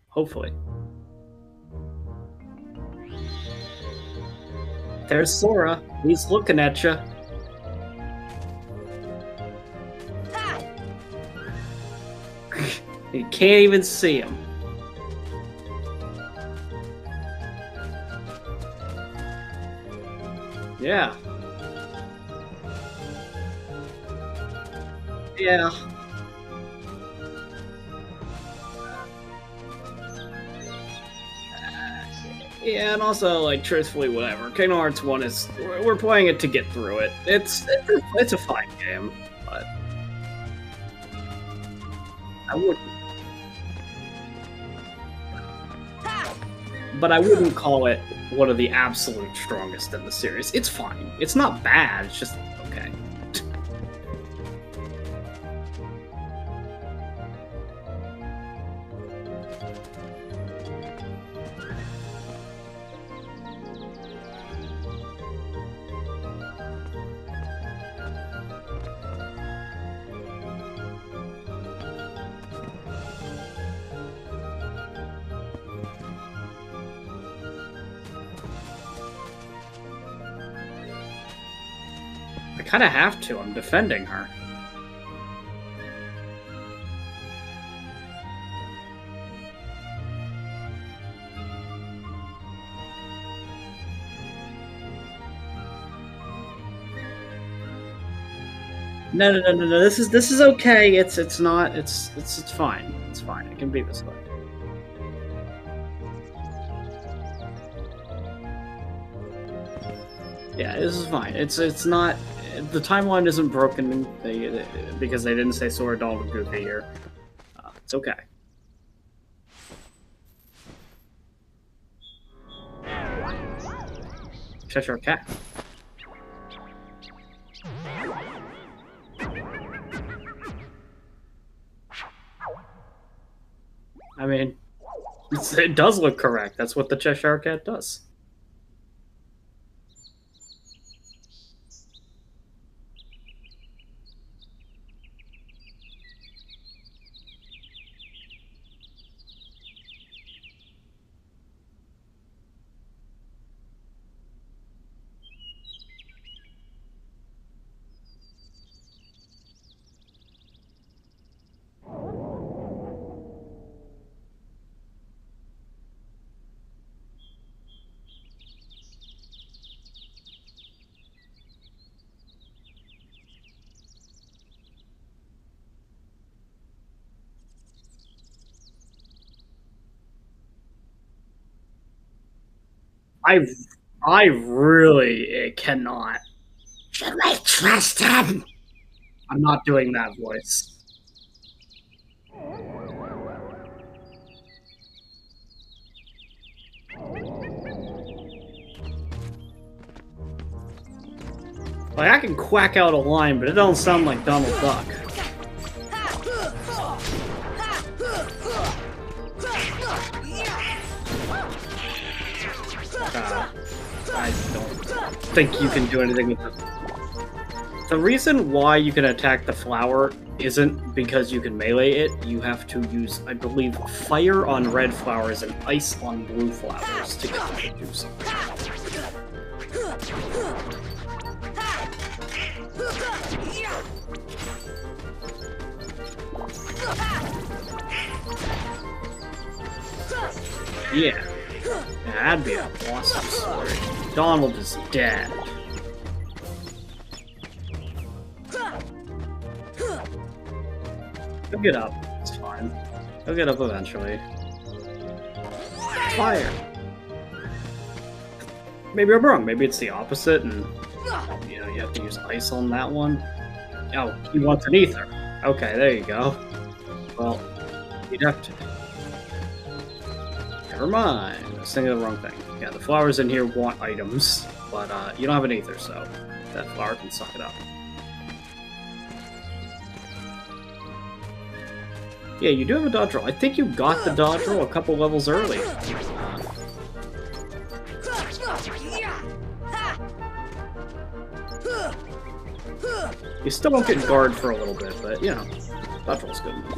Hopefully. There's Sora. He's looking at you. You can't even see him. Yeah. Yeah. Yeah, and also, like, truthfully, whatever. Kingdom Hearts 1 is... We're playing it to get through it. It's a fine game, but... I wouldn't... But I wouldn't call it one of the absolute strongest in the series. It's fine. It's not bad, it's just okay. I kind of have to. I'm defending her. No. This is okay. It's not. It's fine. It's fine. It can be this way. Yeah, this is fine. It's not. The timeline isn't broken because they didn't say Sora, Donald, and Goofy here. It's okay. Cheshire Cat. I mean, it does look correct. That's what the Cheshire Cat does. I really cannot. Should we trust him? I'm not doing that voice. Like, I can quack out a line, but it don't sound like Donald Duck. I don't think you can do anything with this. The reason why you can attack the flower isn't because you can melee it. You have to use, I believe, fire on red flowers and ice on blue flowers to get them to do something. Yeah. That'd be an awesome story. Donald is dead. He'll get up. It's fine. He'll get up eventually. Fire! Maybe I'm wrong. Maybe it's the opposite, and you know, you have to use ice on that one. Oh, he wants an ether. Okay, there you go. Well, you'd have to... Never mind. I was thinking of the wrong thing. Yeah, the flowers in here want items, but you don't have an ether, so that flower can suck it up. Yeah, you do have a dodge roll. I think you got the dodge roll a couple levels early. You still won't get guard for a little bit, but, you know, dodge roll's good enough.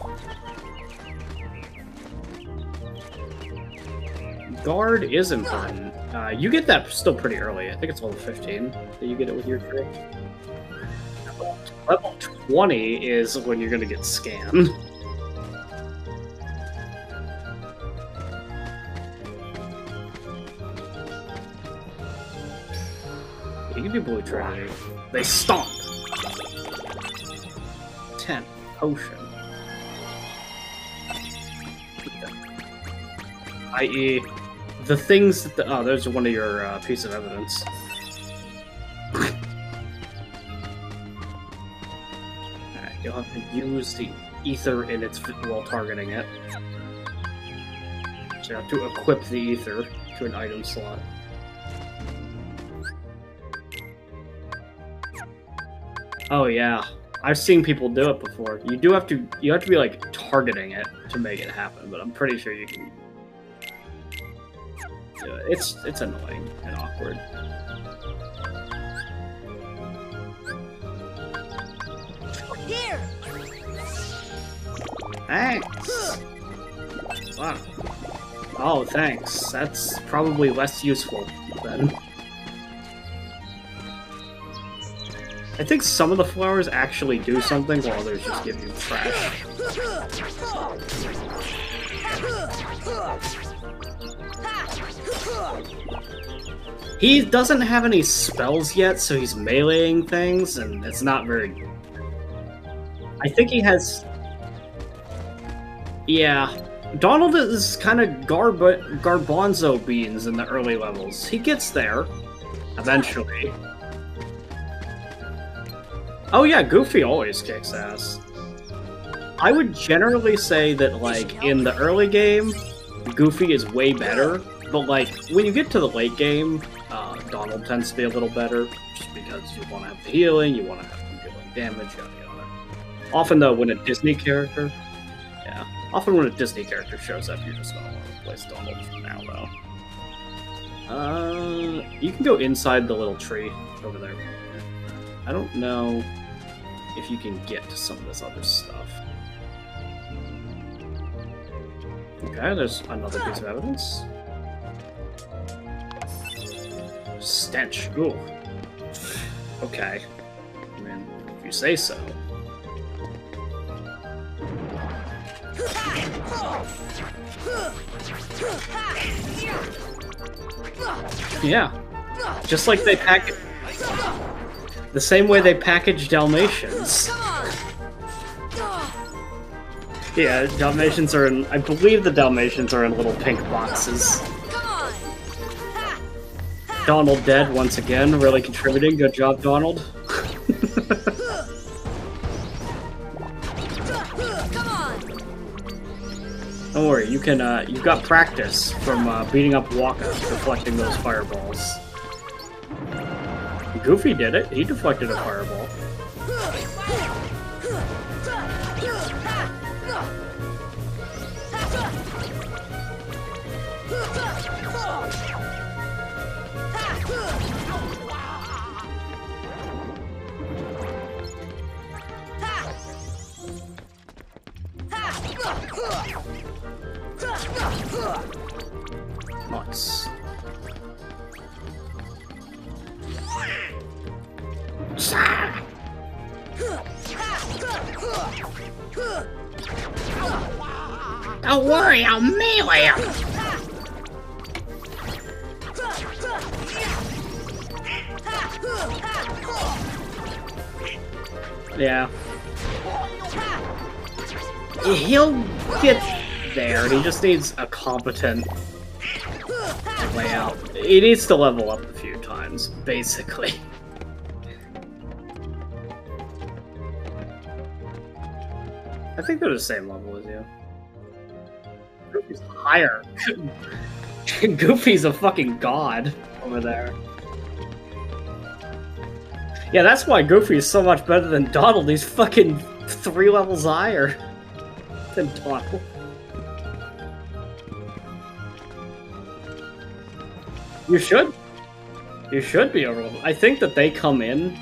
Guard is important. You get that still pretty early. I think it's level 15 that you get it with your tree. Level 20 is when you're gonna get scanned. You can do Blue Trinity. They stomp! 10. Potion. I.e., the things that oh, there's one of your piece of evidence. Alright, you'll have to use the ether in its while targeting it. So you have to equip the ether to an item slot. Oh yeah, I've seen people do it before. You have to be like targeting it to make it happen, but I'm pretty sure you can. It's annoying and awkward. Here. Thanks. Wow. Oh, thanks. That's probably less useful then. I think some of the flowers actually do something, while others just give you trash. He doesn't have any spells yet, so he's meleeing things, and it's not very... I think he has... Yeah. Donald is kind of garbanzo beans in the early levels. He gets there, eventually. Oh yeah, Goofy always kicks ass. I would generally say that, like, in the early game, Goofy is way better, but, like, when you get to the late game, Donald tends to be a little better, just because you want to have the healing, you want to have him dealing damage, yada yada. Often, though, when a Disney character... Yeah. Often when a Disney character shows up, you're just gonna want to replace Donald for now, though. You can go inside the little tree over there. I don't know if you can get to some of this other stuff. Okay, there's another piece of evidence. Stench. Ooh. Okay. I mean, if you say so. Yeah. Just like they package... The same way they package Dalmatians. Yeah, Dalmatians are in... I believe the Dalmatians are in little pink boxes. Donald dead once again, really contributing. Good job, Donald. Don't worry, you can, you've got practice from, beating up Waka, deflecting those fireballs. Goofy did it. He deflected a fireball. Nice. Don't worry, I'll melee him! Yeah. He'll get there, he just needs a competent layout. He needs to level up a few times, basically. I think they're the same level as you. Goofy's higher. Goofy's a fucking god over there. Yeah, that's why Goofy is so much better than Donald. He's fucking 3 levels higher than Donald. You should. You should be over level. I think that they come in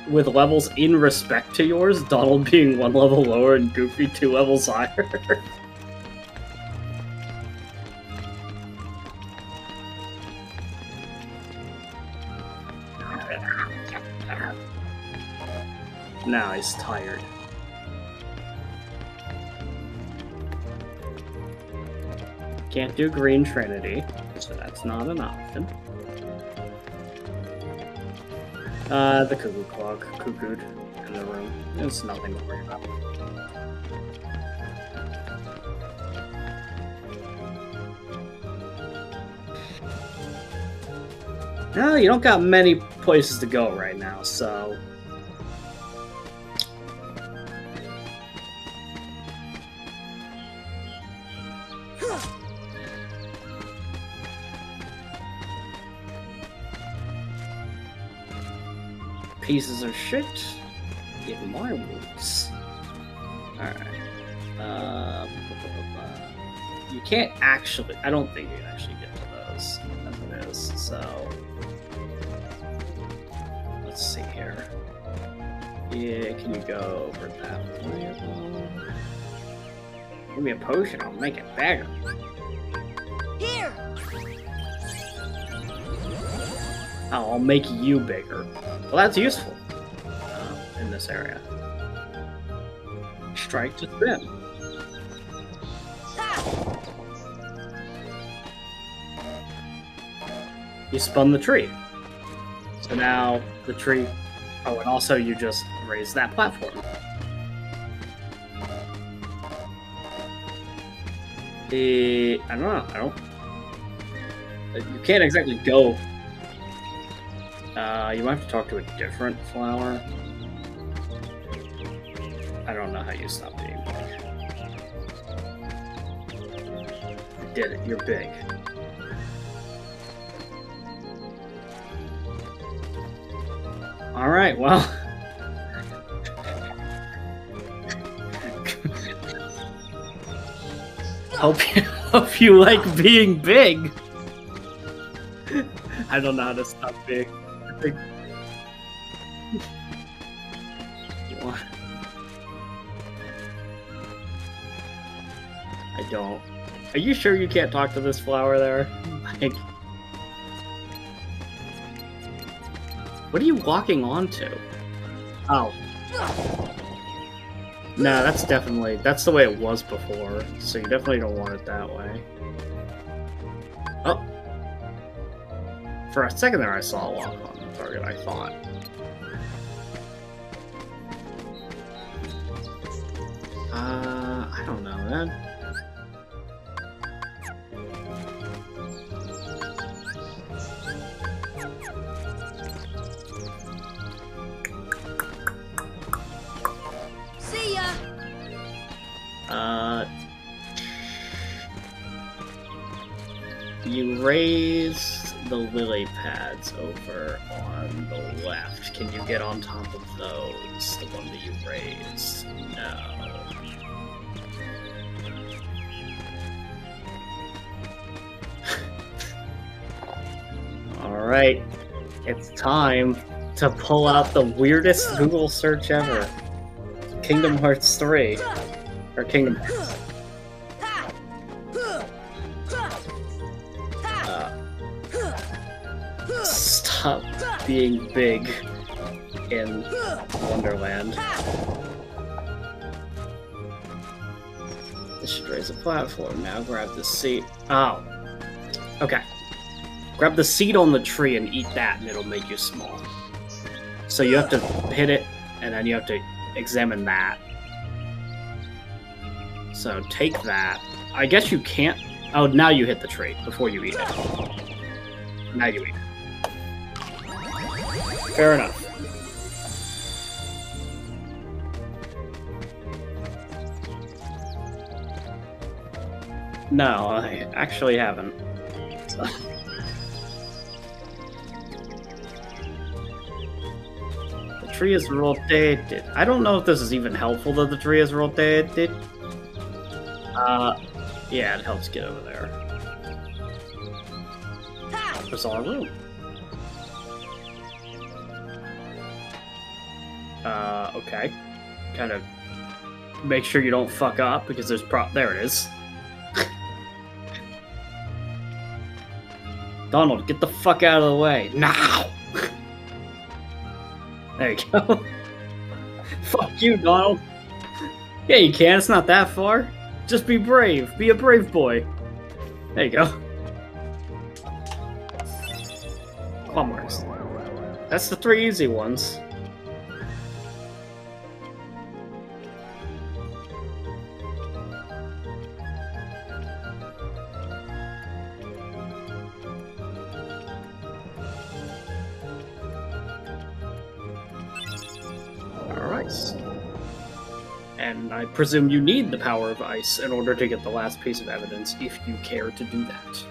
with levels in respect to yours, Donald being 1 level lower and Goofy 2 levels higher. Now he's tired. Can't do Green Trinity, so that's not an option. The cuckoo clock cuckooed in the room. It's nothing to worry about. No, you don't got many places to go right now, so... Pieces of shit. Get my roots. Alright. You can't actually... I don't think you can actually get to those as it is, so... Let's see here. Yeah, can you go over that way? Give me a potion, I'll make it bigger. Here. Oh, I'll make you bigger. Well, that's useful in this area. Strike to spin. You spun the tree. So now the tree... Oh, and also you just raised that platform. I don't know. You can't exactly go... you might have to talk to a different flower. I don't know how you stop being big. You did it. You're big. Alright, well... hope you like being big. I don't know how to stop being big. I don't. Are you sure you can't talk to this flower there? Like... What are you walking onto? Oh. No, that's definitely... That's the way it was before, so you definitely don't want it that way. Oh. For a second there I saw a walk on the target, I thought. I don't know, man. See ya. You raise the lily pads over on the left. Can you get on top of those? The one that you raised? No. Alright. It's time to pull out the weirdest Google search ever. Kingdom Hearts 3. Or Kingdom Hearts. Stop being big in Wonderland. This should raise a platform. Now grab the seat. Oh. Okay. Grab the seed on the tree and eat that, and it'll make you small. So you have to hit it, and then you have to examine that. So take that. I guess you can't... Oh, now you hit the tree before you eat it. Now you eat it. Fair enough. No, I actually haven't. So. The tree is rotated. I don't know if this is even helpful that the tree is rotated. Yeah, it helps get over there. There's all room. Okay. Kind of make sure you don't fuck up because there's there it is. Donald, get the fuck out of the way now. There you go. Fuck you, Donald. Yeah, you can. It's not that far. Just be brave. Be a brave boy. There you go. Claw marks. That's the 3 easy ones. And I presume you need the power of ice in order to get the last piece of evidence, if you care to do that.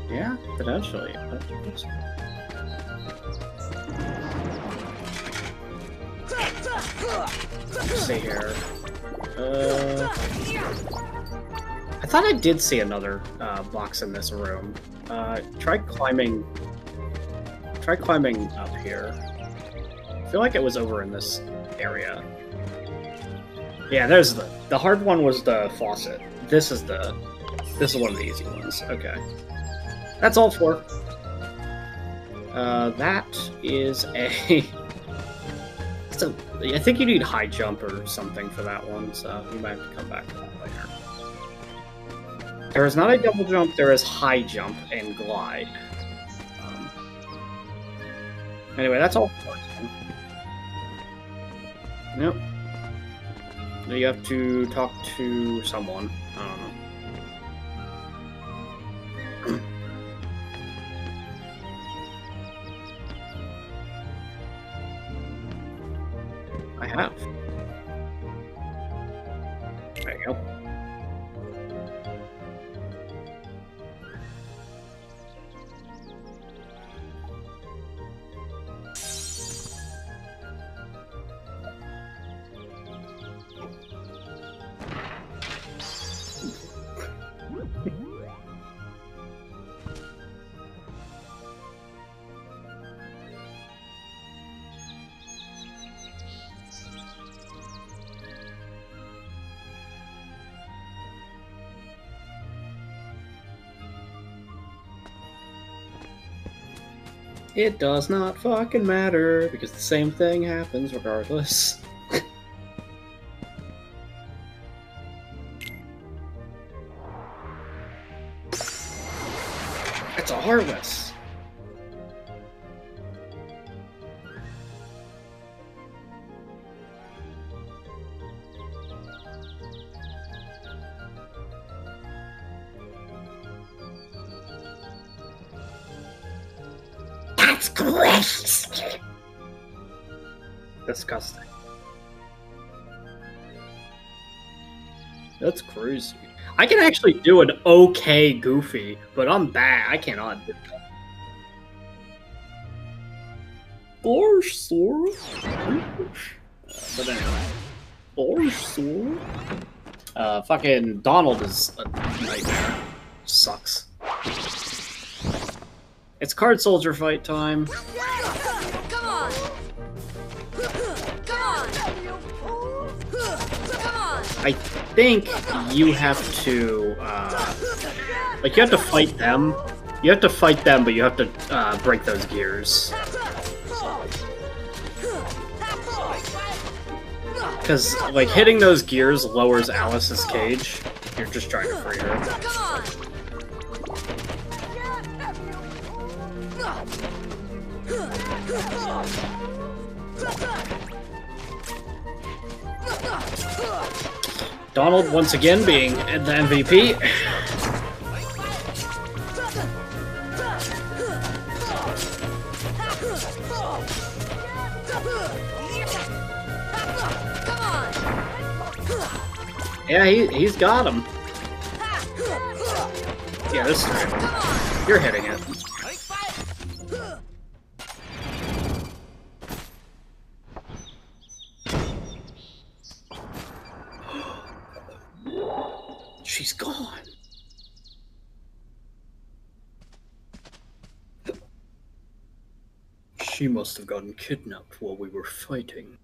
Yeah, potentially. Let's see here. I thought I did see another box in this room. Try climbing up here. I feel like it was over in this area. Yeah, there's the hard one was the faucet. This is one of the easy ones. Okay. That's all 4. That is a... So, I think you need high jump or something for that one, so you might have to come back to that later. There is not a double jump, there is high jump and glide. Anyway, that's all 4. Yep. Now you have to talk to someone. I don't know. I have. There you go. It does not fucking matter, because the same thing happens regardless. It's a Heartless! That's gross! Disgusting. That's crazy. I can actually do an okay Goofy, but I'm bad. I cannot do that. Bossrosslp. But anyway. Bossrosslp. Fucking Donald is a nightmare. Sucks. It's card soldier fight time. Come on! Come on! Come on! I think you have to, like, you have to fight them. You have to fight them, but you have to, break those gears. Because, like, hitting those gears lowers Alice's cage. You're just trying to free her. Come on! Donald, once again, being the MVP. Yeah, he's got him. Yeah, this is right. You're hitting it. She's gone. She must have gotten kidnapped while we were fighting.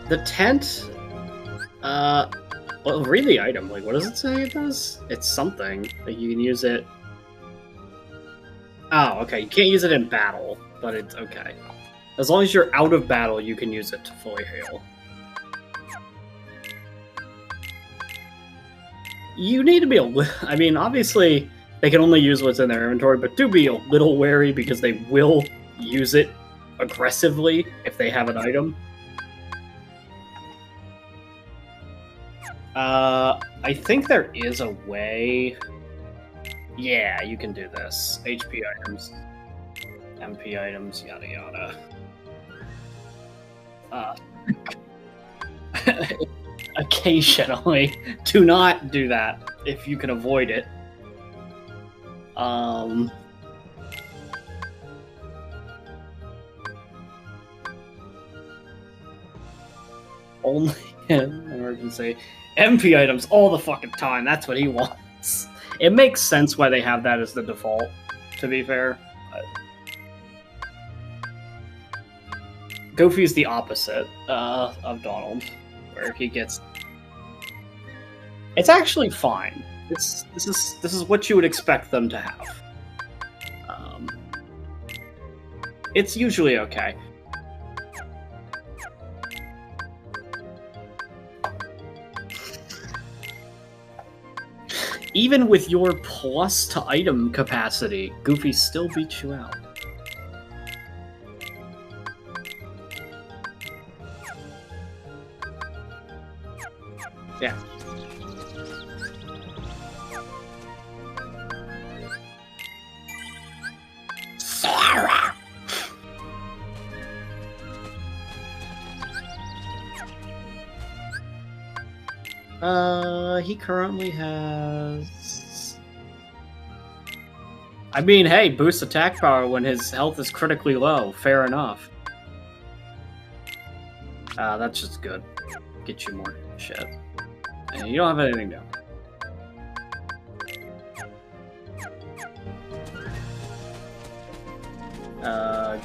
The tent, well, read the item. Like, what does it say it does? It's something. Like, you can use it. Oh, okay. You can't use it in battle, but it's okay. As long as you're out of battle, you can use it to fully heal. You need to be I mean, obviously, they can only use what's in their inventory, but do be a little wary because they will use it aggressively if they have an item. I think there is a way. Yeah, you can do this. HP items, MP items, yada yada. Occasionally, do not do that if you can avoid it. Only in emergency. MP items all the fucking time. That's what he wants. It makes sense why they have that as the default, to be fair. But Goofy's the opposite of Donald, where he gets. It's actually fine. This is what you would expect them to have. It's usually okay. Even with your plus to item capacity, Goofy still beats you out. Yeah. Sarah! He currently has... I mean, hey, boost attack power when his health is critically low. Fair enough. That's just good. Get you more shit. And you don't have anything down.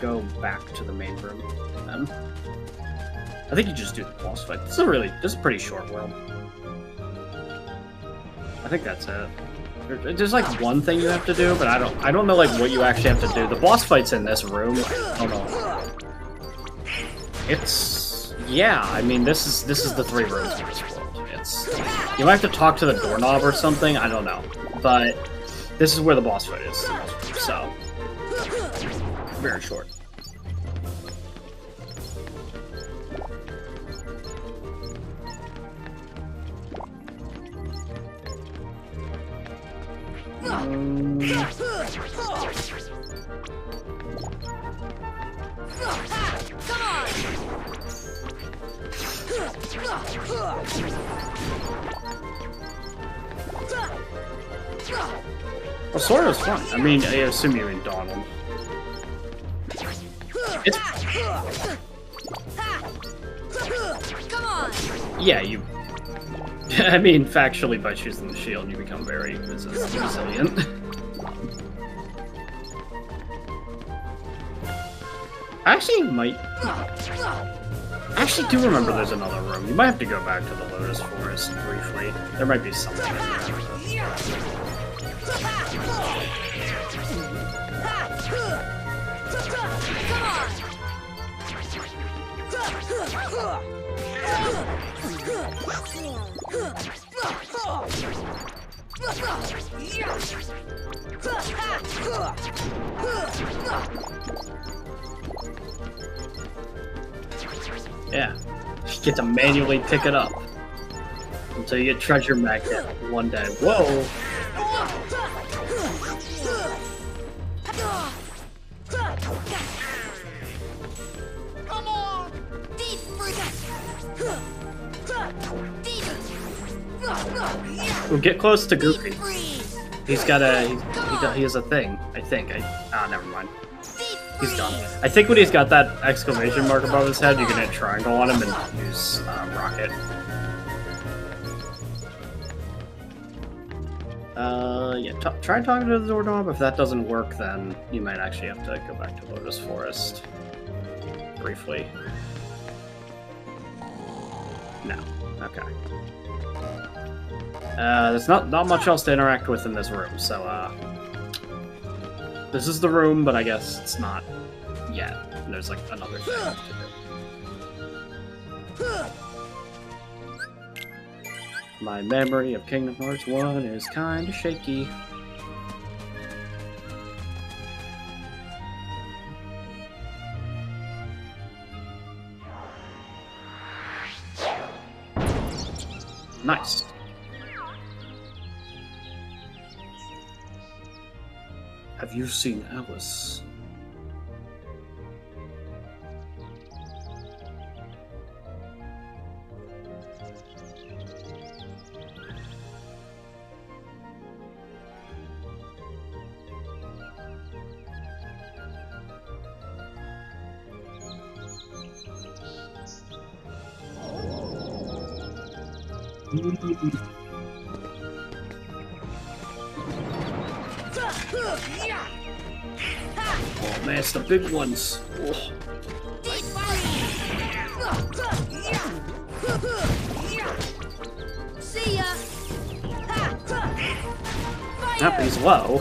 Go back to the main room, then. I think you just do the boss fight. This is a pretty short world. I think that's it. There's like one thing you have to do, but I don't know like what you actually have to do. The boss fight's in this room. I don't know. It's I mean this is the 3 rooms in this world. You might have to talk to the doorknob or something. I don't know, but this is where the boss fight is. So very short. Well, sort of fun. I mean, I assume you mean Donald. It's... Yeah, you... I mean, factually, by choosing the shield, you become very resilient. I actually do remember there's another room. You might have to go back to the Lotus Forest briefly. There might be something in there. Yeah, you get to manually pick it up until you get treasure magnet one day. Whoa! We'll get close to Deep Goofy. freeze. He's got a he has a thing. I think. Never mind. Deep He's done. freeze. I think when he's got that exclamation mark above his head, you can hit triangle on him and use rocket. Yeah. Try talking to the doorknob. If that doesn't work, then you might actually have to go back to Lotus Forest briefly. No. Okay. There's not much else to interact with in this room, so this is the room, but I guess it's not yet. There's like another thing to do. My memory of Kingdom Hearts 1 is kinda shaky. Nice. Have you seen Alice? Oh man, it's the big ones. Oh. See ya. Yep, he's low.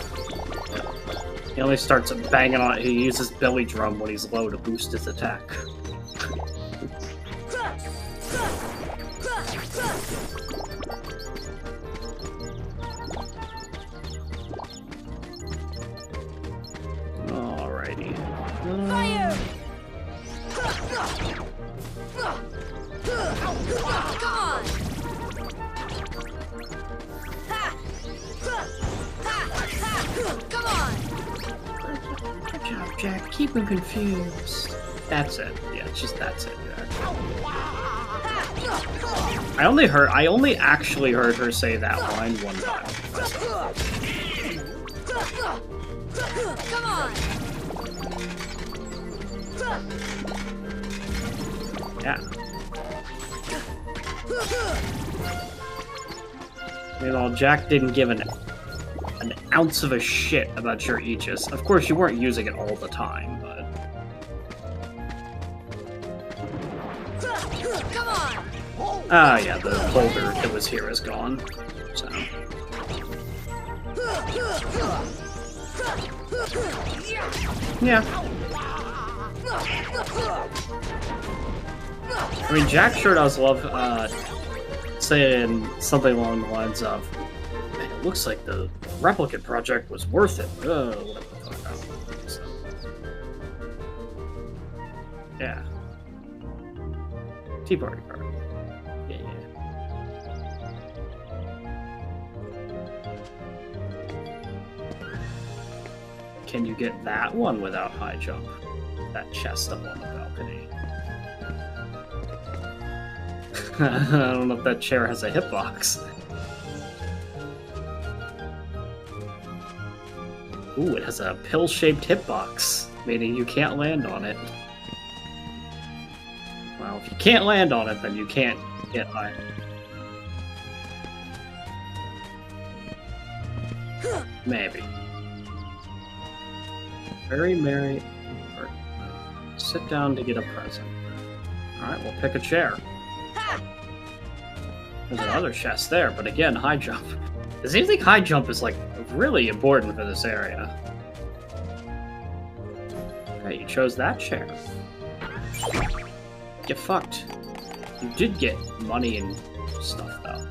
He only starts banging on it. He uses belly drum when he's low to boost his attack. Alrighty. Fire! Come on! Come on! Good job, Jack. Keep him confused. That's it. Yeah, it's just that's it. Jack. I only actually heard her say that line one time. Come on! Yeah. Meanwhile, Jack didn't give an ounce of a shit about your Aegis. Of course, you weren't using it all the time, but... Come on! Ah, yeah, the boulder that was here is gone, so... Yeah. I mean, Jack sure does love, saying something along the lines of, man, it looks like the replicant project was worth it. Whatever the fuck. So, yeah. Tea party card. Yeah, yeah. Can you get that one without high jump? That chest up on the balcony. I don't know if that chair has a hitbox. Ooh, it has a pill-shaped hitbox, meaning you can't land on it. Well, if you can't land on it, then you can't get high. Maybe. Very merry. Sit down to get a present. Alright, we'll pick a chair. There's another chest there, but again, high jump. It seems like high jump is, like, really important for this area. Okay, you chose that chair. Get fucked. You did get money and stuff, though.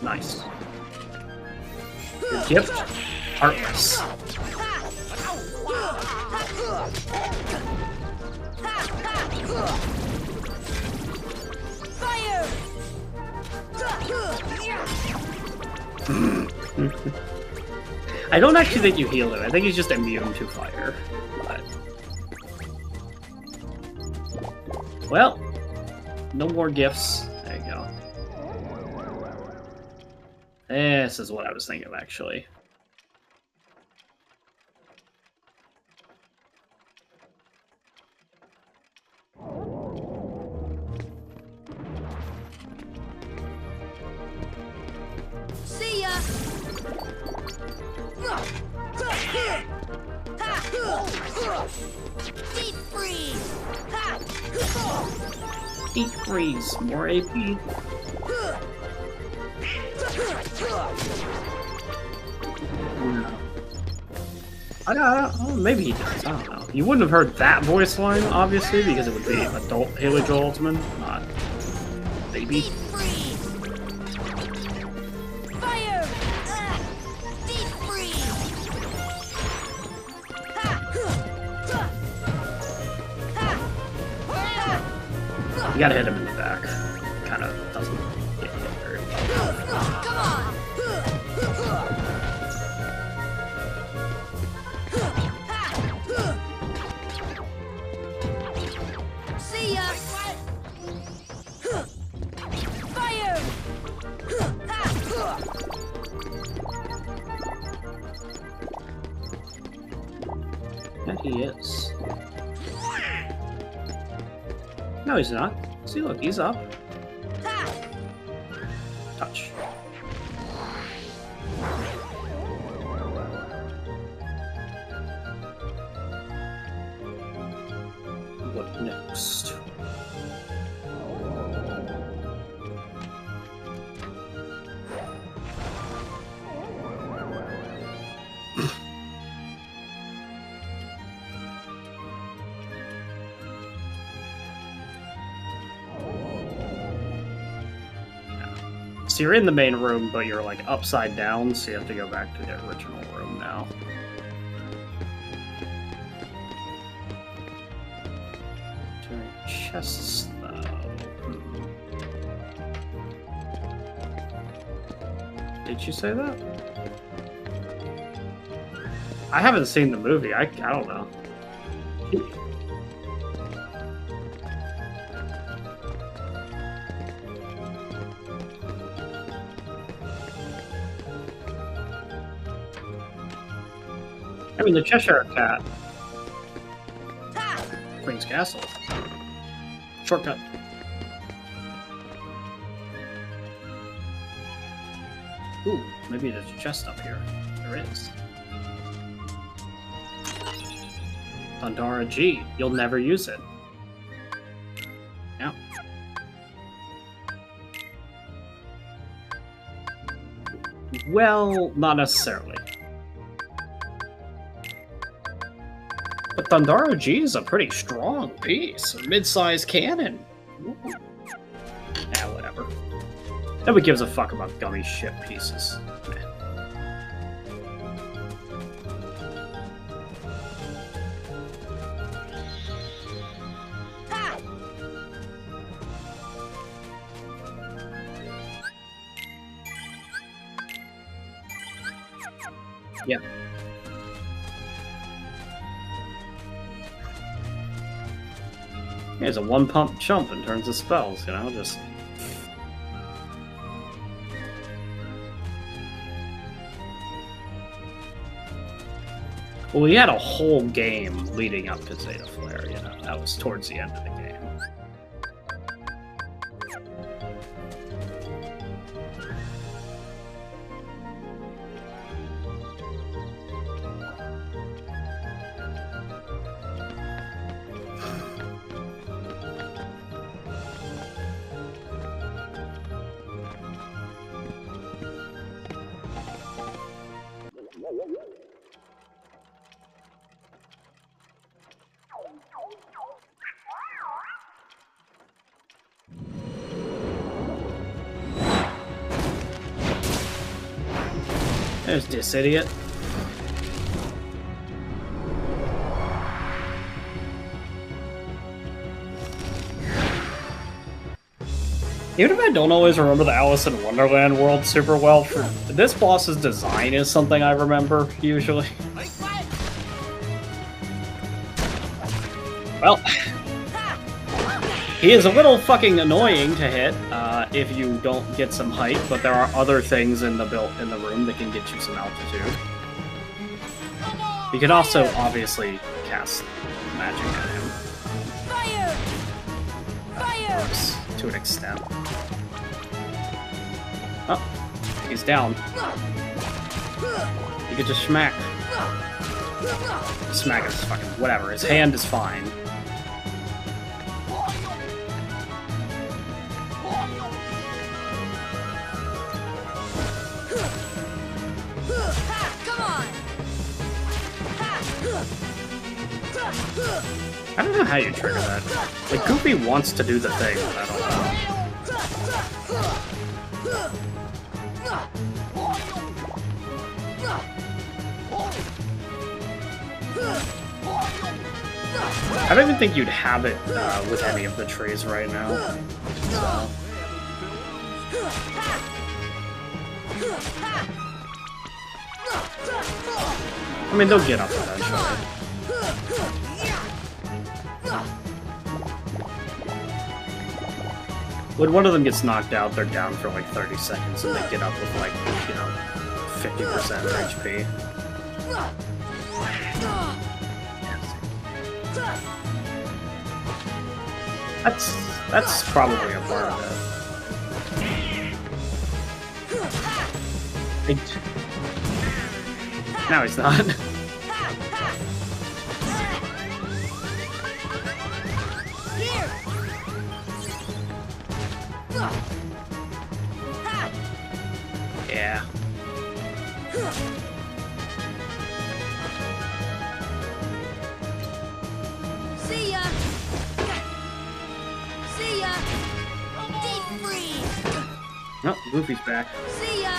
Nice. Your gift? Heartless. Fire! I don't actually think you heal him. I think he's just immune to fire. But... well, no more gifts. There you go. This is what I was thinking of, actually. See ya! Deep freeze! Deep freeze, more AP. I don't, maybe he does, I don't know. You wouldn't have heard that voice line, obviously, because it would be adult Haley Joel Osment, not baby. Deep freeze! Fire! Deep freeze! You gotta hit him in the back. Kind of doesn't get hit very well. Come on! See ya! Fire! And he is. No, he's not. See, look, he's up. Touch. What next? So you're in the main room, but you're like upside down, so you have to go back to the original room now. Doing chests, though. Did you say that? I haven't seen the movie. I don't know. I mean, the Cheshire Cat. Queen's Castle. Shortcut. Ooh, maybe there's a chest up here. There is. Thundara G. You'll never use it. Yeah. Well, not necessarily. But Thundara G is a pretty strong piece. A mid-sized cannon. Ooh. Yeah, whatever. Nobody gives a fuck about gummy ship pieces. Yeah. Here's a one-pump chump in terms of spells, you know, just... Well, we had a whole game leading up to Zeta Flare, you know, that was towards the end of the game. There's this idiot. Even if I don't always remember the Alice in Wonderland world super well, for this boss's design is something I remember, usually. Well, he is a little fucking annoying to hit if you don't get some height, but there are other things in the room that can get you some altitude. You can also obviously cast magic at him. Fire! Fire! To an extent. Oh, he's down. You could just smack. Smack is fucking whatever. His hand is fine. Come on! I don't know how you trigger that. Like, Goofy wants to do the thing, but I don't know. I don't even think you'd have it with any of the trees right now. So. I mean, they'll get up eventually. When one of them gets knocked out, they're down for like 30 seconds, and they get up with like, you know, 50% HP. That's probably a part of it. No, he's not. Yeah. See ya! See ya! Deep freeze! Oh, Goofy's back. See ya!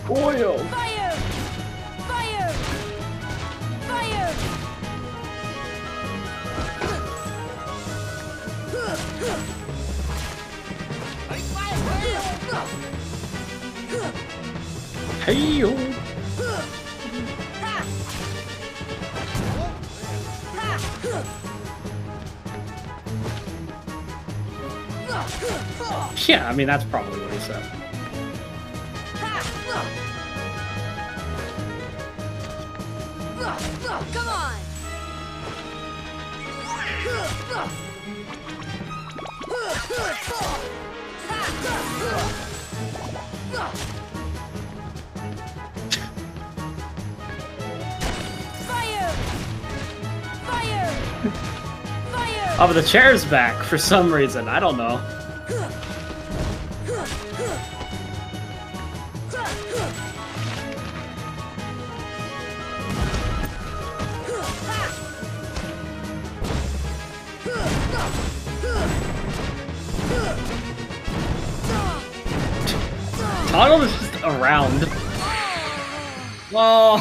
Oil! Fire! Fire! Fire! Hey-yo! Yeah, I mean, that's probably what he said. Come on! Fire! Fire! Fire! Oh, but the chair's back for some reason. I don't know. Toggle is just around. Whoa!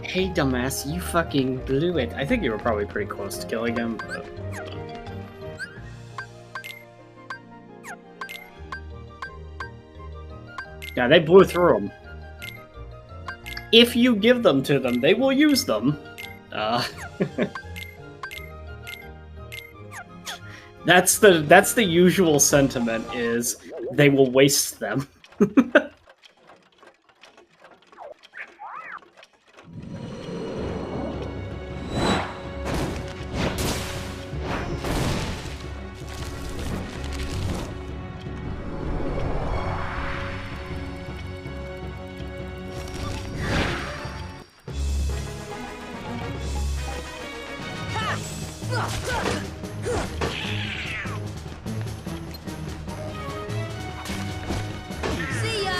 Hey, dumbass, you fucking blew it. I think you were probably pretty close to killing him, but... Yeah, they blew through them. If you give them to them, they will use them. That's the usual sentiment, is they will waste them. See ya!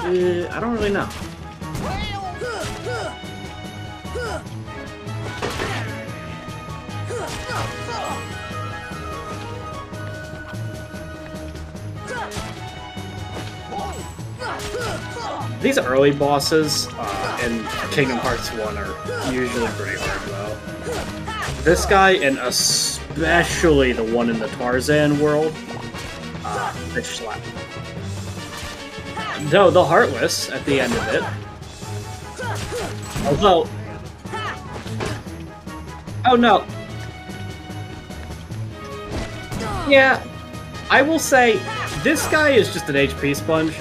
I don't really know. These early bosses in Kingdom Hearts 1 are usually pretty hard, though. This guy, and especially the one in the Tarzan world, bitch slap. No, the Heartless at the end of it. Although... Oh no. Yeah, I will say, this guy is just an HP sponge.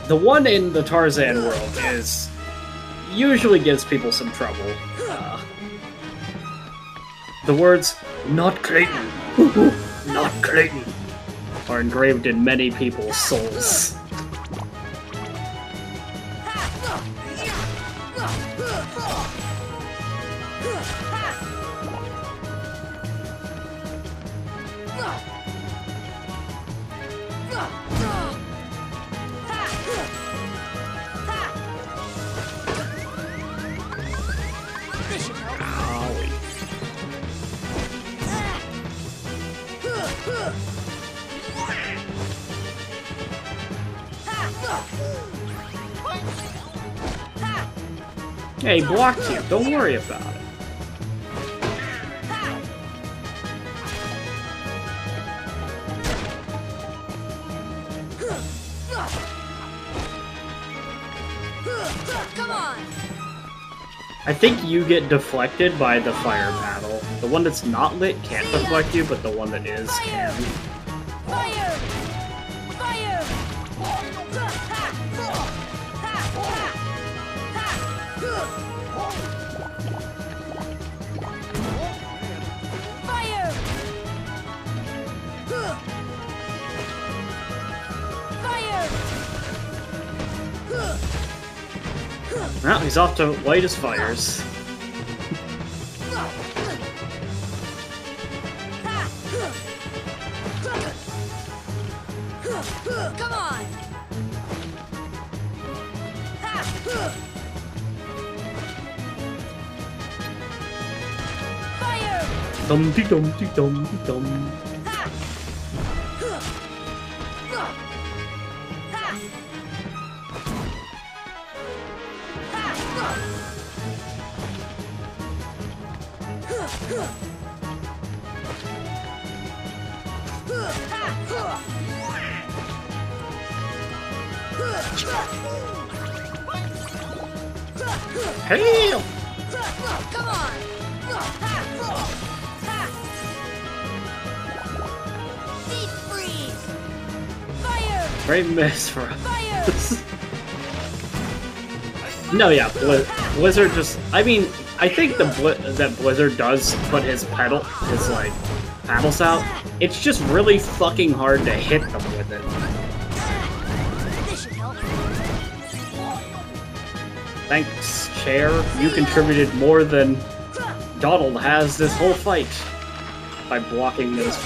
The one in the Tarzan world usually gives people some trouble. The words, "Not Clayton," "Not Clayton," are engraved in many people's souls. Yeah, he blocked you. Don't worry about it. Come on. I think you get deflected by the fire battle. The one that's not lit can't deflect you, but the one that is can. Fire! Fire! Fire! Fire! Well, he's off to light his fires. Come on! Fire! Dum dum dum dum. Hail! Come on! Deep freeze! Fire! Great miss for Fire! us. No, yeah, Blizzard just... I mean, I think that Blizzard does put his paddles out. It's just really fucking hard to hit them with it. This should help. Thanks, Chair. You contributed more than Donald has this whole fight by blocking this.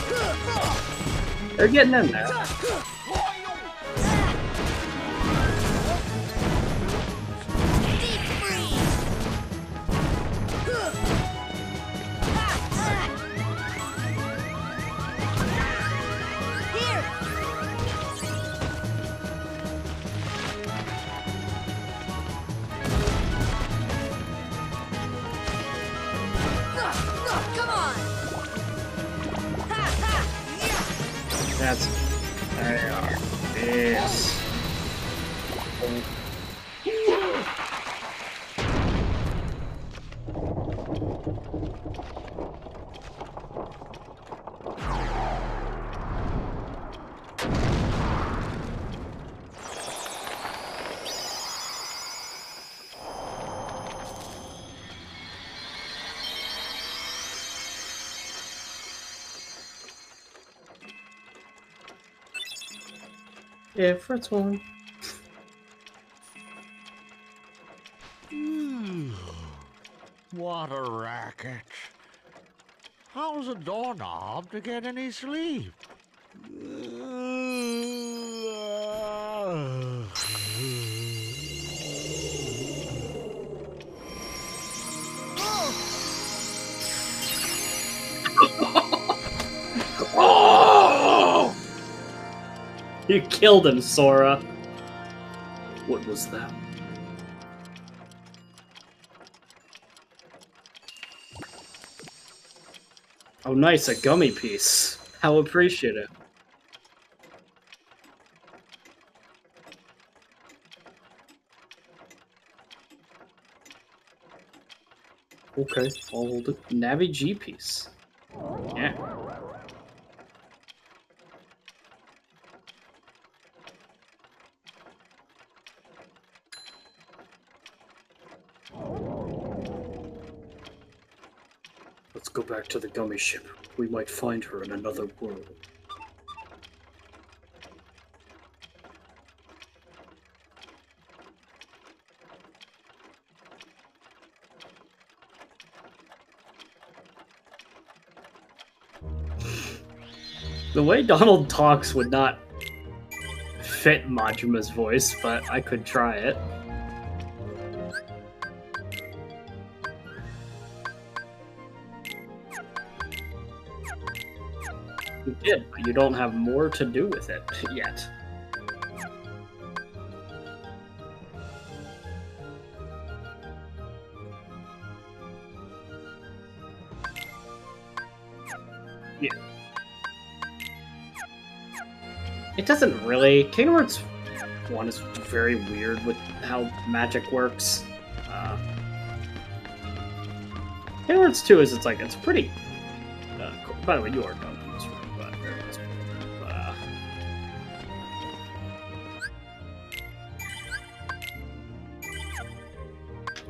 They're getting in there. Deep freeze! Here! Come on! That's... There. Yes. Yeah, first one. What a racket. How's a doorknob to get any sleep? Oh! You killed him, Sora. What was that? Oh, nice, a gummy piece. How appreciative. Okay, I'll hold it. Navi G piece. Yeah. Let's go back to the gummy ship. We might find her in another world. The way Donald talks would not fit Majima's voice, but I could try it. You did, but you don't have more to do with it yet. Yeah. It doesn't really. Kingdom Hearts 1 is very weird with how magic works. Kingdom Hearts 2 is, it's pretty cool. By the way, you are done in this room, but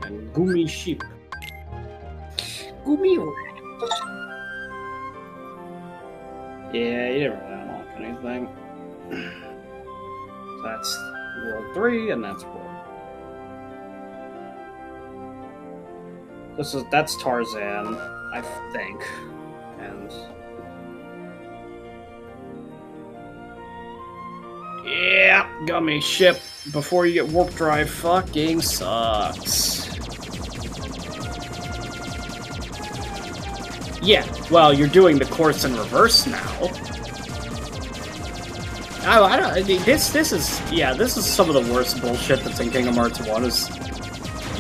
and Gumi Sheep. Gumi. Yeah, you didn't really unlock anything. So that's World 3, and that's World. That's Tarzan, I think. And yeah, gummy ship before you get warp drive fucking sucks. Yeah, well, you're doing the course in reverse now. I don't. This is some of the worst bullshit that's in Kingdom Hearts 1. Is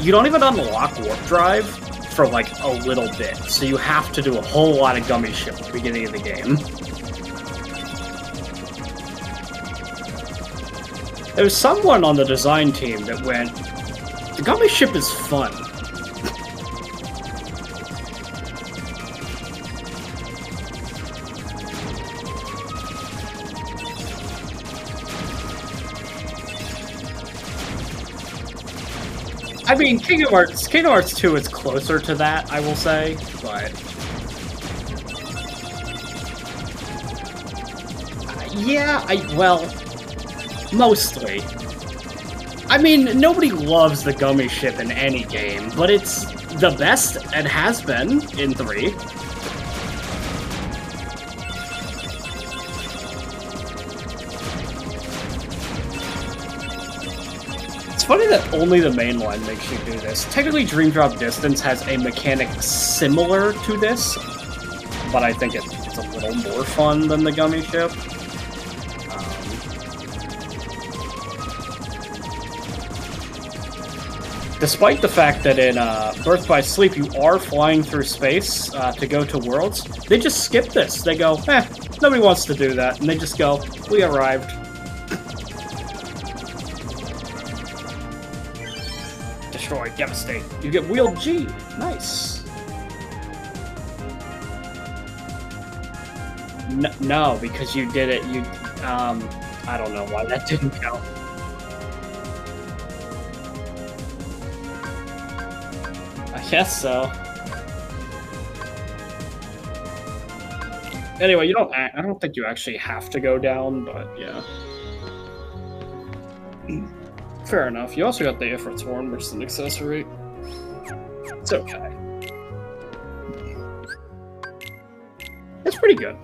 you don't even unlock warp drive for like a little bit, so you have to do a whole lot of gummy ship at the beginning of the game. There was someone on the design team that went, "The gummy ship is fun." I mean, Kingdom Hearts 2 is closer to that, I will say, but yeah, well, mostly. I mean, nobody loves the gummy ship in any game, but it's the best it has been in 3. It's funny that only the main line makes you do this. Technically, Dream Drop Distance has a mechanic similar to this, but I think it's a little more fun than the gummy ship. Despite the fact that in Birth by Sleep you are flying through space to go to worlds, they just skip this. They go, nobody wants to do that, and they just go, we arrived. Destroy, devastate. You get wheel G. Nice. No, because you did it. I don't know why that didn't count. I guess so. Anyway, I don't think you actually have to go down, but yeah. Fair enough. You also got the Ifrit's Horn, which is an accessory. It's okay. pretty good.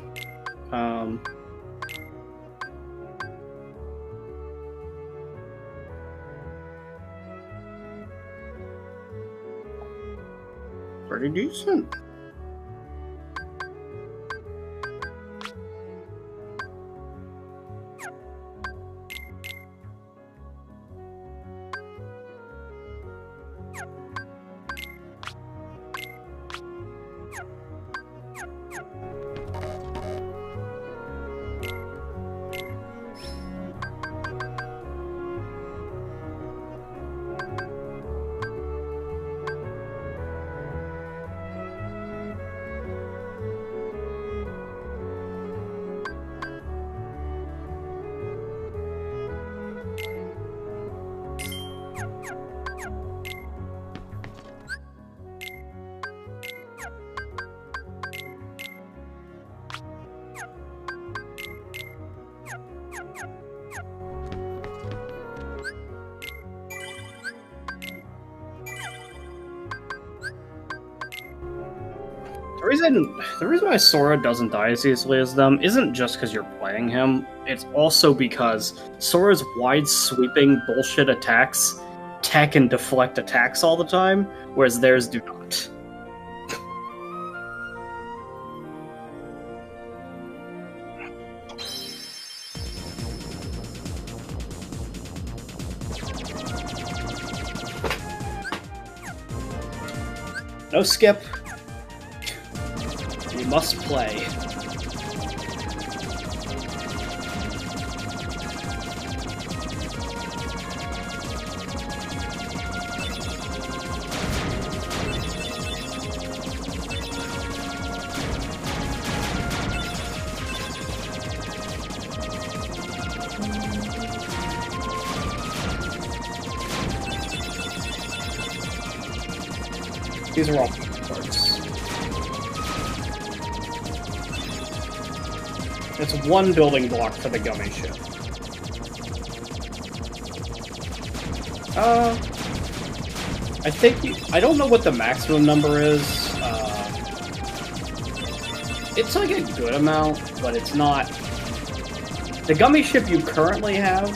Pretty decent. The reason why Sora doesn't die as easily as them isn't just because you're playing him, it's also because Sora's wide sweeping bullshit attacks tech and deflect attacks all the time, whereas theirs do not. No skip. You must play. These are all parts. It's one building block for the Gummy ship. I think I don't know what the maximum number is. It's like a good amount, but it's not. The Gummy ship you currently have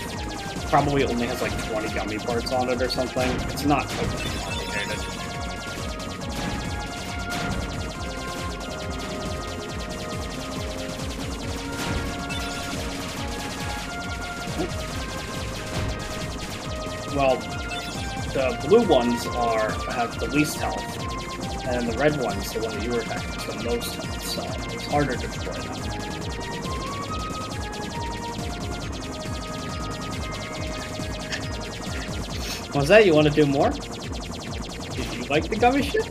probably only has like 20 Gummy parts on it or something. It's not overly complicated. Well, the blue ones have the least health, and the red ones, the one that you were attacking, is the most health, so it's harder to destroy them. What's that? You want to do more? Did you like the Gummy ship?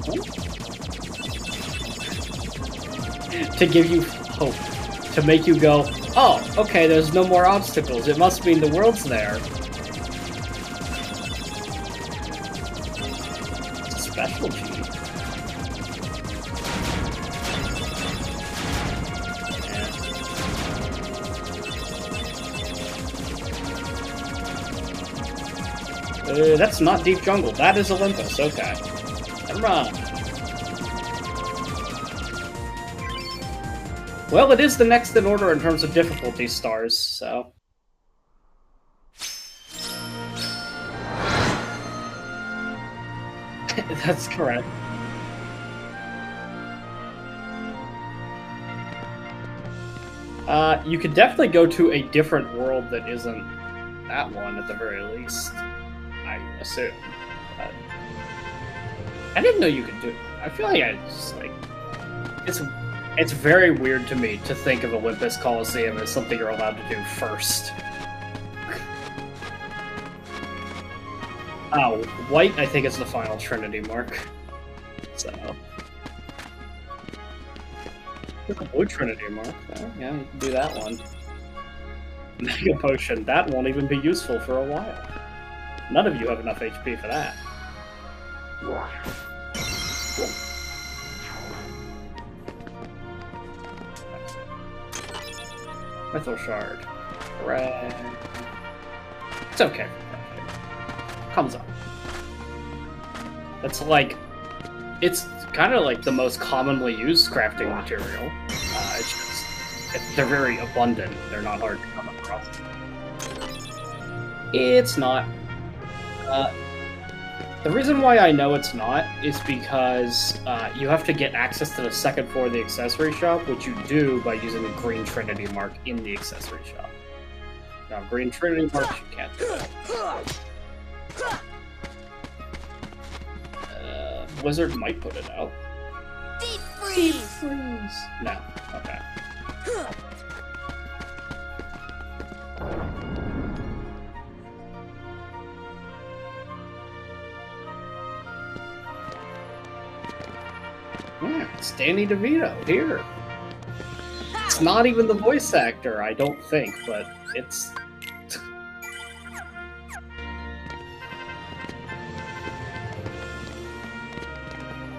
Huh? To give you hope. To make you go, oh, okay, there's no more obstacles. It must mean the world's there. Special G. That's not Deep Jungle. That is Olympus. Okay. Never mind. Well, it is the next in order in terms of difficulty stars, so... That's correct. You could definitely go to a different world that isn't that one, at the very least. I assume. But I didn't know you could do it. I feel like I just, like... It's very weird to me to think of Olympus Coliseum as something you're allowed to do first. Oh, white, I think, is the final Trinity mark. So... There's a blue Trinity mark. Oh, yeah, you can do that one. Mega Potion. That won't even be useful for a while. None of you have enough HP for that. Mythal Shard. Red. It's okay. Comes up. It's like... It's kind of like the most commonly used crafting material. they're very abundant. They're not hard to come across. It's not. The reason why I know it's not is because you have to get access to the second floor of the accessory shop, which you do by using the green Trinity mark in the accessory shop. Now, green Trinity marks you can't do that. Blizzard might put it out. Deep freeze! No. Okay. Yeah, it's Danny DeVito here. It's not even the voice actor, I don't think, but it's...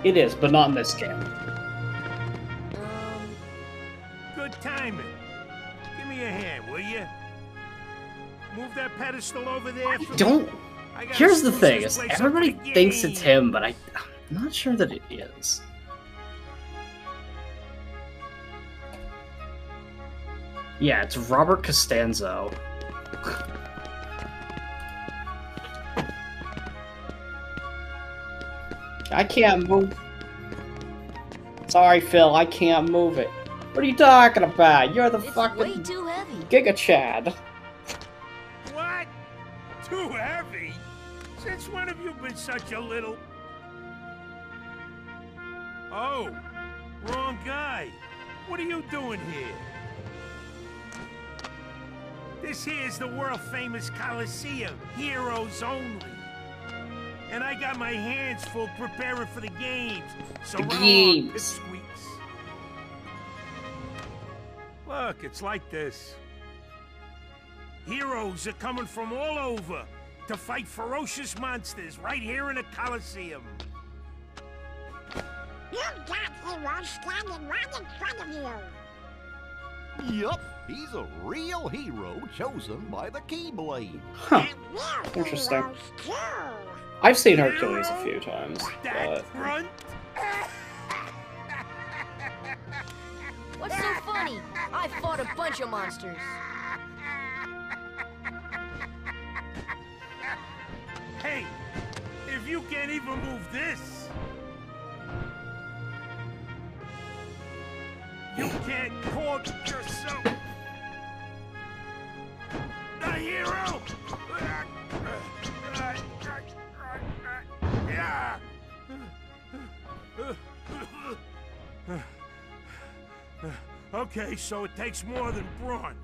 It is, but not in this game. Good timing. Give me a hand, will you? Move that pedestal over there. Don't... Here's the thing, is everybody thinks it's him, but I'm not sure that it is. Yeah, it's Robert Costanzo. I can't move. Sorry, Phil, I can't move it. What are you talking about? You're the fucking way too heavy. Giga Chad. What? Too heavy? Since when have you been such a little... Oh, wrong guy. What are you doing here? This here's the world-famous Coliseum, heroes only. And I got my hands full preparing for the games. So run along, pipsqueaks. Look, it's like this. Heroes are coming from all over to fight ferocious monsters right here in the Coliseum. You've got heroes standing right in front of you. Yup, he's a real hero chosen by the Keyblade. Huh. Interesting. I've seen Hercules a few times, but... What's so funny? I fought a bunch of monsters. Hey, if you can't even move this, you can't call yourself a hero! Okay, so it takes more than brawn.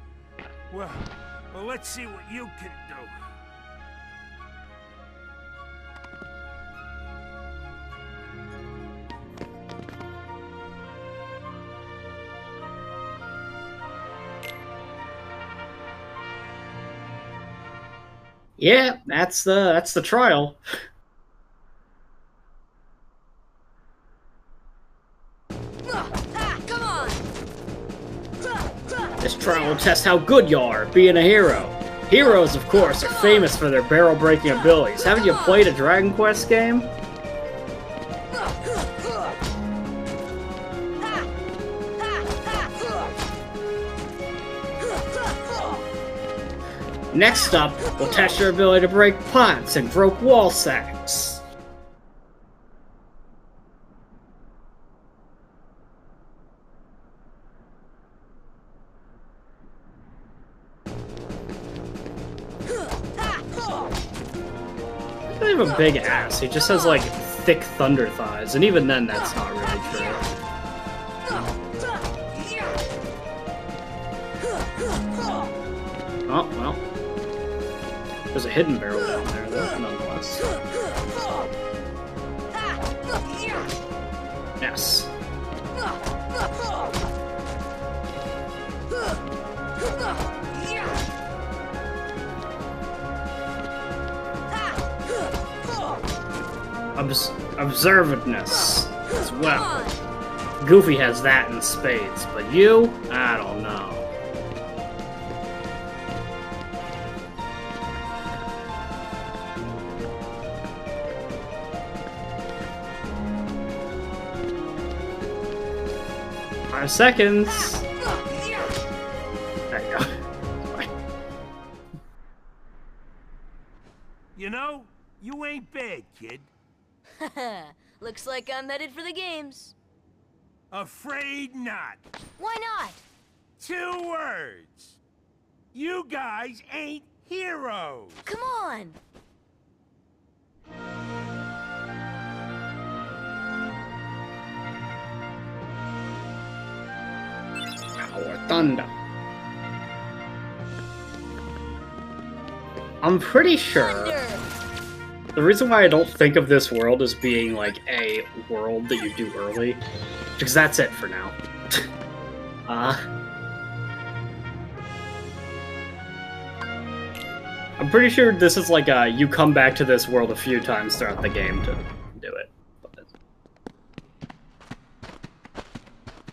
Well, let's see what you can do. Yeah, that's the trial. Come on! This trial will test how good you are at being a hero. Heroes, of course, are famous for their barrel-breaking abilities. Haven't you played a Dragon Quest game? Next up, we'll test your ability to break pots and broke wall sacks. He doesn't have a big ass, he just has like thick thunder thighs, and even then that's not really true. Oh, well. There's a hidden barrel down there, though, nonetheless. Yes. Observantness as well. Goofy has that in spades, but you? I don't know. Seconds. know, you ain't bad, kid. Looks like I'm headed for the games. Afraid not. Why not? 2 words. You guys ain't heroes. Come on. Or thunder. I'm pretty sure Thunder. the reason why I don't think of this world as being like a world that you do early, because that's it for now. I'm pretty sure this is like you come back to this world a few times throughout the game to do it. But,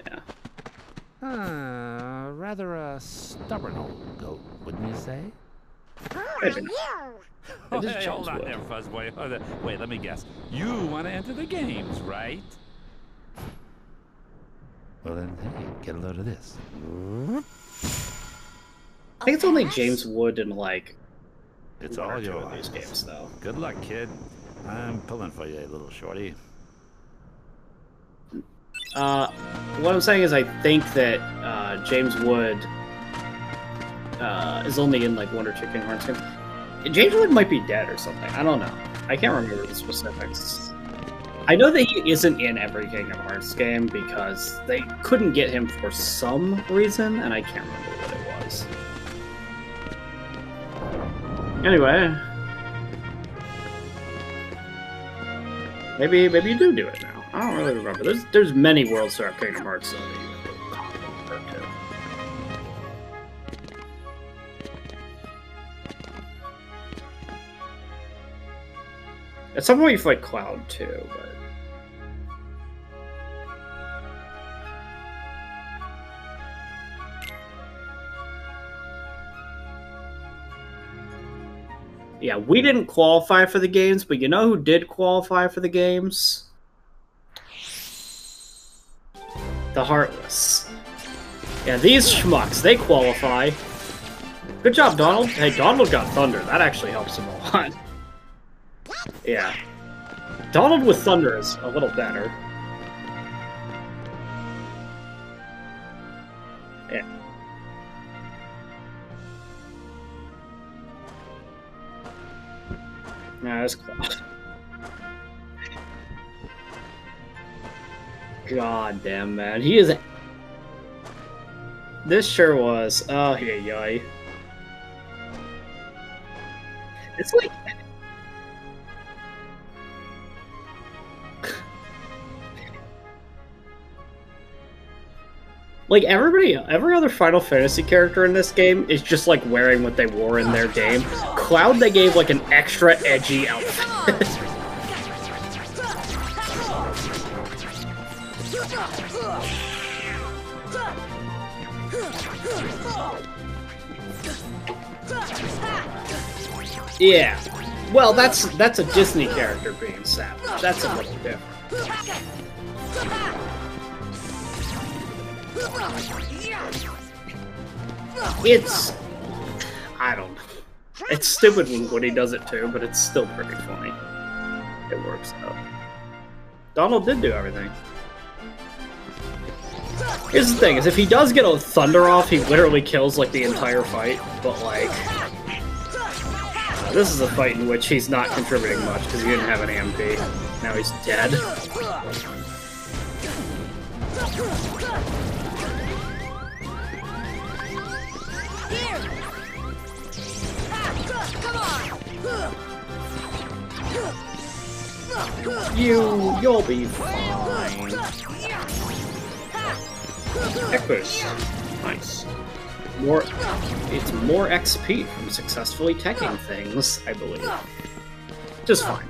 yeah. Rather a stubborn old goat, wouldn't you say? Maybe. Oh, It is hey, hold on Joneswood. there, Fuzzboy. Wait, let me guess. You want to enter the games, right? Well then, hey, get a load of this. I think it's only James Wood and like It's one or all two of yours. these games though. Good luck, kid. I'm pulling for you, little shorty. What I'm saying is I think that James Wood is only in like 1 or 2 Kingdom Hearts games. James Wood might be dead or something. I don't know. I can't remember the specifics. I know that he isn't in every Kingdom Hearts game because they couldn't get him for some reason, and I can't remember what it was. Anyway, maybe you do it now. I don't really remember. There's many worlds throughout Kingdom Hearts though that you refer to. At some point you fight Cloud too, but yeah, we didn't qualify for the games, but you know who did qualify for the games? The Heartless. Yeah, these schmucks, they qualify. Good job, Donald. Hey, Donald got Thunder. That actually helps him a lot. Yeah. Donald with Thunder is a little better. Yeah. Nah, that's close. God damn, man. He is... This sure was. Oh, yeah. It's like... Like, every other Final Fantasy character in this game is just, like, wearing what they wore in their game. Cloud, they gave, like, an extra edgy outfit. Yeah. Well, that's a Disney character being savage. That's a little different. It's... I don't know. It's stupid when he does it too, but it's still pretty funny. It works out. Donald did do everything. Here's the thing, is if he does get a Thunder off, he literally kills, like, the entire fight. But, like... this is a fight in which he's not contributing much, because he didn't have an AMP. Now he's dead. You'll be fine. Echoes. Nice. It's more XP from successfully teching things, I believe. Just fine.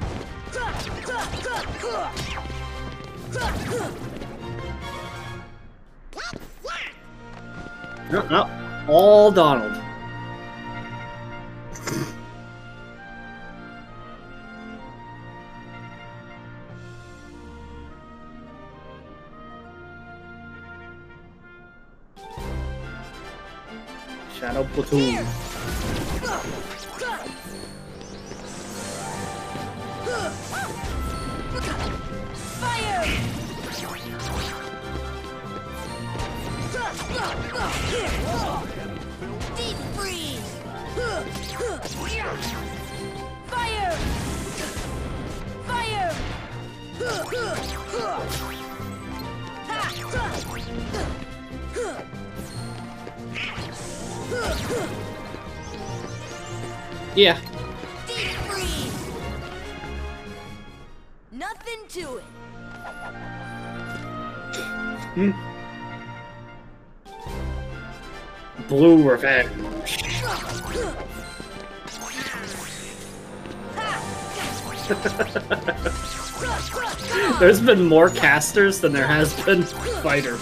No, all Donald. Shadow Platoon. Fire! Deep freeze! Fire! Fire! Yeah. Deep freeze! Nothing to it. Blue revenge. There's been more casters than there has been fighters.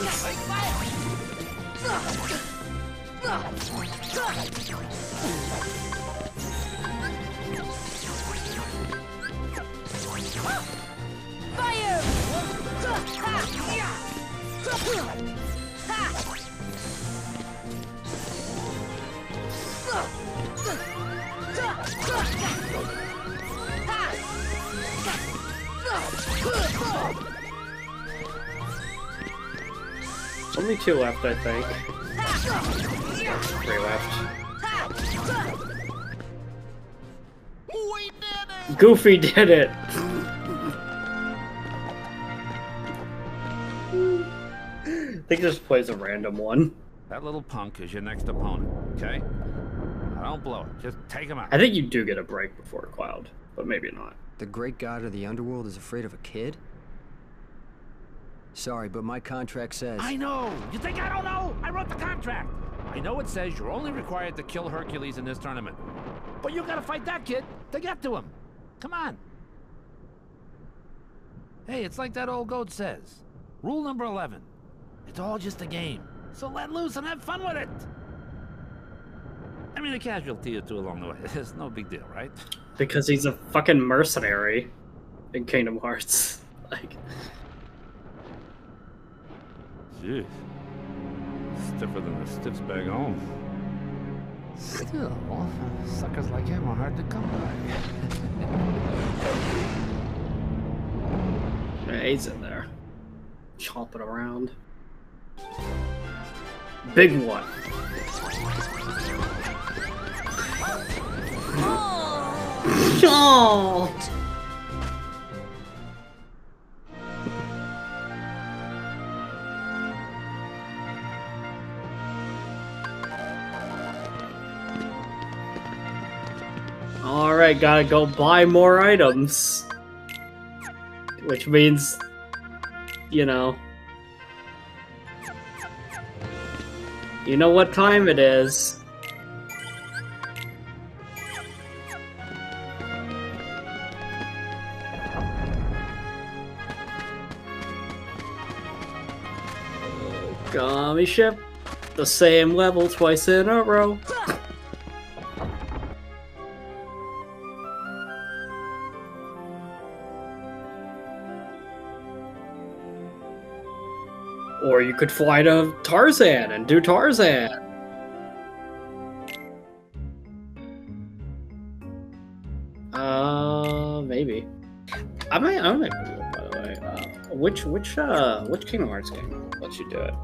Fire! Only 2 left, I think. 3 left. We did it! Goofy did it! I think this plays a random one. That little punk is your next opponent, okay? Now don't blow it. Just take him out. I think you do get a break before Cloud, but maybe not. The great god of the underworld is afraid of a kid? Sorry, but my contract says... I know! You think I don't know? I wrote the contract! I know it says you're only required to kill Hercules in this tournament. But you gotta fight that kid to get to him. Come on. Hey, it's like that old goat says. Rule number 11. It's all just a game. So let loose and have fun with it. I mean, a casualty or two along the way. It's no big deal, right? Because he's a fucking mercenary in Kingdom Hearts. Like... Jeez. Stiffer than the stiffs back home. Still, suckers like him are hard to come by. Yeah, he's in there. Chomping around. Big one. Oh! Alright, gotta go buy more items. Which means, you know what time it is. Gummy ship, the same level twice in a row. Or you could fly to Tarzan and do Tarzan. Maybe. I might do it, by the way. Which Kingdom Hearts game lets you do it?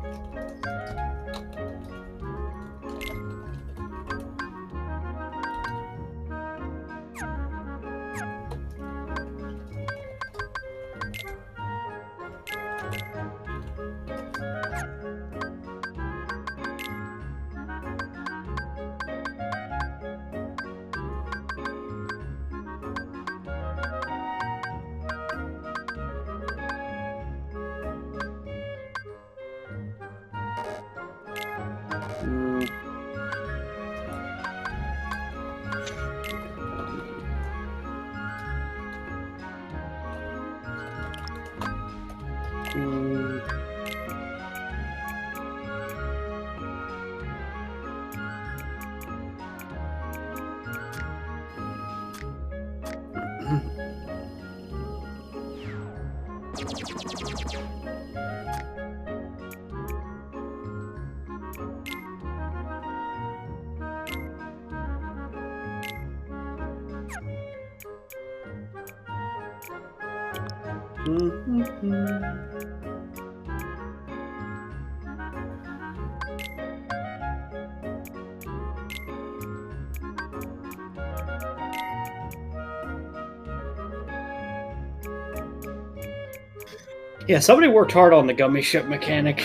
Yeah, somebody worked hard on the gummy ship mechanic.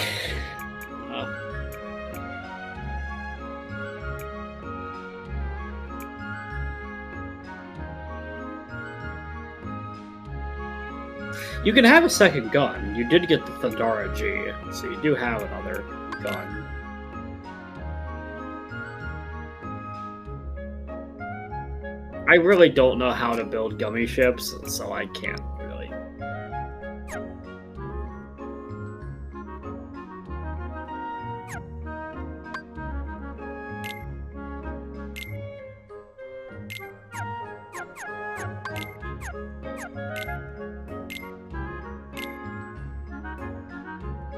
You can have a second gun. You did get the Thundara G, so you do have another gun. I really don't know how to build gummy ships, so I can't really.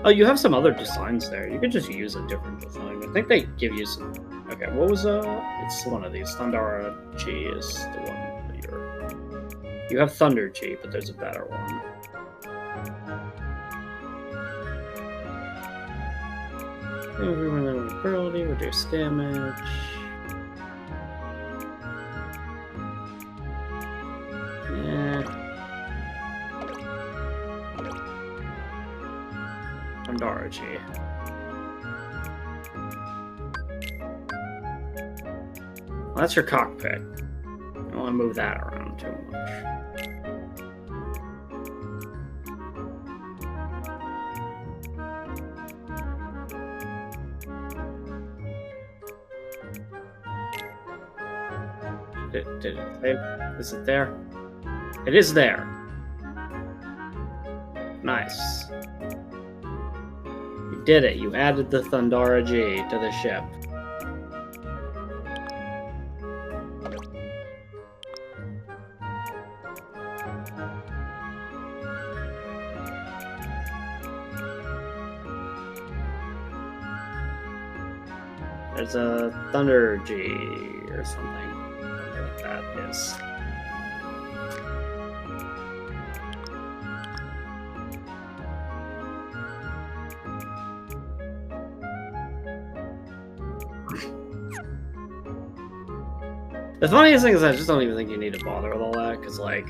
Oh, you have some other designs there. You could just use a different design. I think they give you some. Okay, what was it's one of these. Thundara G is the one that you have Thunder G, but there's a better one. Ability, reduce damage. Yeah. Thundara G. Well, that's your cockpit. I don't want to move that around too much. Did it save? Is it there? It is there. Nice. You did it. You added the Thundara G to the ship. There's a Thunder G or something. I don't know what that is. The funniest thing is I just don't even think you need to bother with all that, because, like,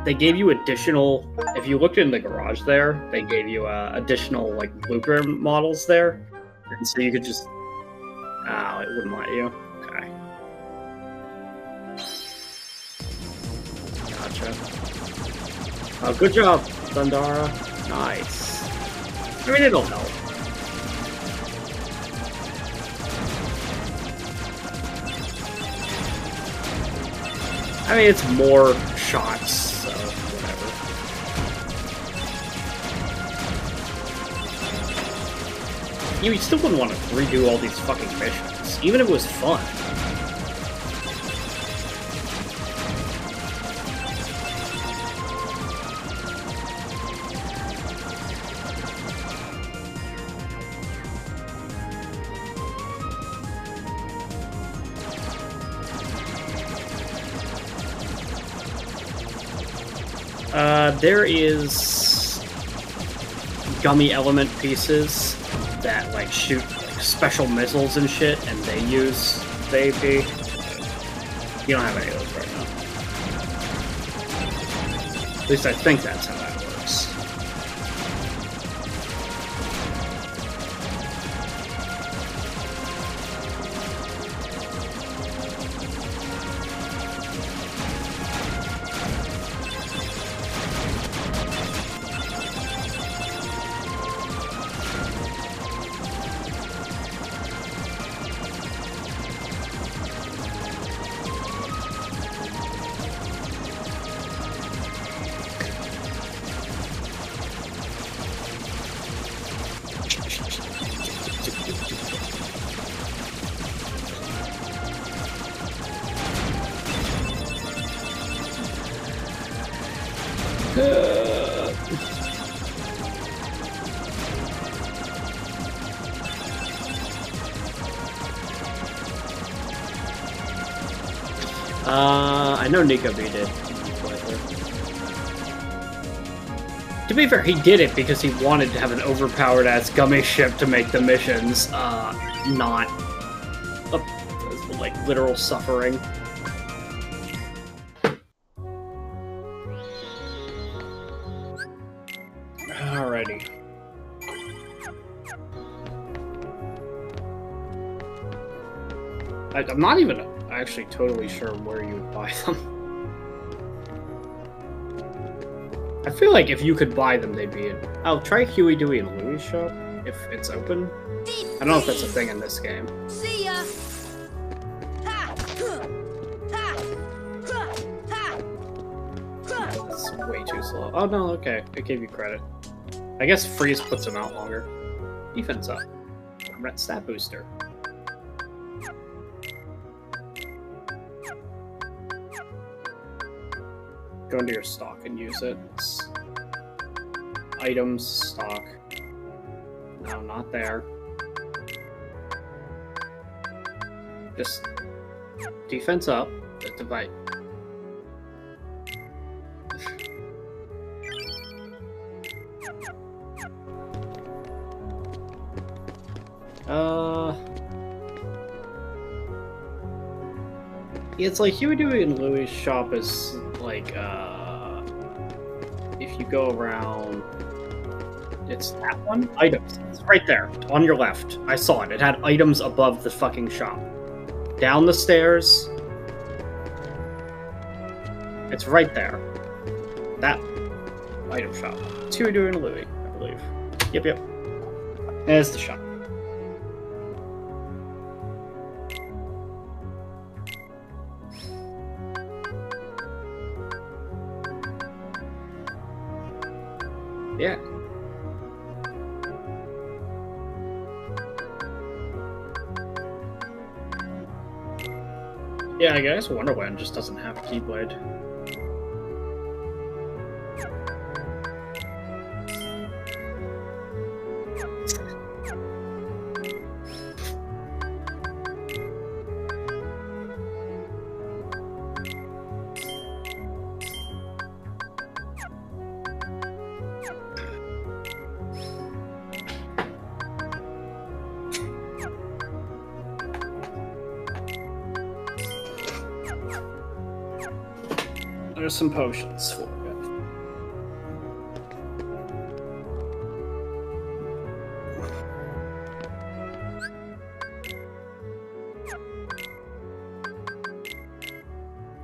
they gave you additional... If you looked in the garage there, they gave you additional, like, blueprint models there. And so you could just... Oh, it wouldn't let you. Okay. Gotcha. Oh, good job, Thundara. Nice. I mean, it'll help. I mean, it's more shots, so whatever. You still wouldn't want to redo all these fucking missions, even if it was fun. There is gummy element pieces that like shoot like special missiles and shit, and they use the AP. You don't have any of those right now. At least I think that's how that works. I know Nico beat it. To be fair, he did it because he wanted to have an overpowered-ass gummy ship to make the missions, not, like, literal suffering. Alrighty. I'm not even actually totally sure where you would buy them. I feel like if you could buy them, they'd be in... I'll try Huey, Dewey, and Louie's shop, if it's open. I don't know if that's a thing in this game. See ya. Ha. Ha. Ha. It's way too slow. Oh no, okay. I gave you credit. I guess freeze puts them out longer. Defense up. Red stat booster. Go into your stock and use it. It's items, stock. No, not there. Just defense up. Divide. It's like Huey, Dewey, and Louie's shop is like, if you go around, it's that one? Items. It's right there, on your left. I saw it. It had items above the fucking shop. Down the stairs. It's right there. That item shop. It's Huey, Dewey, and Louie, I believe. Yep. There's the shop. Yeah. Yeah, I guess Wonderland just doesn't have a Keyblade. There's some potions for you.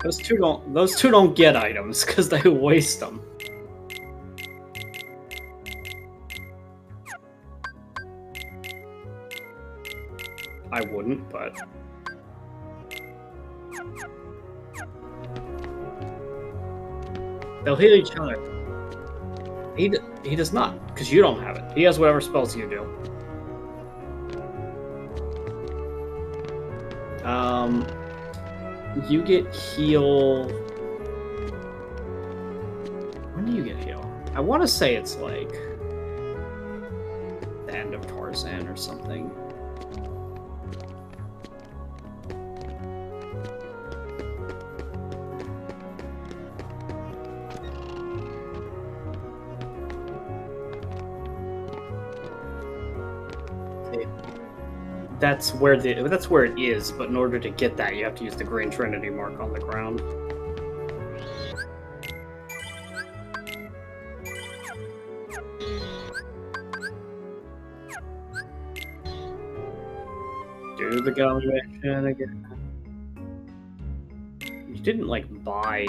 Those two don't get items because they waste them. I wouldn't, but they'll heal each other. He does not, because you don't have it. He has whatever spells you do. You get heal. When do you get heal? I want to say it's like the end of Tarzan or something. That's where it is, but in order to get that, you have to use the Green Trinity mark on the ground. Do the Gamin mission again. You didn't like buy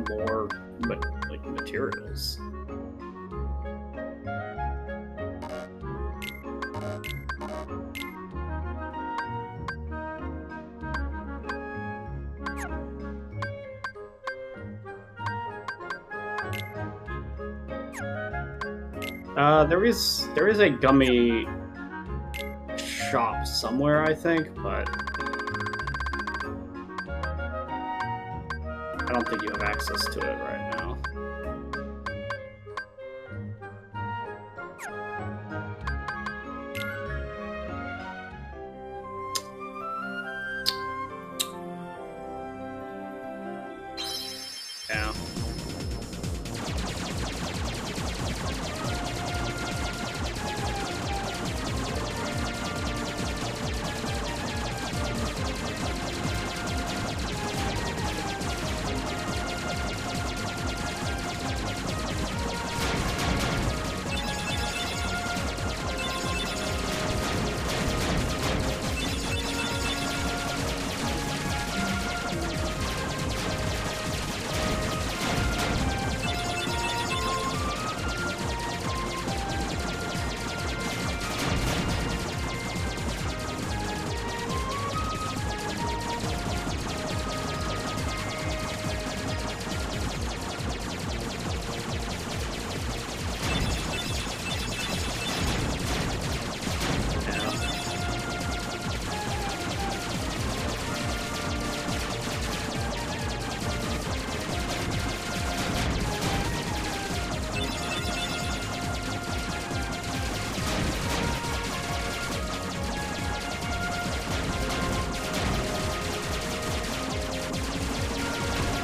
more, but like materials. There is a gummy shop somewhere, I think, but I don't think you have access to it right now. Yeah.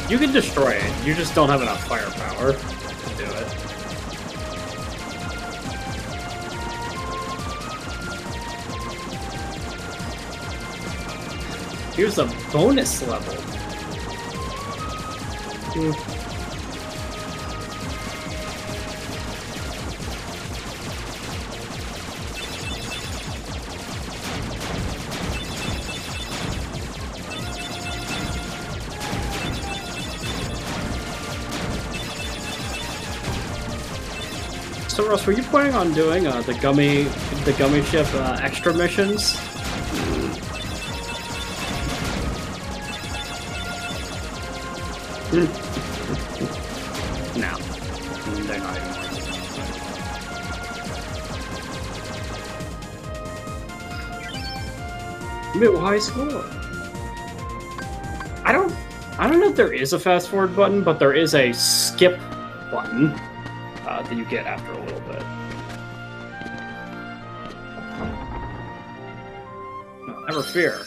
You can destroy it, you just don't have enough firepower to do it. Here's a bonus level. So Russ, were you planning on doing the gummy ship extra missions? No, they're not anymore. Middle high school. I don't know if there is a fast forward button, but there is a skip button that you get after a little bit. No, never fear.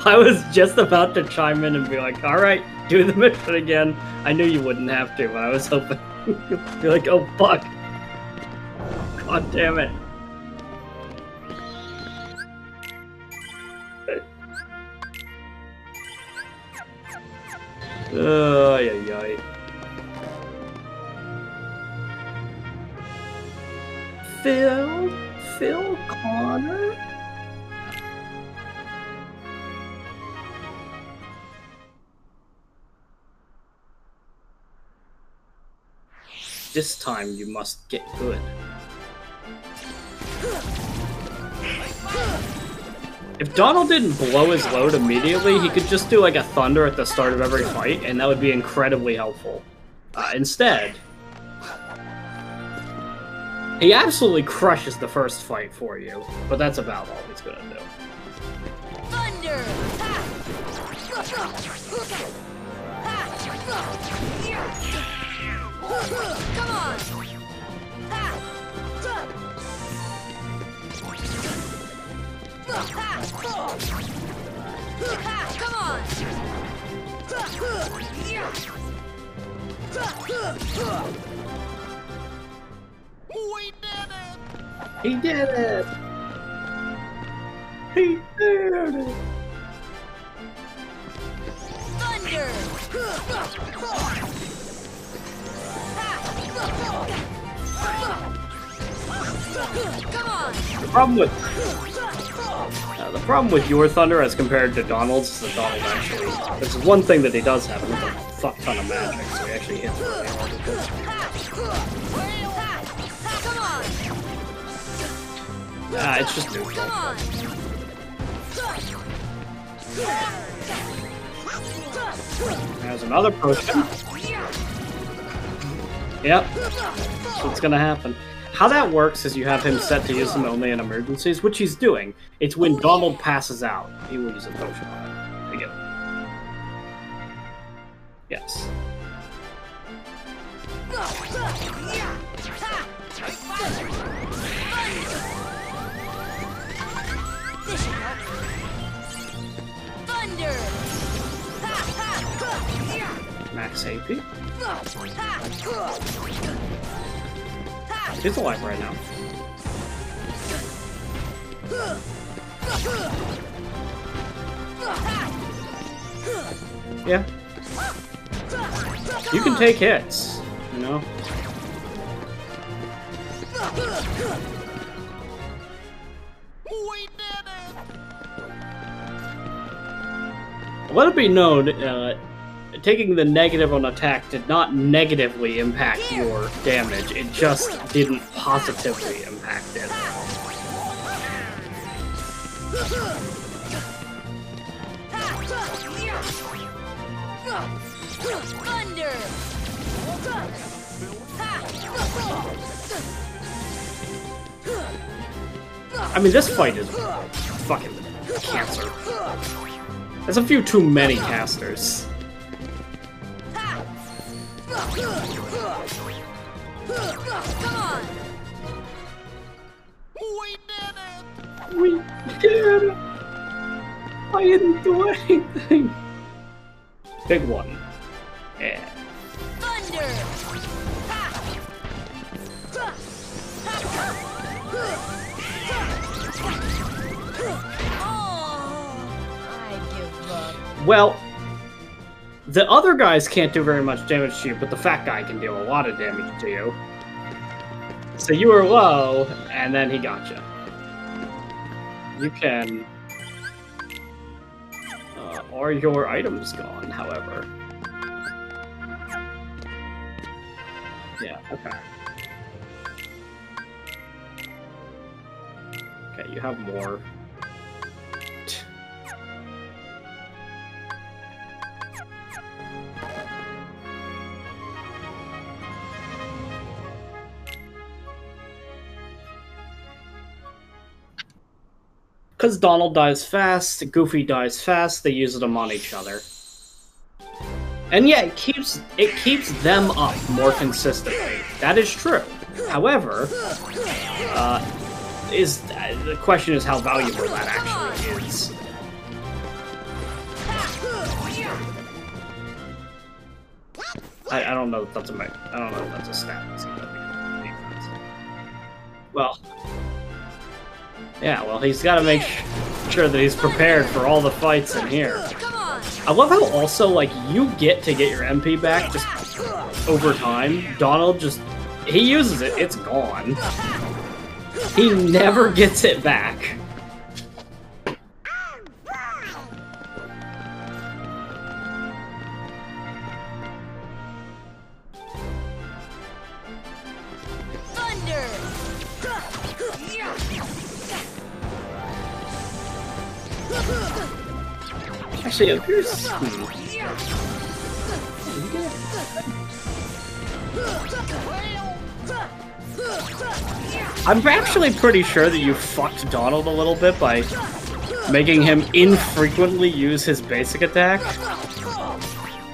I was just about to chime in and be like, alright, do the mission again. I knew you wouldn't have to, but I was hoping you'd be like, oh fuck. God damn it. Ay, ay, ay. Phil Connor? This time you must get good. If Donald didn't blow his load immediately, he could just do like a thunder at the start of every fight, and that would be incredibly helpful. Instead, he absolutely crushes the first fight for you, but that's about all he's gonna do. Thunder! Come on! Come on! We did it! He did it! He did it! Thunder! Come on! The problem with your thunder as compared to Donald's is that Donald actually, there's one thing that he does have, and it's a fuck ton of magic, so he actually hits really hard. It's just neutral. There's another potion. Yep, that's what's gonna happen. How that works is you have him set to use them only in emergencies, which he's doing. It's when Donald passes out, he will use a potion on it. Again. Yes. Thunder! Max AP. He's alive right now. Yeah. You can take hits, you know? We did it! Let it be known, taking the negative on attack did not negatively impact your damage, it just didn't positively impact it. Thunder! I mean, this fight is fucking cancer. There's a few too many casters. Come on! We did it! We scared. I didn't do anything. Big one. Yeah. Thunder! Oh, I give up. Well, the other guys can't do very much damage to you, but the fat guy can deal a lot of damage to you. So you were low, and then he got you. You can... are your items gone, however? Yeah, okay. Okay, you have more. Because Donald dies fast, Goofy dies fast, they use them on each other. And yeah, it keeps them up more consistently. That is true. However, the question is how valuable that actually is. I don't know if that's a stat. Well. Yeah, well, he's got to make sure that he's prepared for all the fights in here. I love how also, like, you get your MP back just over time. Donald just... he uses it, it's gone. He never gets it back. Actually, it appears... I'm actually pretty sure that you fucked Donald a little bit by making him infrequently use his basic attack.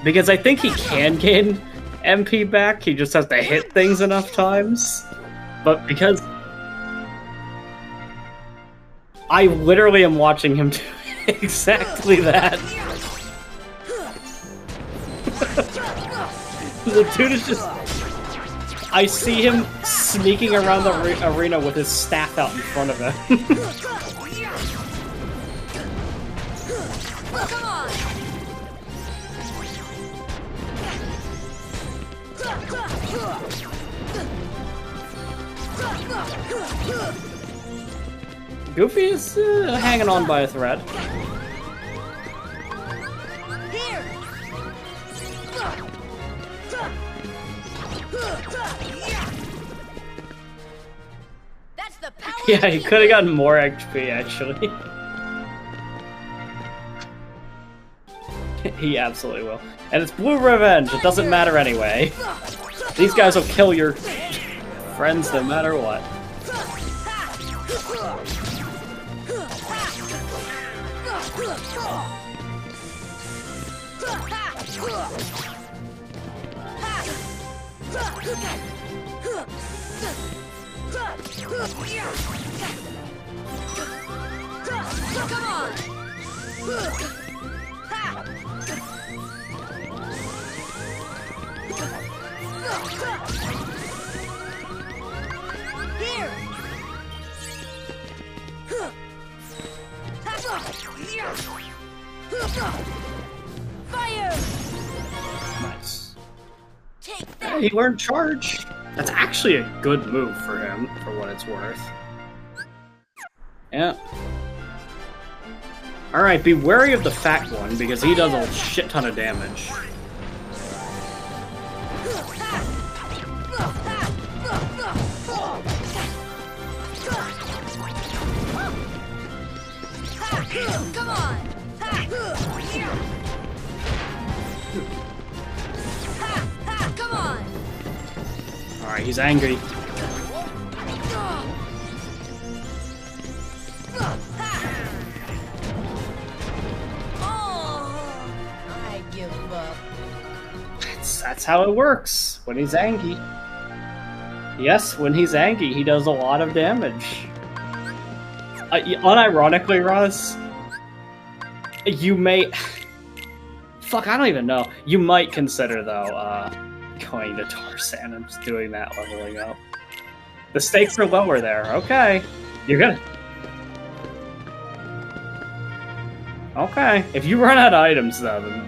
Because I think he can gain MP back, he just has to hit things enough times. But because... I literally am watching him do exactly that. The dude is just... I see him sneaking around the arena with his staff out in front of him. Goofy is hanging on by a thread. That's the power. Yeah, he could have gotten more HP, actually. He absolutely will. And it's Blue Revenge, it doesn't matter anyway. These guys will kill your friends no matter what. Come on! Here! Fire! Nice. Take that! Yeah, he learned charge. That's actually a good move for him, for what it's worth. Yeah. Alright, be wary of the fat one, because he does a shit ton of damage. Come on! Come on! Alright, he's angry. I give up. That's how it works when he's angry. Yes, when he's angry, he does a lot of damage. unironically, Russ, you may... Fuck, I don't even know. You might consider, though, going to Tarzan and just doing that leveling up. The stakes are lower there. Okay. You're gonna... Okay. If you run out of items, though, then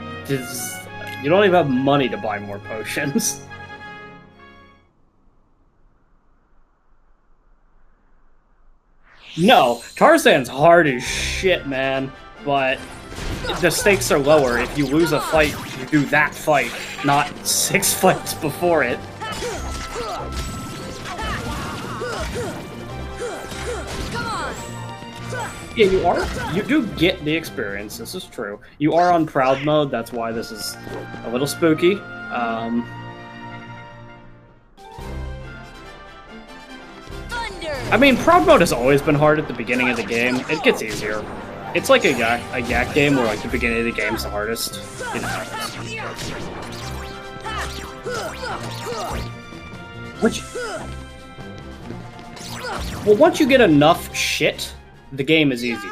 you don't even have money to buy more potions. No, Tarzan's hard as shit, man, but the stakes are lower. If you lose a fight, you do that fight, not 6 fights before it. Yeah, you are. You do get the experience, this is true. You are on proud mode, that's why this is a little spooky. I mean, proud mode has always been hard at the beginning of the game. It gets easier. It's like a yak game where, like, the beginning of the game's the hardest. You know. Well, once you get enough shit, the game is easier.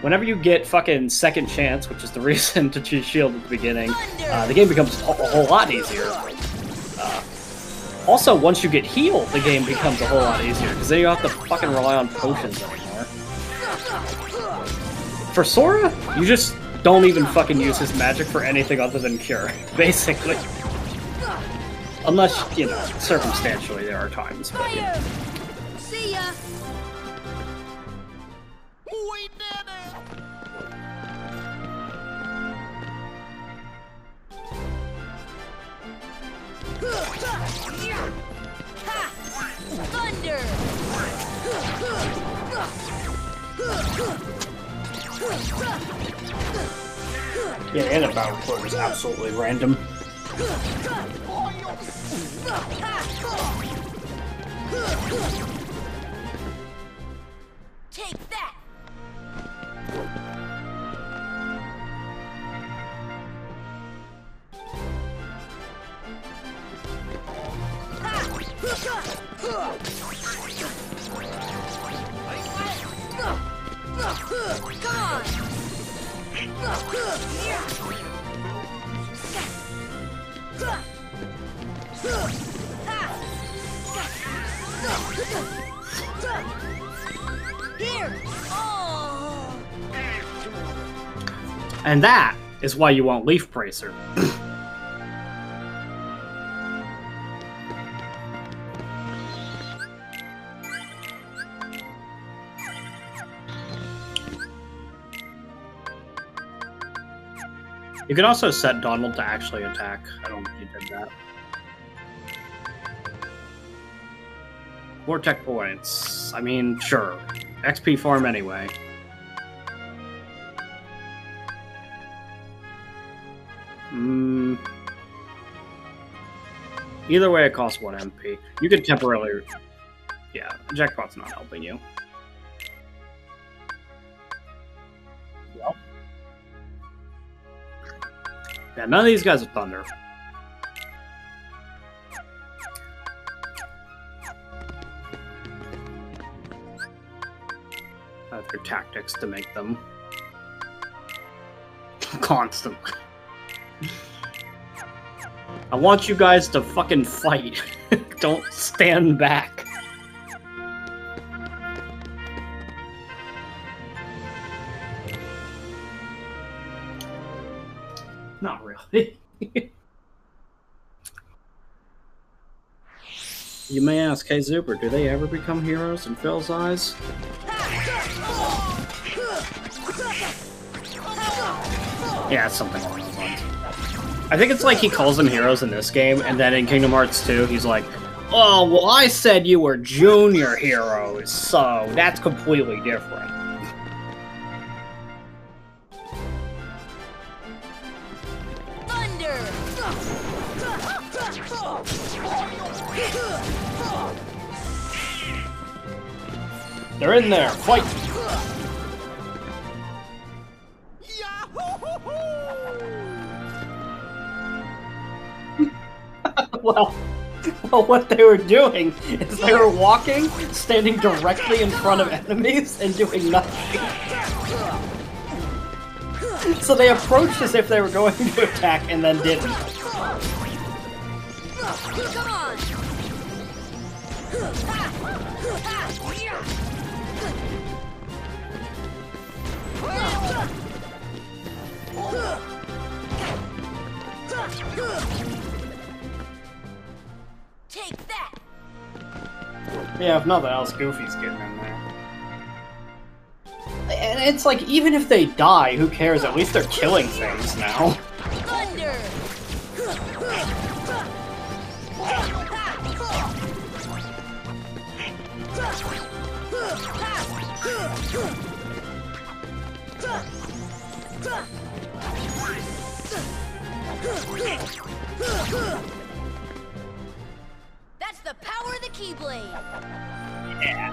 Whenever you get fucking second chance, which is the reason to choose shield at the beginning, the game becomes a whole lot easier. Also, once you get healed, the game becomes a whole lot easier, because then you don't have to fucking rely on potions anymore. For Sora, you just don't even fucking use his magic for anything other than cure, basically. Unless, you know, circumstantially there are times, but, you know. See ya. We did it! Thunder! Yeah, and a battle report is absolutely random. Take that! Here! Oh. And that is why you want Leaf Bracer. You can also set Donald to actually attack. I don't think you did that. More tech points. I mean, sure. XP farm anyway. Either way, it costs 1 MP. You could temporarily... Yeah, Jackpot's not helping you. Yep. Yeah, none of these guys are Thunder. Their tactics to make them constantly. I want you guys to fucking fight. Don't stand back. Not really. You may ask, hey Zuper, do they ever become heroes in Phil's eyes? Yeah, it's something along those lines. I think it's like he calls them heroes in this game, and then in Kingdom Hearts 2, he's like, oh, well, I said you were junior heroes, so that's completely different. Thunder! They're in there, fight! Well, Well, what they were doing is they were walking, standing directly in front of enemies, and doing nothing. So they approached as if they were going to attack, and then didn't. Come on! Take that! Yeah, if nothing else, Goofy's getting in there. And it's like, even if they die, who cares? At least they're killing things now. Thunder! That's the power of the Keyblade! Yeah.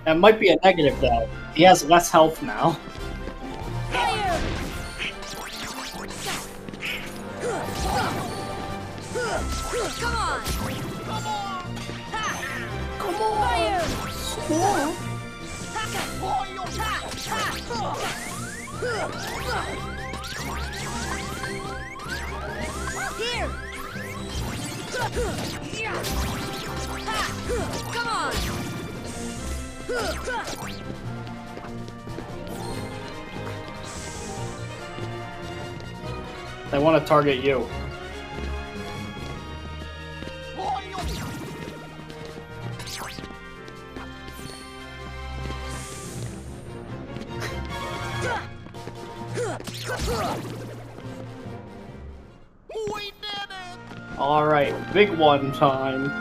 That might be a negative, though. He has less health now. Fire! Come on! Come on! Fire! Here! Come on! They want to target you. We did it! Alright, big one time.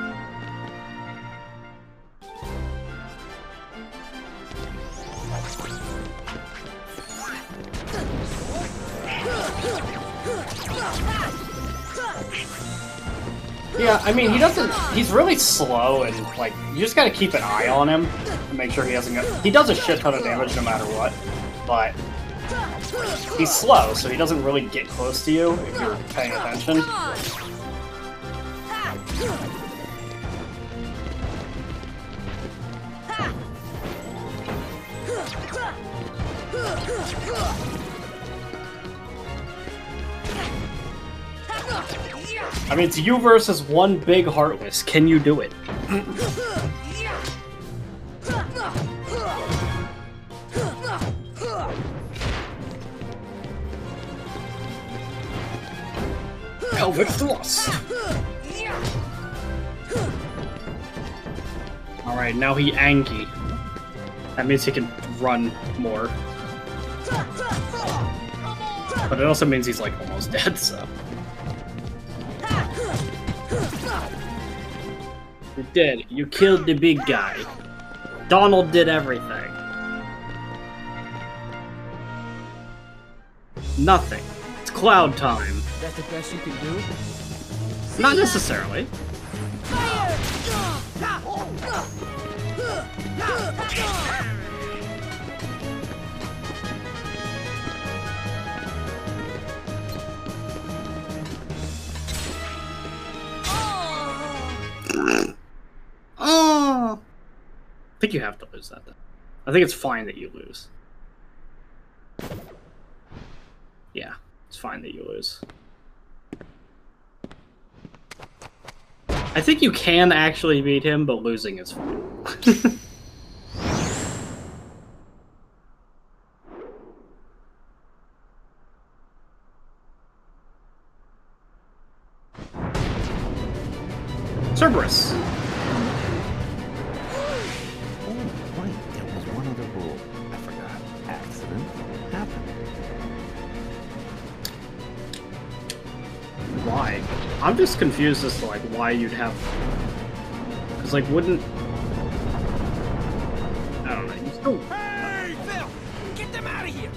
Yeah, I mean, he's really slow, and, like, you just gotta keep an eye on him to make sure he doesn't go. He does a shit ton of damage no matter what, but he's slow, so he doesn't really get close to you if you're paying attention. Come on! I mean, it's you versus one big Heartless. Can you do it? Pelvic thrust. Alright, now he Anki. That means he can run more. But it also means he's like almost dead, so. You did. You killed the big guy. Donald did everything. Nothing. It's cloud time. That's the best you can do? Not necessarily. Oh! I think you have to lose that, though. I think it's fine that you lose. Yeah, it's fine that you lose. I think you can actually beat him, but losing is fine. Cerberus! Oh, right. There was one other rule. I forgot. Accident happened. Why? I'm just confused as to, like, why you'd have... Because, like, wouldn't... I don't know, you still... Hey, Phil! Get them out of here!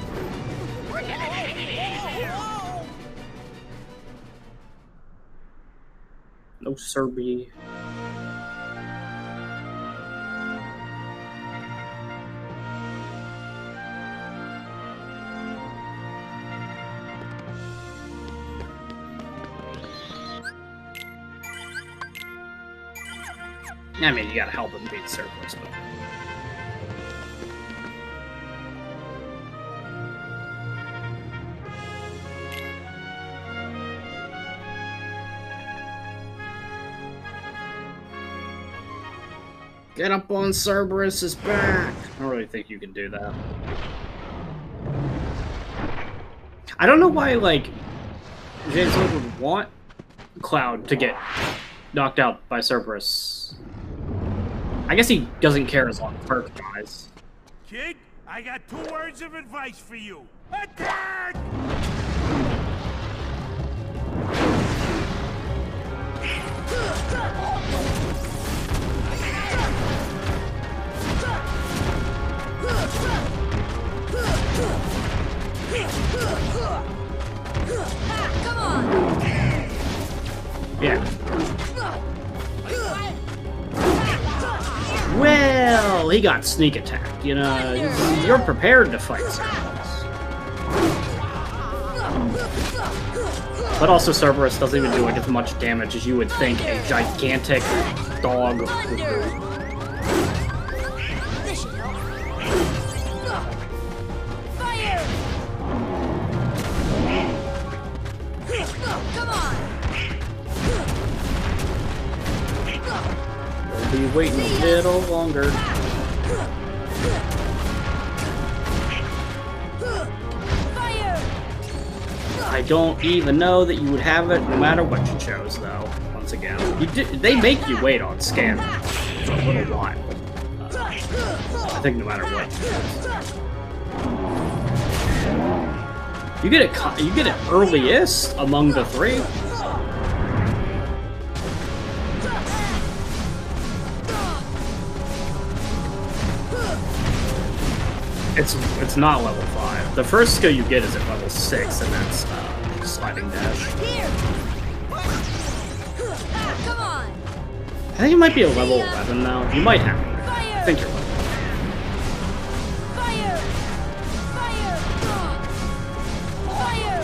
No Serby. I mean, you gotta help him beat Cerberus, but... Get up on Cerberus's back! I don't really think you can do that. I don't know why, like, James would want Cloud to get knocked out by Cerberus. I guess he doesn't care as long as Perk dies. Kid, I got 2 words of advice for you. Attack! Come on! Yeah. Well, he got sneak attacked, you know. You're prepared to fight Cerberus. But also Cerberus doesn't even do like as much damage as you would think a gigantic dog would do. This should help. Fire! Come on! We'll be waiting a little longer. Fire! I don't even know that you would have it no matter what you chose, though. Once again, they make you wait on scan for a little while. I think no matter what you choose. You get it earliest among the 3. It's not level 5. The first skill you get is at level 6, and that's sliding dash. Here! Come on! I think it might be a level 11 though. You might have it. I think you're level. Fire! Fire! Fire!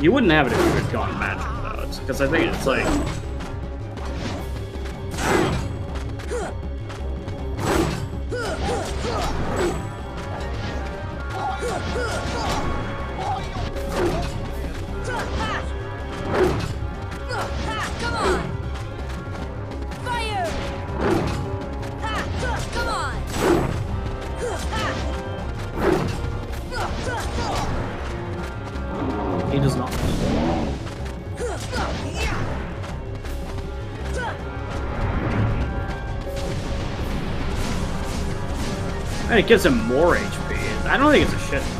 You wouldn't have it if you had gone magic though, because I think it's like. Come on! Fire! Come on! He does not. And it gives him more HP. I don't think it's a shit ton.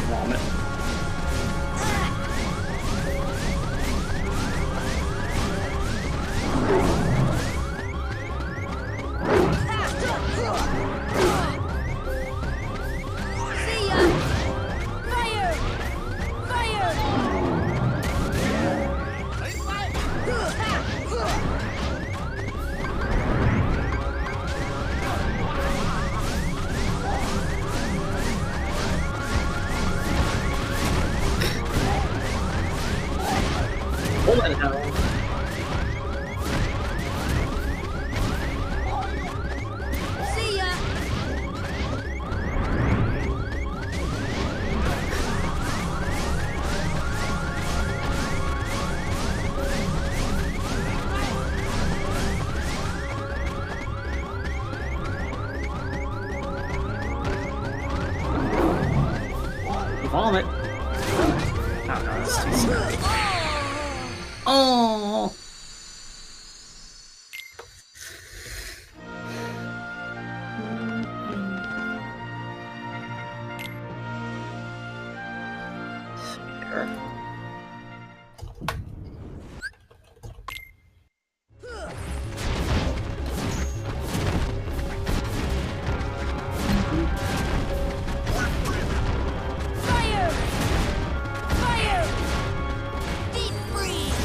Vomit. See ya! Fire! Fire! Holy hell. See ya! Vomit. Oh no, that's too scary. Oh. Fire! Fire! Deep freeze!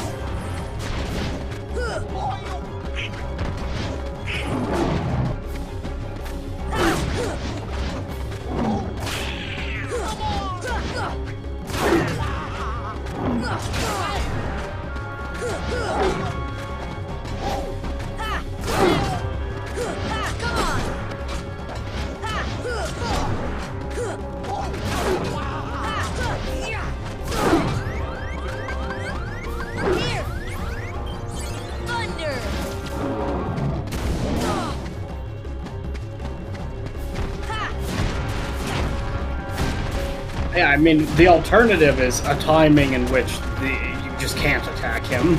Yeah, I mean, the alternative is a timing in which you just can't attack him.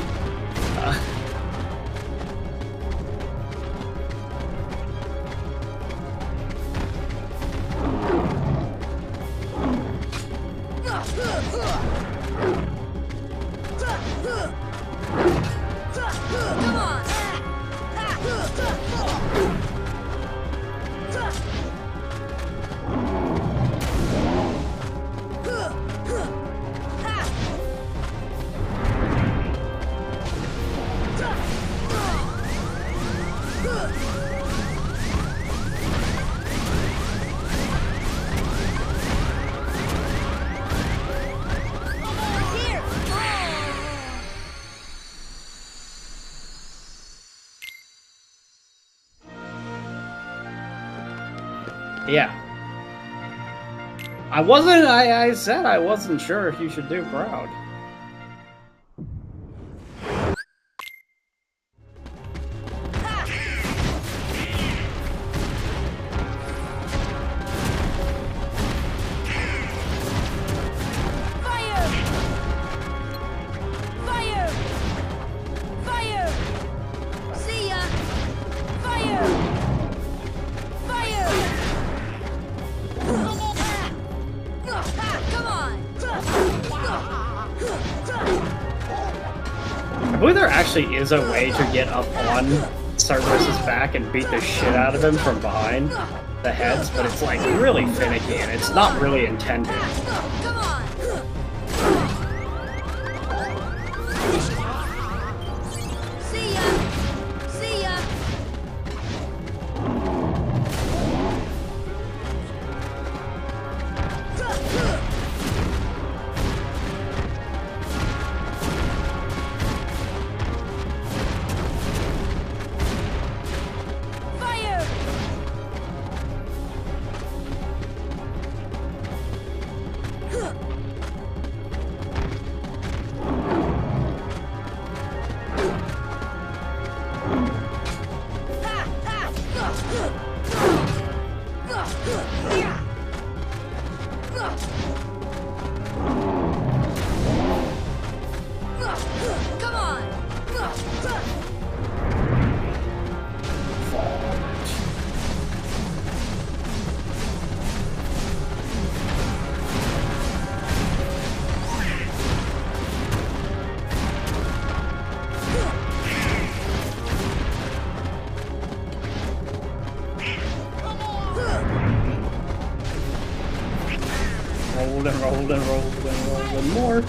Yeah. I said I wasn't sure if you should do proud. I believe there actually is a way to get up on Cerberus's back and beat the shit out of him from behind the heads, but it's like really finicky and it's not really intended. Rolling more.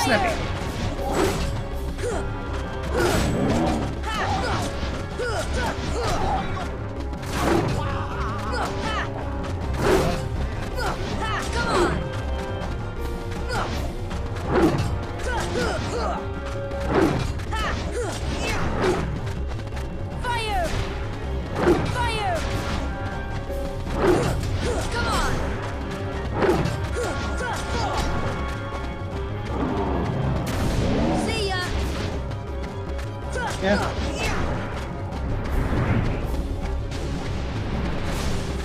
Snappy. Yeah.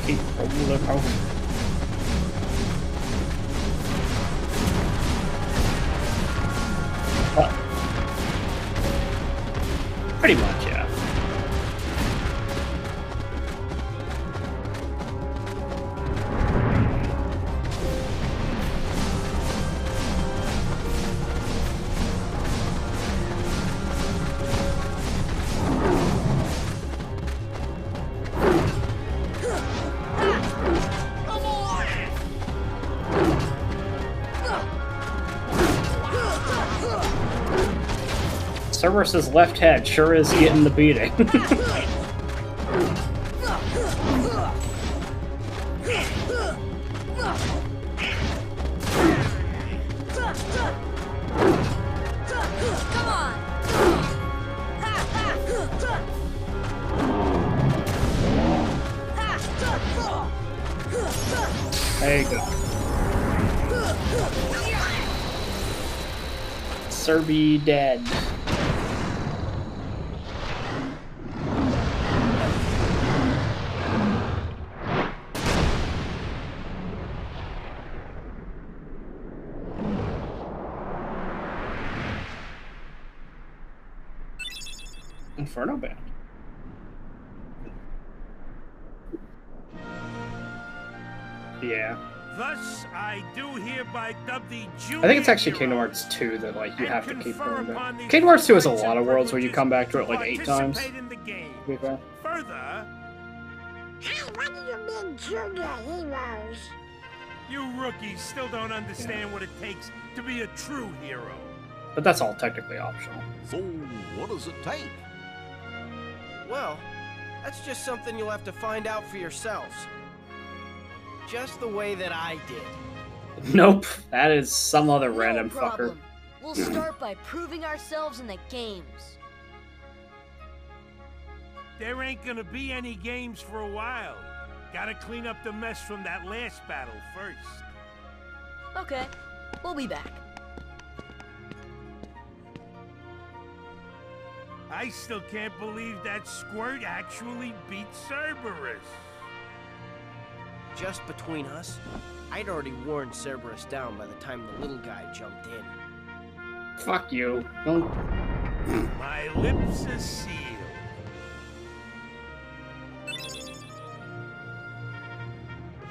Keep rolling out. Pretty much, yeah. Cerberus's left head sure is getting the beating. There you go. Serby dead. Inferno Band. Yeah. Thus, I do hereby dub the Junior I think it's actually Kingdom Hero Hearts 2 that like you and have to keep confer going back. upon these Kingdom Hearts 2 has a rights lot and of worlds where you come back to it like privileges 8 times. participate in the game. To be fair. Further, Hey, what do you mean, Junior Heroes? you rookies still don't understand what it takes to be a true hero. But that's all technically optional. So, what does it take? Well, that's just something you'll have to find out for yourselves. Just the way that I did. Nope, that is some other No random fucker. problem. We'll start by proving ourselves in the games. There ain't gonna be any games for a while. Gotta clean up the mess from that last battle first. Okay, we'll be back. I still can't believe that Squirt actually beat Cerberus. Just between us, I'd already worn Cerberus down by the time the little guy jumped in. Fuck you. Don't. My lips are sealed.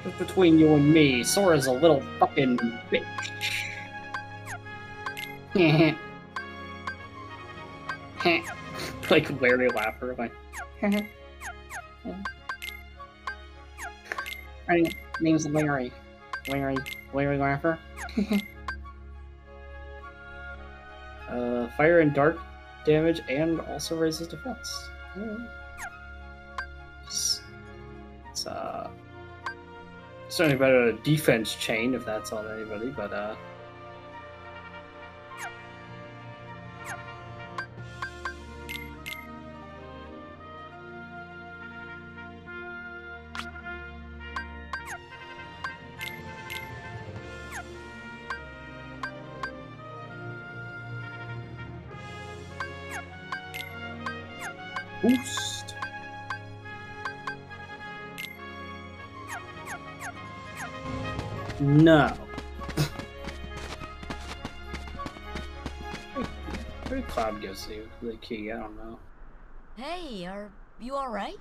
Just between you and me, Sora's a little fucking bitch. Like Larry Laugher, like. My name's Larry. Larry Laugher. Fire and dark damage, and also raises defense. It's certainly better than a defense chain if that's on anybody, but boost. No. Maybe Cloud gives you the key, I don't know. Hey, are you alright?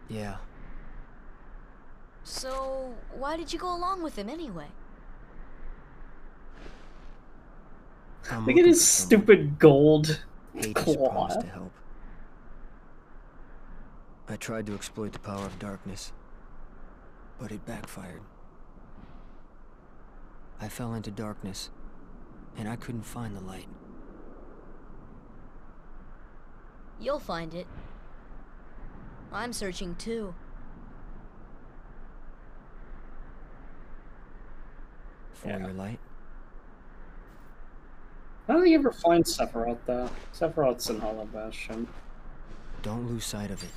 Yeah. So, why did you go along with him anyway? I'm Look at looking his for someone. stupid gold Hades claw. promised to help. I tried to exploit the power of darkness, but it backfired. I fell into darkness, and I couldn't find the light. You'll find it. I'm searching too. For Yeah. your light? I don't think you ever find Sephiroth though. Sephiroth's in Hollow Bastion. Don't lose sight of it.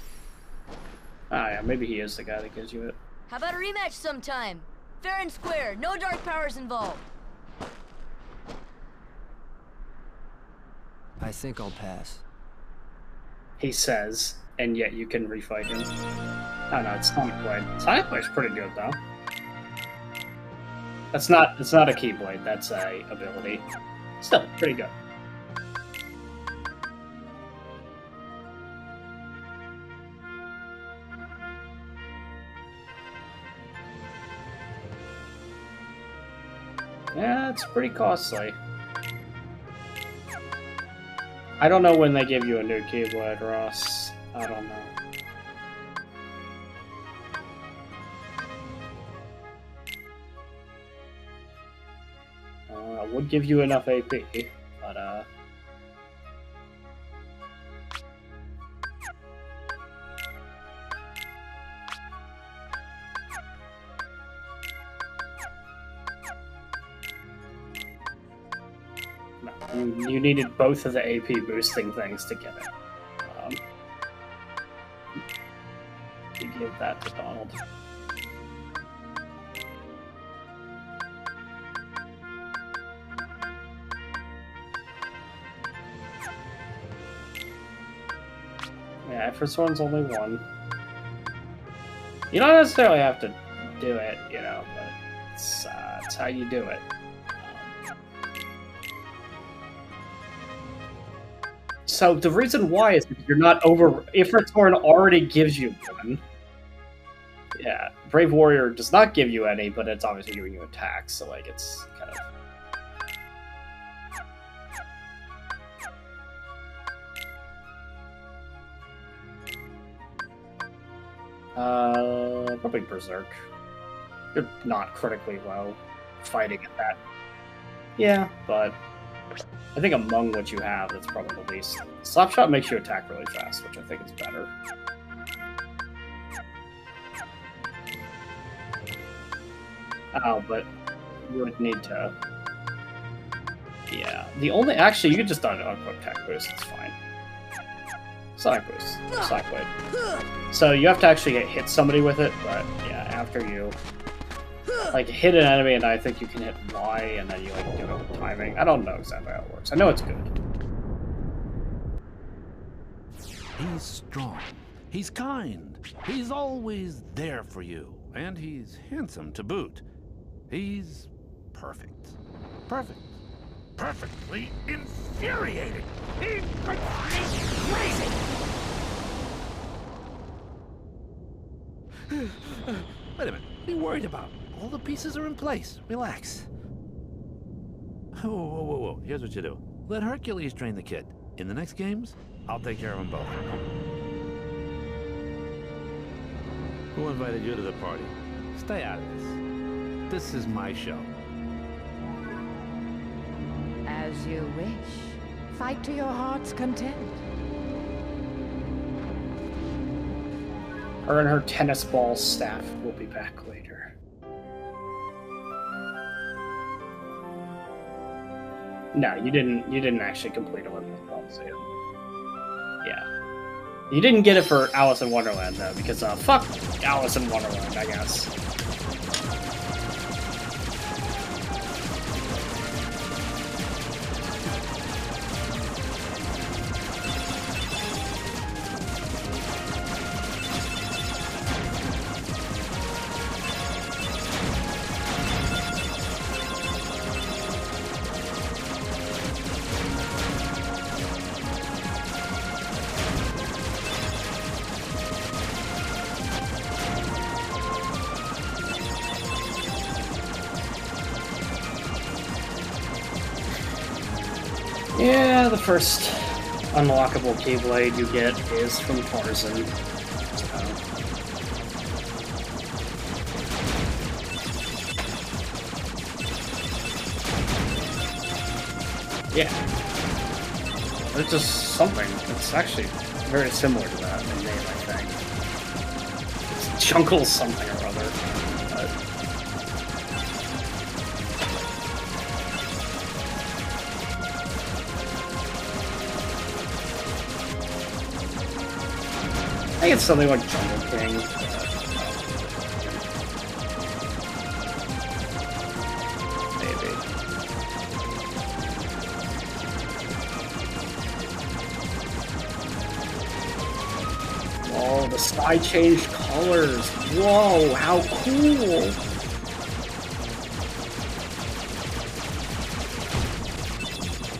Ah yeah, maybe he is the guy that gives you it. How about a rematch sometime? Fair and square, no dark powers involved. I think I'll pass. He says, and yet you can refight him. Oh no, it's Sonic Blade. Sonic Blade's pretty good though. It's not a Keyblade, that's a ability. Still, pretty good. Yeah, it's pretty costly. I don't know when they give you a new Keyblade, Ross. I don't know. I would give you enough AP, but no, you needed both of the AP boosting things to get it. You give that to Donald. Yeah, first one's only one. You don't necessarily have to do it, you know, but it's how you do it. So the reason why is because you're not over. Ifrit's Horn already gives you one. Yeah, Brave Warrior does not give you any, but it's obviously giving you attacks, so like it's kind of. Probably Berserk. You're not critically low fighting at that. Yeah, but I think among what you have, that's probably the least. Slapshot makes you attack really fast, which I think is better. Oh, but you would need to. Yeah, the only actually you could just unquick attack boost. It's fine. Sonic boost, Sonic Blade. So you have to actually hit somebody with it, but yeah, after you like hit an enemy, and I think you can hit Y, and then you like do it with timing. I don't know exactly how it works. I know it's good. He's strong. He's kind. He's always there for you, and he's handsome to boot. He's perfect. Perfect. Perfectly infuriating. He makes me crazy. Wait a minute. What are you worried about? All the pieces are in place. Relax. Whoa, whoa, whoa, whoa. Here's what you do. Let Hercules train the kid. In the next games, I'll take care of them both. Who invited you to the party? Stay out of this. This is my show. As you wish. Fight to your heart's content. Her and her tennis ball staff will be back later. No, you didn't actually complete Olympus Coliseum. Yeah. You didn't get it for Alice in Wonderland though, because fuck Alice in Wonderland, I guess. Yeah, the first unlockable Keyblade you get is from Tarzan. So. Yeah. It's just something. It's actually very similar to that in name, I think. It's Junkle something or other. I think it's something like Jungle King. Maybe. Oh, the sky changed colors. Whoa, how cool!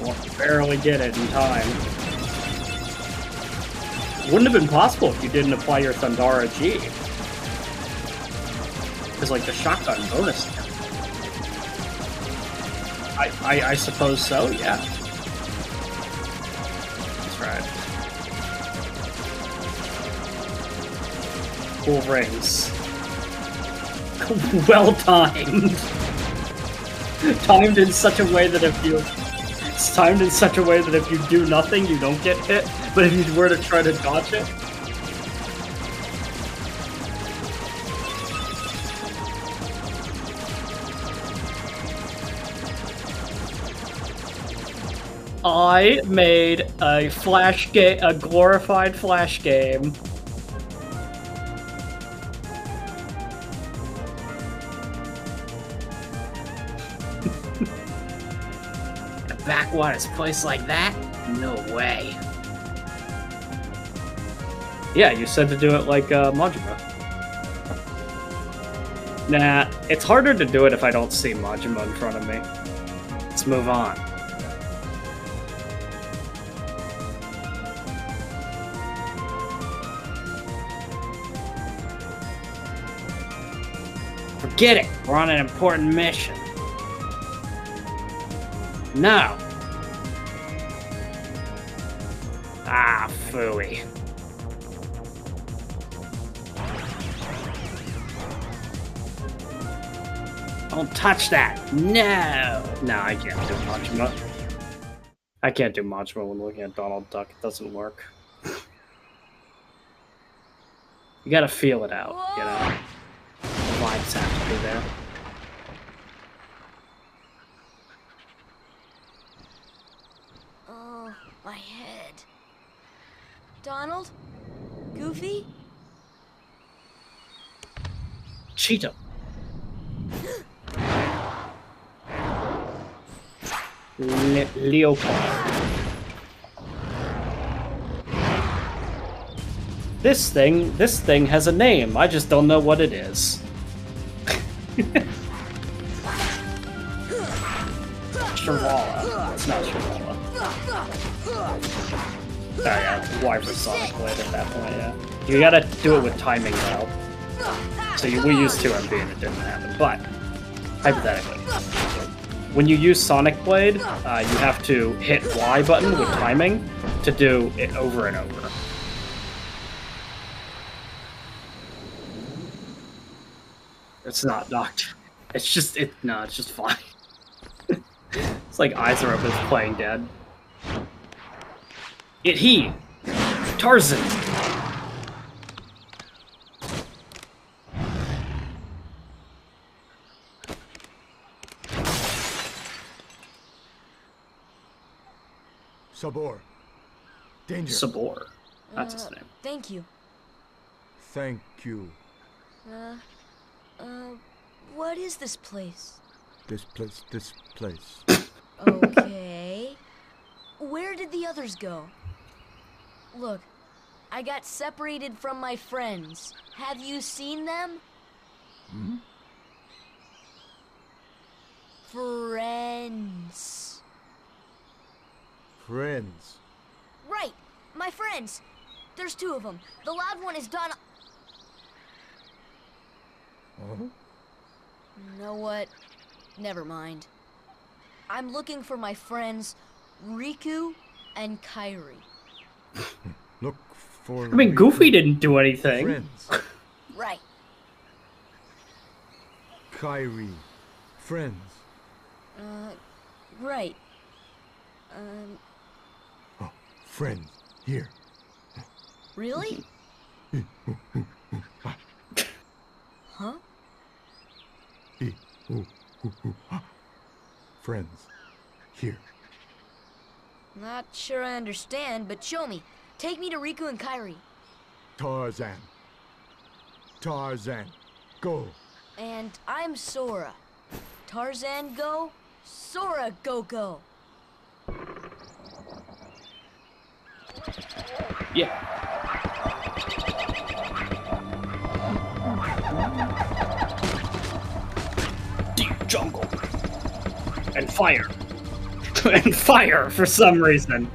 Well, barely did it in time. Wouldn't have been possible if you didn't apply your Thundara G. Because, like, the shotgun bonus. I suppose so, yeah. That's right. Cool rings. Well timed. Timed in such a way that if you... It's timed in such a way that if you do nothing, you don't get hit. But if you were to try to dodge it... I made a flash game, a glorified flash game. A backwaters place like that? No way. Yeah, you said to do it like Majima. Nah, it's harder to do it if I don't see Majima in front of me. Let's move on. Forget it! We're on an important mission. No! Ah, phooey. Don't touch that! No! No, I can't do Majima. I can't do Majima when looking at Donald Duck. It doesn't work. You gotta feel it out, you know? The vibes have to be there. Oh, my head. Donald? Goofy? Cheetah. Leopard. This thing has a name. I just don't know what it is. Shivala. It's not Shivala. Oh yeah, Y for Sonic Blade at that point, yeah. You gotta do it with timing though. So we used 2MB and it didn't happen, but hypothetically. When you use Sonic Blade, you have to hit Y button with timing to do it over and over. It's not knocked. It's just it's just fine. It's like Aizarup is playing dead. He Tarzan. Sabor. Danger. Sabor. That's his name. Thank you. Thank you. What is this place? This place. Okay. Where did the others go? Look, I got separated from my friends. Have you seen them? Hmm? Friends. Friends. Right, my friends. There's 2 of them. The loud one is Donald. Huh? You know what? Never mind. I'm looking for my friends Riku and Kairi. Look for. I mean, Goofy didn't do anything. Friends. Right. Kairi. Friends. Right. Oh, friends. Here. Really? Huh? Friends. Here. Not sure I understand, but show me. Take me to Riku and Kairi. Tarzan. Tarzan. Go. And I'm Sora. Tarzan go, Sora go. Yeah. Deep jungle. And fire. And fire for some reason.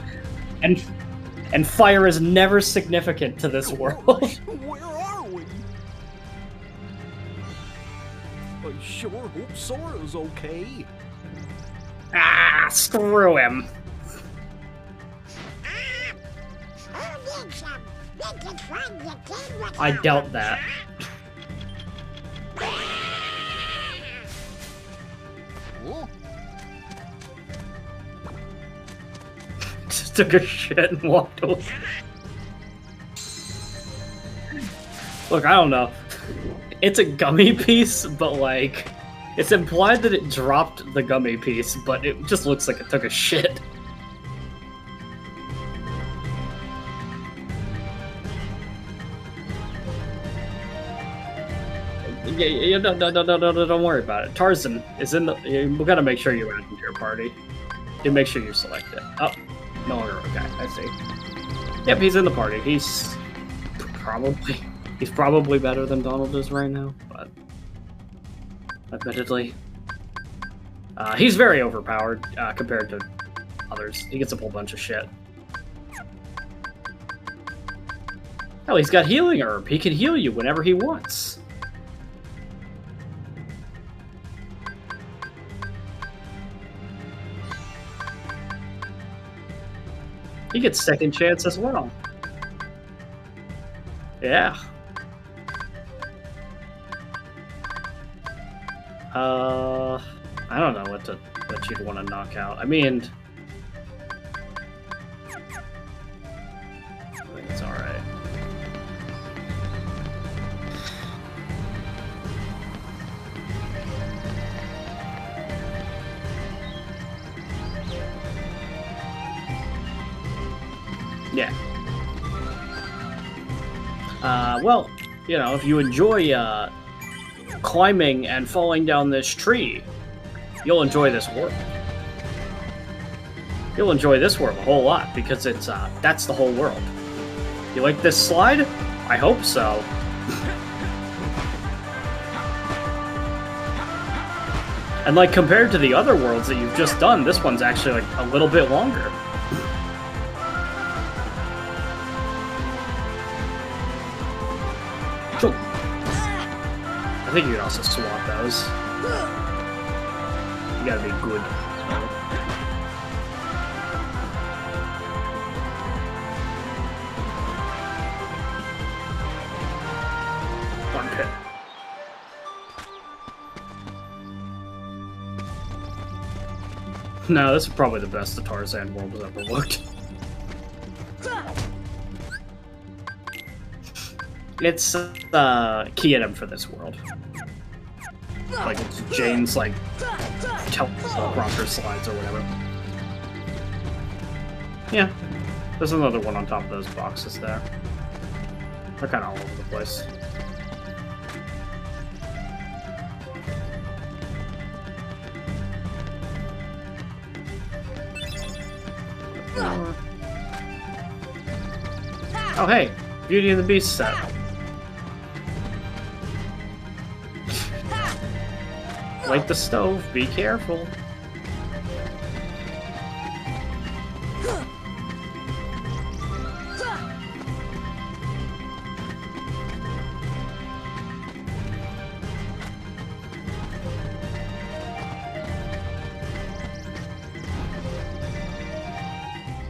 And fire is never significant to this world. Where are we? I sure hope Sora's okay. Ah, screw him. I doubt that. Oh, Just took a shit and walked away. Look, I don't know. It's a gummy piece, but like, it's implied that it dropped the gummy piece, but it just looks like it took a shit. Yeah, no, don't worry about it. Tarzan is in the. We gotta make sure you add him to your party. You make sure you select it. Oh, no longer okay. I see. Yep, he's in the party. He's he's probably better than Donald is right now, but admittedly, he's very overpowered compared to others. He gets a whole bunch of shit. Hell, he's got healing herb. He can heal you whenever he wants. He gets second chance as well. Yeah. I don't know what you'd want to knock out. I mean, I think it's all right. Yeah. Well, you know, if you enjoy climbing and falling down this tree, you'll enjoy this world. You'll enjoy this world a whole lot because it's that's the whole world. You like this slide? I hope so. And like compared to the other worlds that you've just done, this one's actually like a little bit longer. I think you can also swap those. You gotta be good. One pit. No, this is probably the best the Tarzan world has ever looked. It's key item for this world. Like it's Jane's like teleprompter slides or whatever. Yeah, there's another one on top of those boxes there. They're kind of all over the place. Oh hey, Beauty and the Beast set. Light the stove, be careful.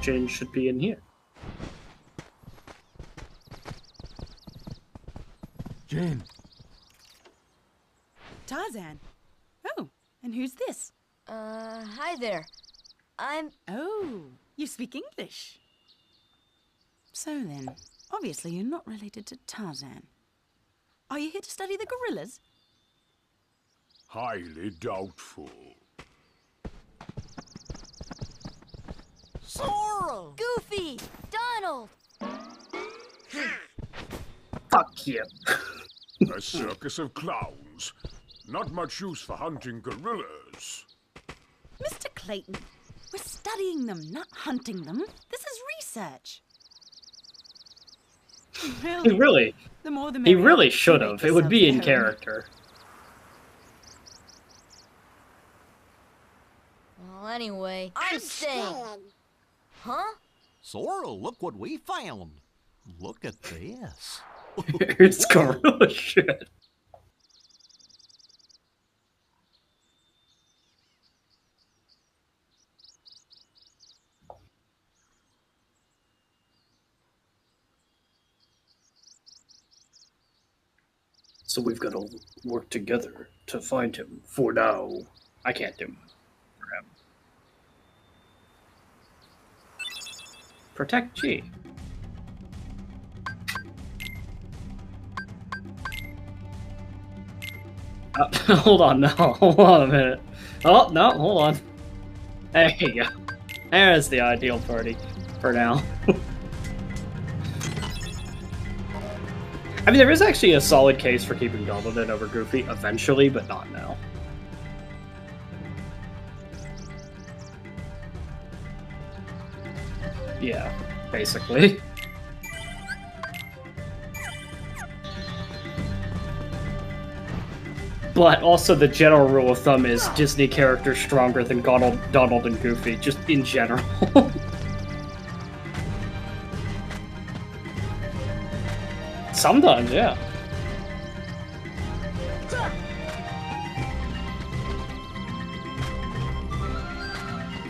Jane should be in here. Jane. Tarzan. Oh, and who's this? Hi there. Oh, you speak English. So then, obviously you're not related to Tarzan. Are you here to study the gorillas? Highly doubtful. Sorrel! Goofy! Donald! Fuck you. A circus of clowns. Not much use for hunting gorillas. Mr. Clayton, we're studying them, not hunting them. This is research. Really? The more the he merrier. really should have. It would be in Yourself character. Well, anyway, I'm staying. Huh? Sorrel, look what we found. Look at this. It's gorilla shit. So we've got to work together to find him. For now, I can't do it for him. Protect G. Hold on, no. Hold on a minute. Oh, no, hold on. There you go. There's the ideal party for now. I mean, there is actually a solid case for keeping Donald in over Goofy eventually, but not now. Yeah, basically. But also the general rule of thumb is Disney characters stronger than Donald and Goofy, just in general. Sometimes, yeah.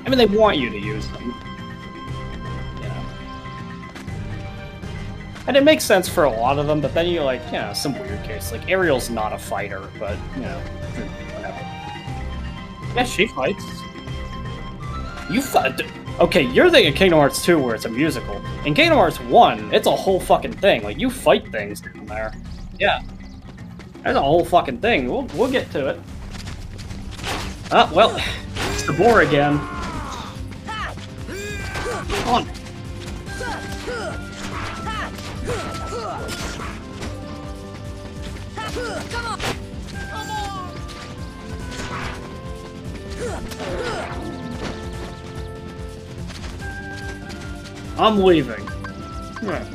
I mean, they want you to use them. Yeah. And it makes sense for a lot of them, but then you're like, yeah, some weird case. Like, Ariel's not a fighter, but, you know, whatever. Yeah, she fights. You fight. Okay, you're thinking Kingdom Hearts 2 where it's a musical. In Kingdom Hearts 1, it's a whole fucking thing. Like, you fight things in there. Yeah. There's a whole fucking thing. We'll get to it. Oh, well, it's the boar again. Come on. Come on! I'm leaving. Yeah.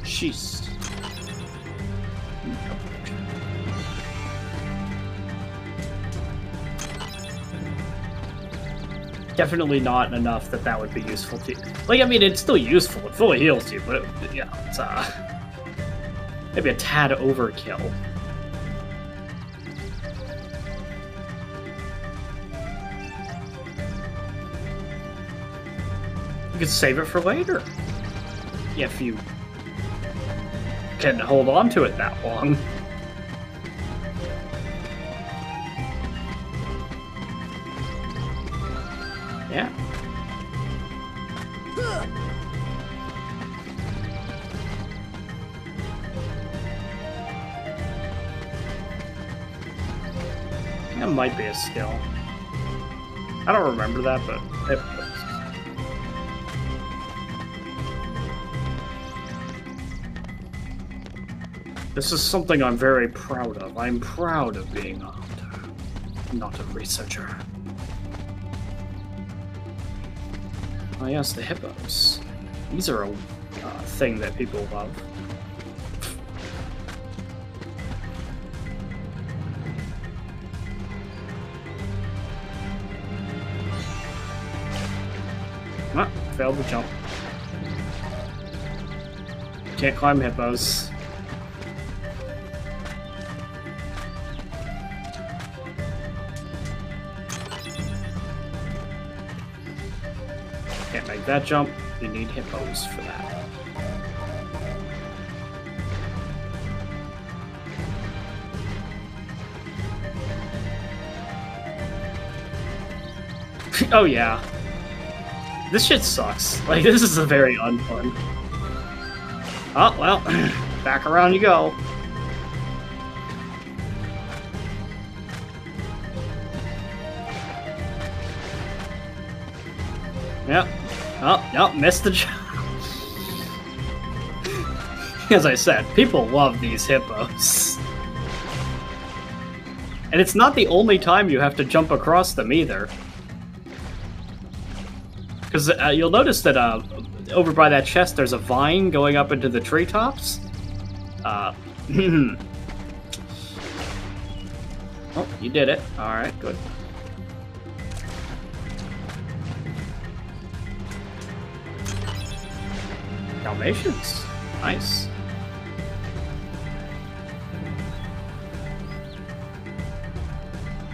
Jeez. Definitely not enough that would be useful to you. Like, I mean, it's still useful. It fully heals you, but yeah, it's maybe a tad overkill. You could save it for later. If you can hold on to it that long. Yeah. That might be a skill. I don't remember that, but it was. This is something I'm very proud of. I'm proud of being a hunter, not a researcher. Oh yes, the hippos. These are a thing that people love. Ah, failed the jump. Can't climb hippos. Can't make that jump. You need hippos for that. Oh yeah. This shit sucks. Like, this is a very unfun. Oh, well, back around you go. Yep. Oh, nope, missed the jump. As I said, people love these hippos. And it's not the only time you have to jump across them either. Because you'll notice that over by that chest there's a vine going up into the treetops. Oh, you did it. Alright, good. Dalmatians. Nice.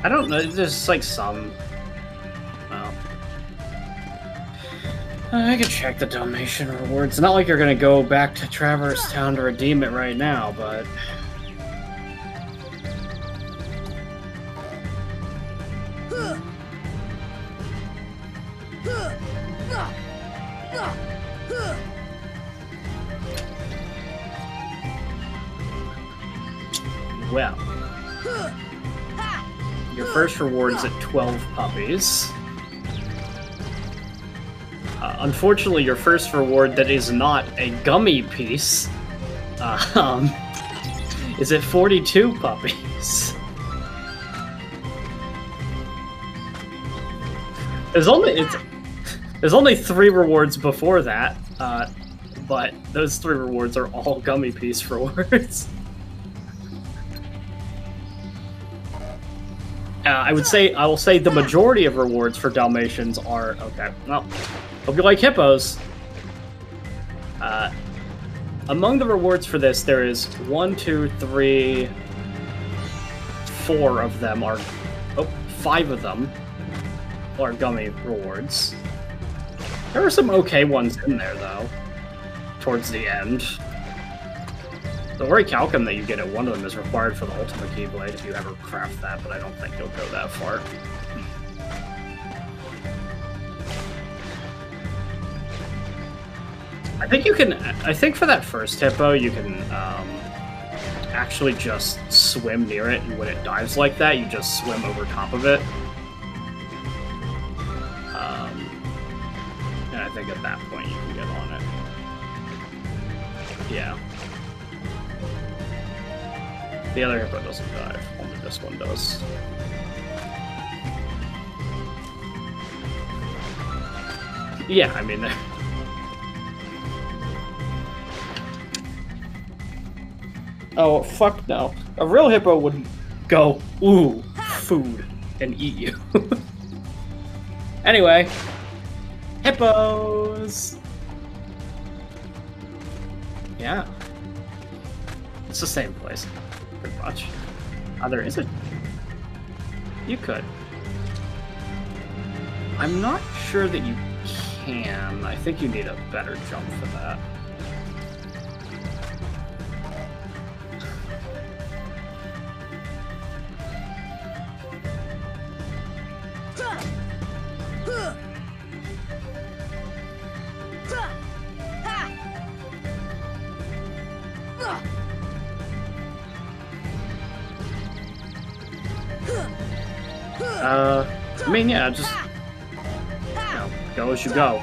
I don't know, there's like some... Well... I can check the Dalmatian rewards. It's not like you're gonna go back to Traverse Town to redeem it right now, but... Well... Your first reward is at 12 puppies. Unfortunately, your first reward that is not a gummy piece Is it 42 puppies? There's only 3 rewards before that, but those 3 rewards are all gummy piece rewards. I will say the majority of rewards for Dalmatians are okay. Well, hope you like hippos. Among the rewards for this, there is 1, 2, 3, 4 of them are. Oh, 5 of them are gummy rewards. There are some okay ones in there though. Towards the end. The Orichalcum that you get at one of them is required for the Ultimate Keyblade if you ever craft that, but I don't think you'll go that far. I think you can. I think for that first hippo, you can actually just swim near it, and when it dives like that, you just swim over top of it. And I think at that point you can get on it. Yeah. The other hippo doesn't dive, only this one does. Yeah, I mean... Oh, fuck no. A real hippo would go, ooh, food, and eat you. Anyway. Hippos! Yeah. It's the same place, pretty much. There isn't. You could. I'm not sure that you can. I think you need a better jump for that. I mean, yeah, just, you know, go as you go.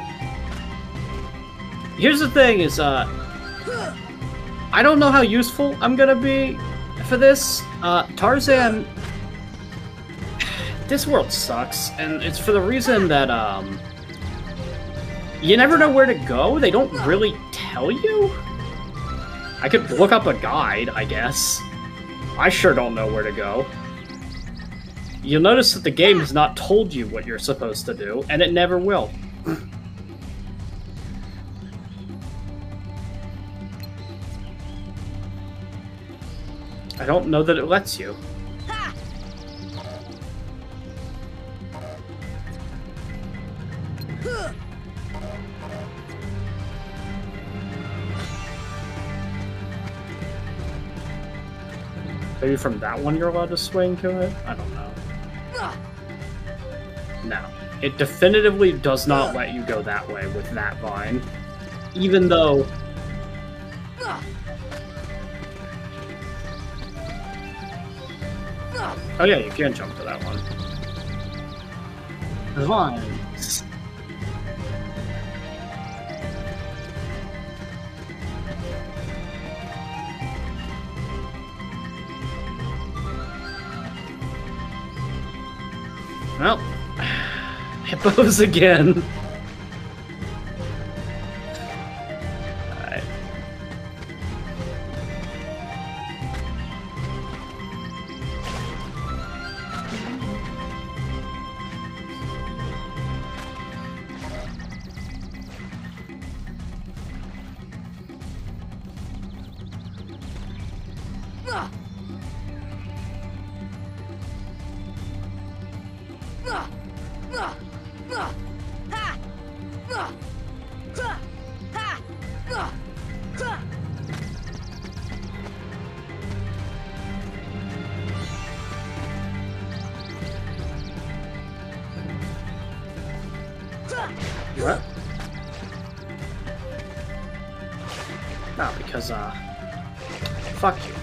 Here's the thing is, I don't know how useful I'm gonna be for this. Tarzan, this world sucks, and it's for the reason that, you never know where to go. They don't really tell you. I could look up a guide, I guess. I sure don't know where to go. You'll notice that the game has not told you what you're supposed to do, and it never will. I don't know that it lets you. Maybe from that one you're allowed to swing to it? I don't know. No. It definitively does not let you go that way with that vine. Even though... Oh yeah, you can jump to that one. The vines. Well, hippos again. Alright. What? No, because, fuck you.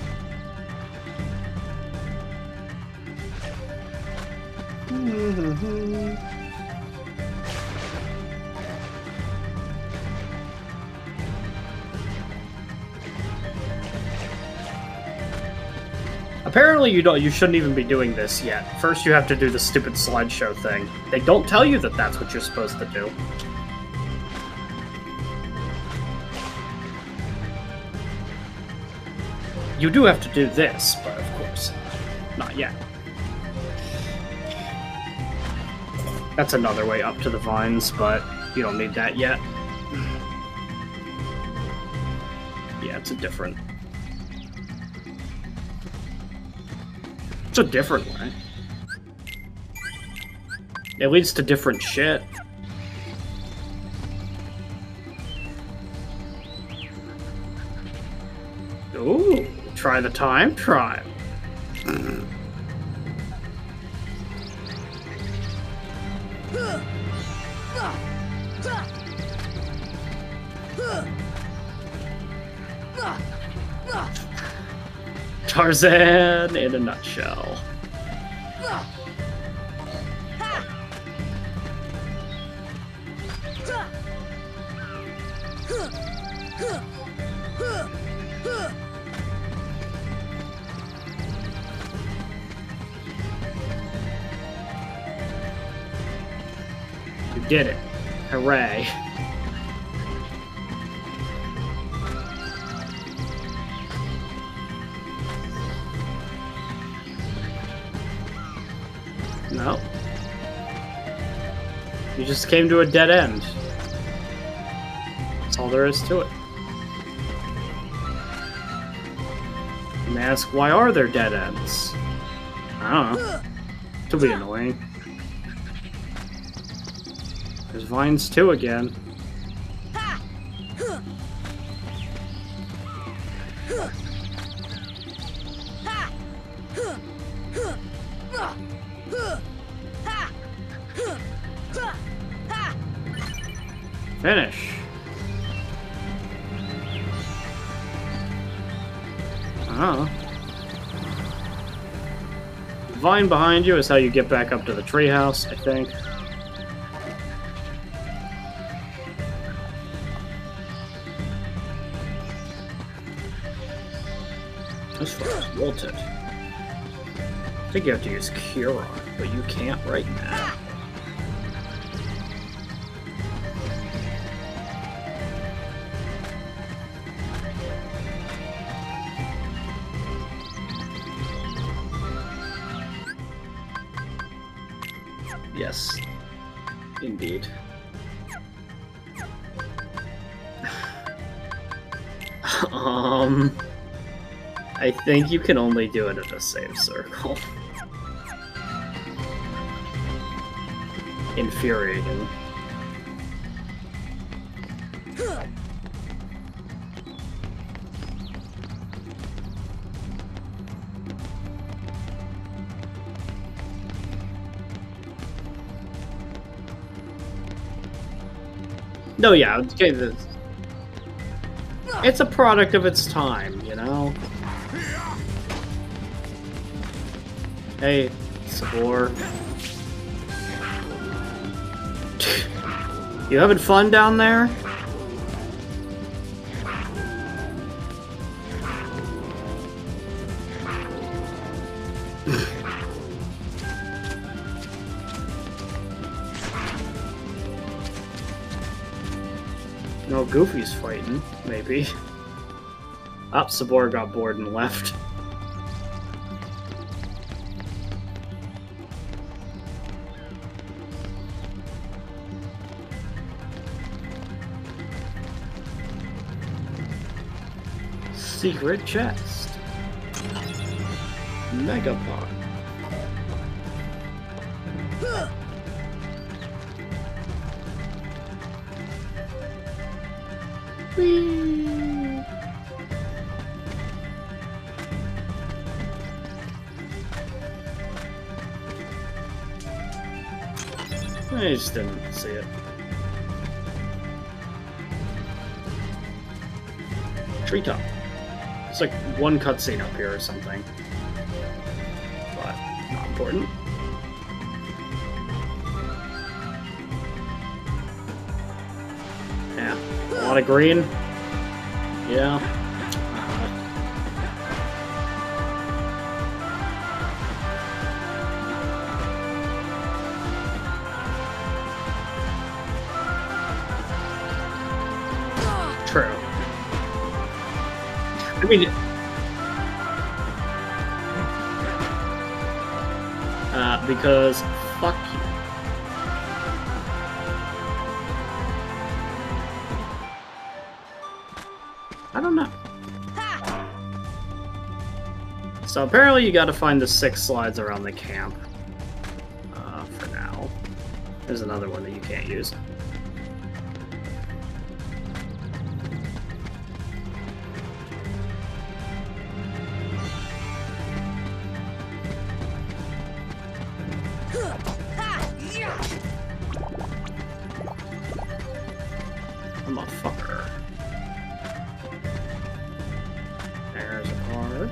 Apparently you shouldn't even be doing this yet. First you have to do the stupid slideshow thing. They don't tell you that that's what you're supposed to do. You do have to do this, but of course, not yet. That's another way up to the vines, but you don't need that yet. Yeah, it's a different way. It leads to different shit. Ooh, try the time trial. Tarzan in a nutshell. You did it. Hooray. No. You just came to a dead end. That's all there is to it. You may ask, why are there dead ends? I don't know. It'll be annoying. There's vines too again. Finish. Oh. The vine behind you is how you get back up to the treehouse, I think. This one's wilted. I think you have to use Cure on it, but you can't right now. Yes, indeed. I think you can only do it in a safe circle. Infuriating. No, yeah, okay, it's a product of its time, you know? Hey, Sabor. You having fun down there? No, Goofy's fighting, maybe. Oh, Sabor got bored and left. Secret chest. Megapod. Whee! I just didn't see it. Treetop. It's like one cutscene up here or something. But not important. Yeah. A lot of green. Yeah. I mean, because fuck you. I don't know. So apparently you gotta find the 6 slides around the camp. For now. There's another one that you can't use. Motherfucker. There's a card.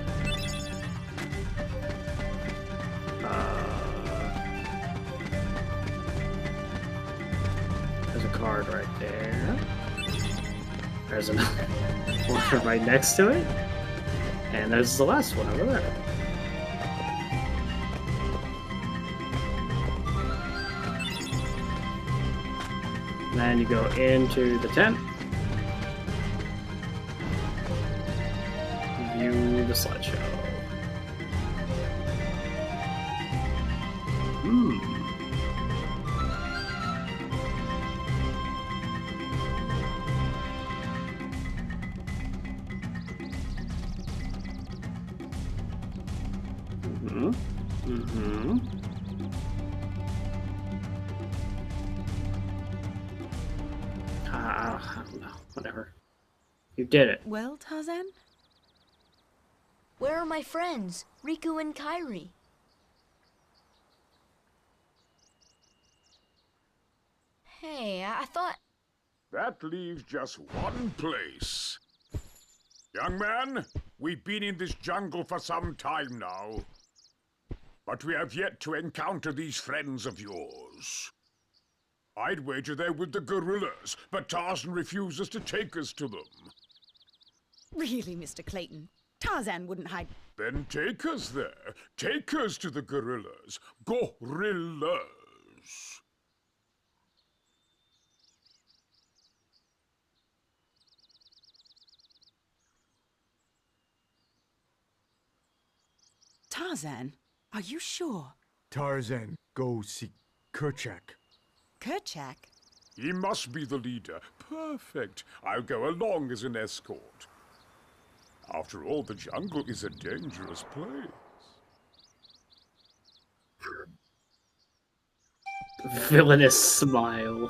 There's a card right there. There's another one right next to it. And there's the last one over there. And then you go into the tent. View the slideshow. I don't know. Whatever. You did it. Well, Tarzan? Where are my friends, Riku and Kairi? Hey, I thought... That leaves just one place. Young man, we've been in this jungle for some time now. But we have yet to encounter these friends of yours. I'd wager they're with the gorillas, but Tarzan refuses to take us to them. Really, Mr. Clayton? Tarzan wouldn't hide... Then take us there. Take us to the gorillas. Gorillas. Tarzan, are you sure? Tarzan, go see Kerchak. Kerchak? He must be the leader. Perfect. I'll go along as an escort. After all, the jungle is a dangerous place. Villainous smile.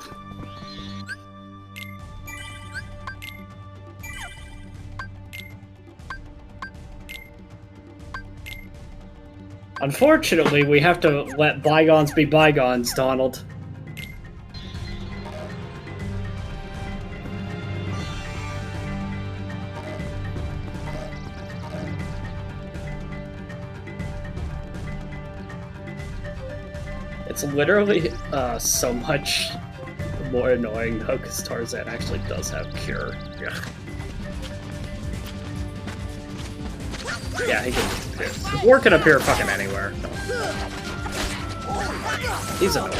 Unfortunately, we have to let bygones be bygones, Donald. It's literally so much more annoying though, because Tarzan actually does have Cure. Yeah. Yeah, he can appear. The boar can appear fucking anywhere. He's annoying.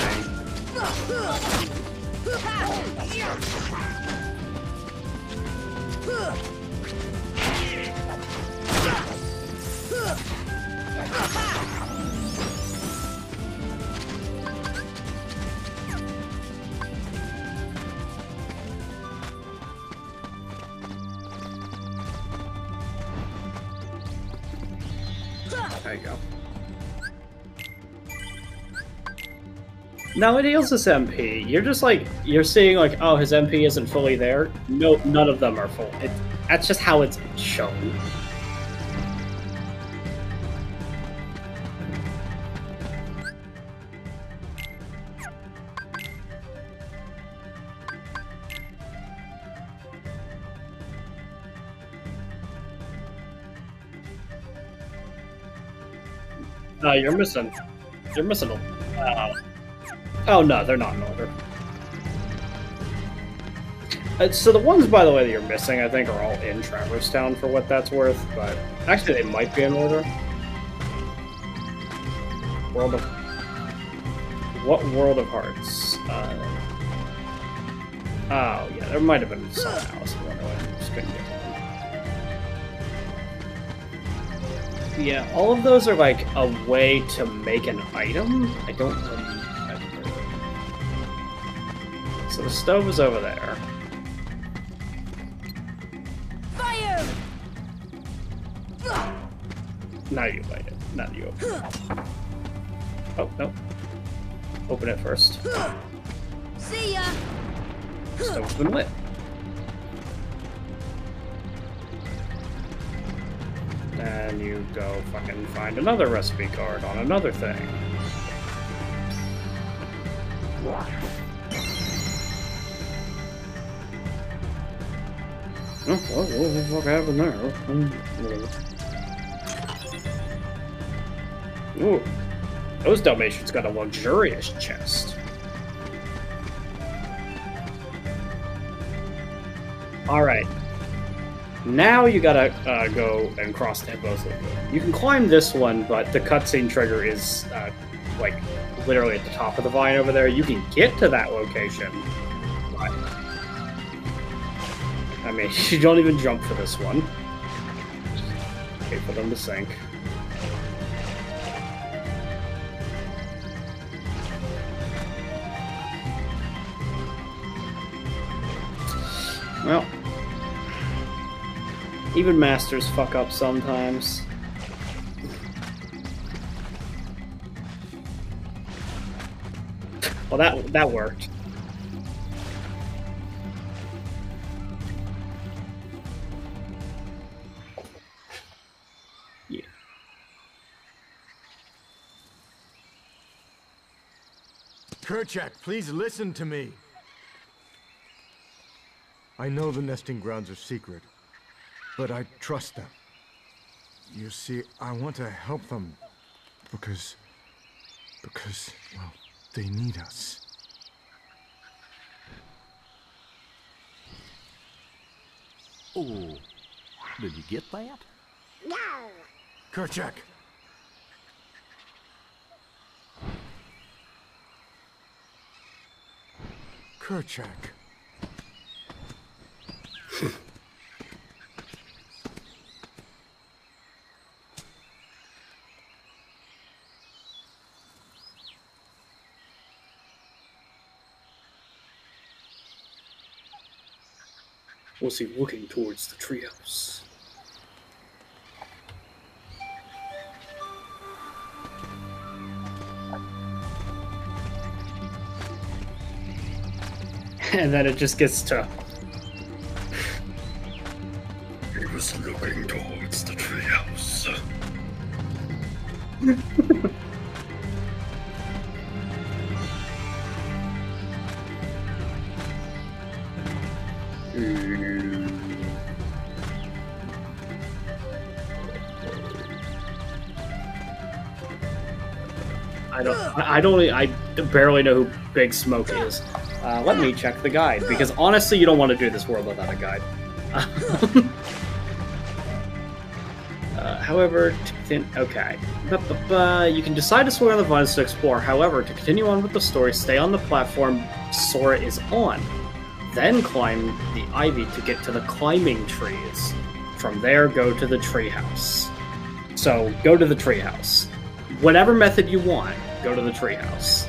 There you go. No, it heals his MP. You're just like, you're seeing like, oh, his MP isn't fully there. No, none of them are full. That's just how it's shown. No, you're missing. You're missing a... oh no, they're not in order. So the ones, by the way, that you're missing, I think, are all in Traverse Town for what that's worth, but actually they might be in order. World of... What World of Hearts? Oh, yeah, there might have been some Alice in Wonderland. Just couldn't get one. Yeah, all of those are like a way to make an item. I don't remember. So the stove is over there. Fire! Now you light it. Now you open it. Oh, no. Open it first. See ya! Stove's been lit. And you go fucking find another recipe card on another thing. Oh, what the fuck happened there? Ooh. Those Dalmatians got a luxurious chest. Alright. Now you gotta go and cross the Bossrosslp. You can climb this one, but the cutscene trigger is, like, literally at the top of the vine over there. You can get to that location, but... I mean, you don't even jump for this one. Wait for them to sink. Well... even masters fuck up sometimes. Well, that worked. Yeah. Kerchak, please listen to me. I know the nesting grounds are secret, but I trust them. You see, I want to help them because, well, they need us. Oh, did you get that? No. Kerchak! Kerchak. Was he looking towards the treehouse? And then it just gets to... He was looking towards the treehouse. I barely know who Big Smoke is. Let me check the guide, because honestly, you don't want to do this world without a guide. However, okay. You can decide to swing on the vines to explore. However, to continue on with the story, stay on the platform Sora is on. Then climb the ivy to get to the climbing trees. From there, go to the treehouse. So, go to the treehouse. Whatever method you want, go to the treehouse.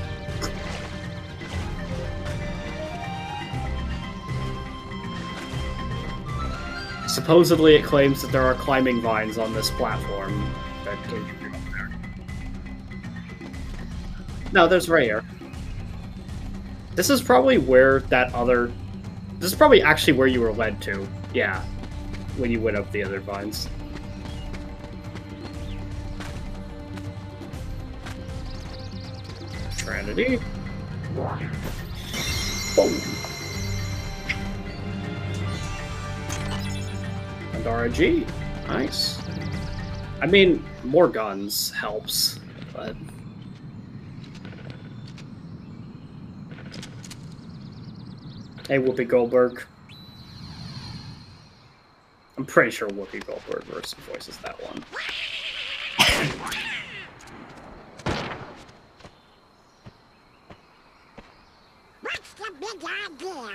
Supposedly, it claims that there are climbing vines on this platform that can get up there. No, there's right here. This is probably where that other... This is probably actually where you were led to. Yeah. When you went up the other vines. Trinity. Boom. And RNG. Nice. I mean, more guns helps, but... Hey, Whoopi Goldberg. I'm pretty sure Whoopi Goldberg voices that one. What's the big idea?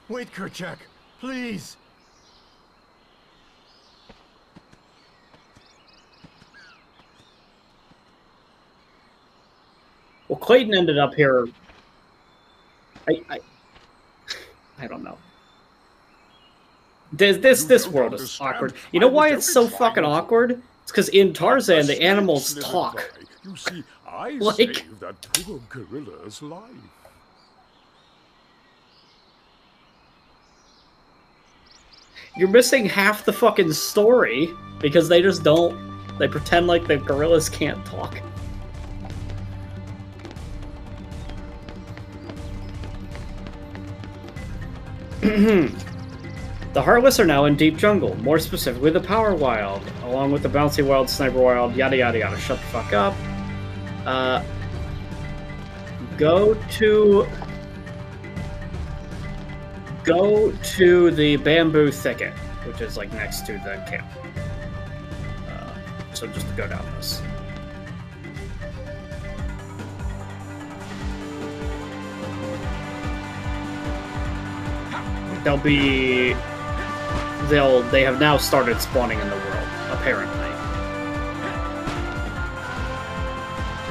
Wait, Kerchak, please. Well, Clayton ended up here. I don't know. This world is awkward. You know why it's so fucking awkward? It's because in Tarzan the animals talk. You see, I Like- saved that poor gorilla's life. You're missing half the fucking story because they just don't. They pretend like the gorillas can't talk. The Heartless are now in Deep Jungle, more specifically the Power Wild, along with the Bouncy Wild, Sniper Wild, yada yada yada. Shut the fuck up. Go to the Bamboo Thicket, which is like next to the camp. So just go down this. They have now started spawning in the world, apparently.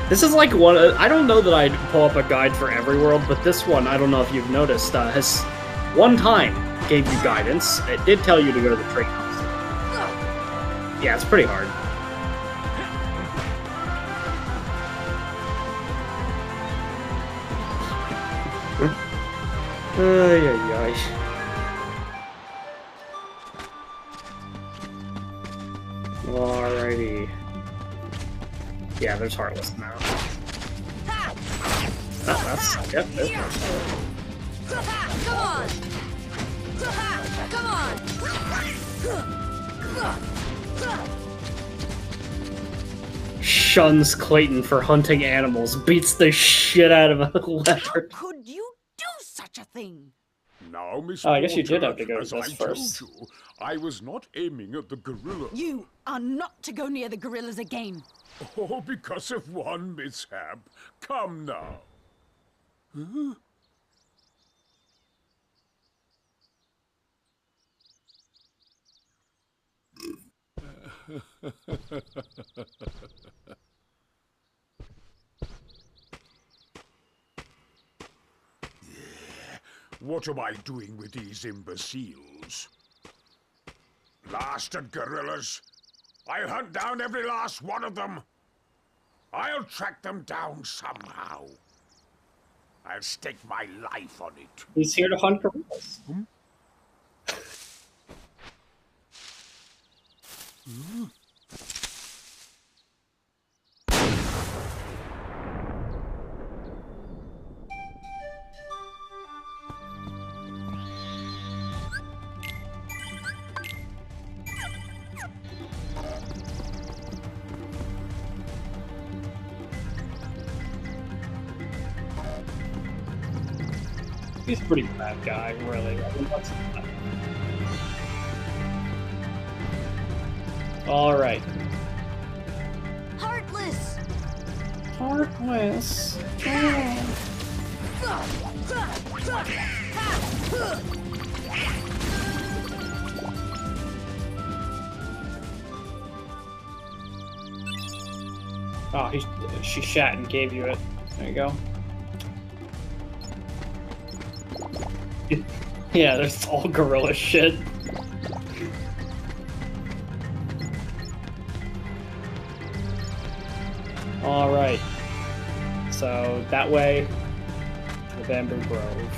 This is like one. I don't know that I'd pull up a guide for every world, but this one, I don't know if you've noticed, has one time gave you guidance. It did tell you to go to the treehouse. Yeah, it's pretty hard. Ay, ay, ay. Alrighty. Yeah, there's Heartless now. That's yep. Come on! Come on! Shuns Clayton for hunting animals, beats the shit out of a leopard. How could you do such a thing? Now, Miss Oh, I guess you did Porter, have to go as to this I first. told you, I was not aiming at the gorilla. You are not to go near the gorillas again. Oh, because of one mishap. Come now. Huh? What am I doing with these imbeciles? Blasted gorillas! I'll hunt down every last one of them! I'll track them down somehow. I'll stake my life on it. He's here to hunt gorillas. He's a pretty bad guy, really. I mean, what's that? All right. Heartless! Heartless. Oh, she shat and gave you it. There you go. Yeah, there's all gorilla shit. Alright. So, that way, the Bamboo Grove.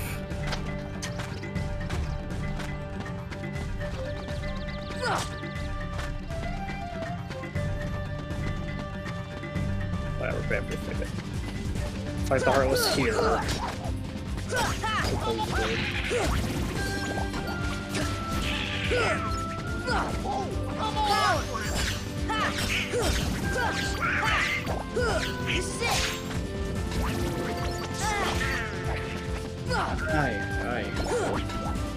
Whatever, Bamboo Thicket. Fight the Heartless here. Supposedly. Aye, aye.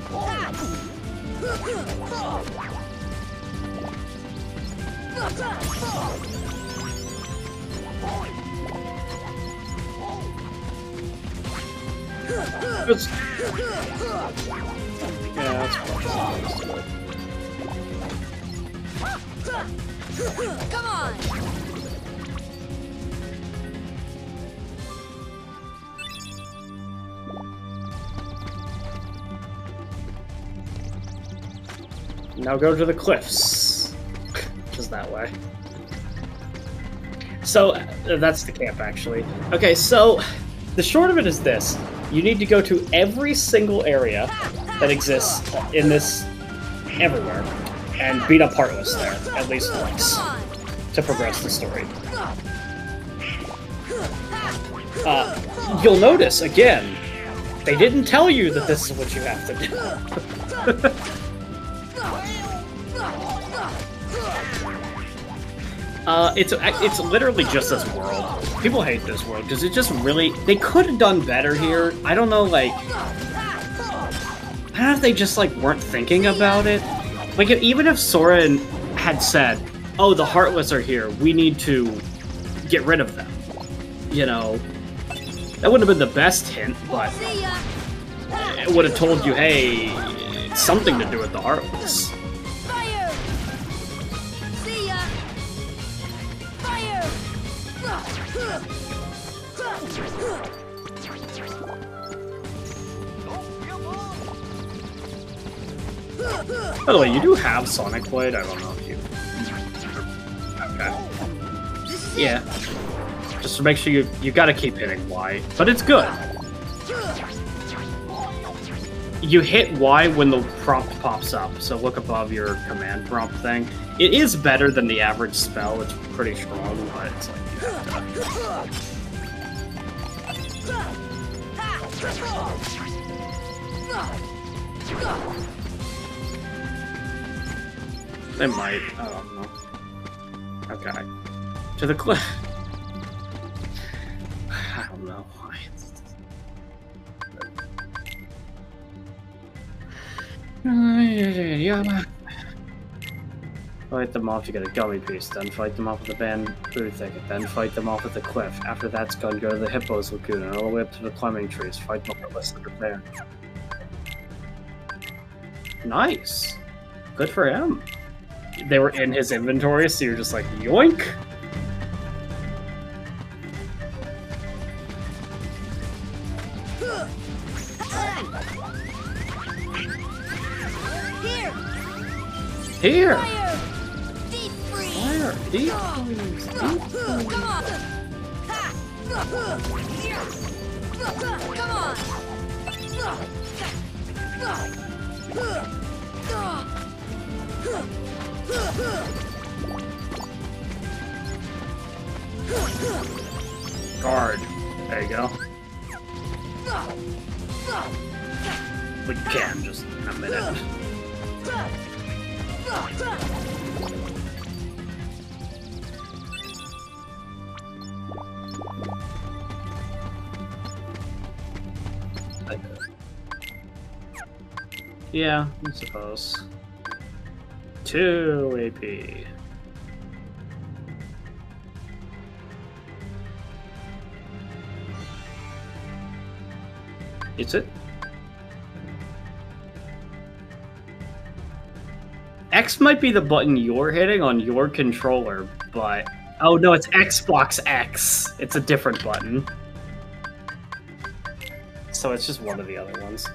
It's... Yeah, that's probably Come on! Now go to the cliffs. Just that way. So, that's the camp, actually. Okay, so, the short of it is this. You need to go to every single area that exists in this everywhere, and beat up Heartless there, at least once, to progress the story. You'll notice, again, they didn't tell you that this is what you have to do. It's literally just this world. People hate this world, because it just really... They could have done better here. I don't know, like... I don't know if they just, like, weren't thinking about it. Like, even if Soren had said, oh, the Heartless are here, we need to get rid of them. You know, that wouldn't have been the best hint, but it would have told you, hey, it's something to do with the Heartless. Fire! See ya! Fire! By the way, you do have Sonic Blade. I don't know if you... Okay. Yeah. Just to make sure you gotta keep hitting Y. But it's good. You hit Y when the prompt pops up, so look above your command prompt thing. It is better than the average spell. It's pretty strong, but it's like you have to... They might. I don't know. Okay. To the cliff. I don't know why. Fight them off, you get a gummy piece. Then fight them off with the bamboo thicket. Then fight them off at the cliff. After that's gone, go to the Hippo's Lagoon and all the way up to the climbing trees. Fight them over the there. Nice. Good for him. They were in his inventory, so you're just like, yoink! Here! Fire! Deep freeze! Fire! Deep freeze! Deep freeze! Come on! Ha! Come on! Guard. There you go. We can just in a minute. Yeah, I suppose. 2 AP. Is it? X might be the button you're hitting on your controller, but... Oh no, it's Xbox X. It's a different button. So it's just one of the other ones.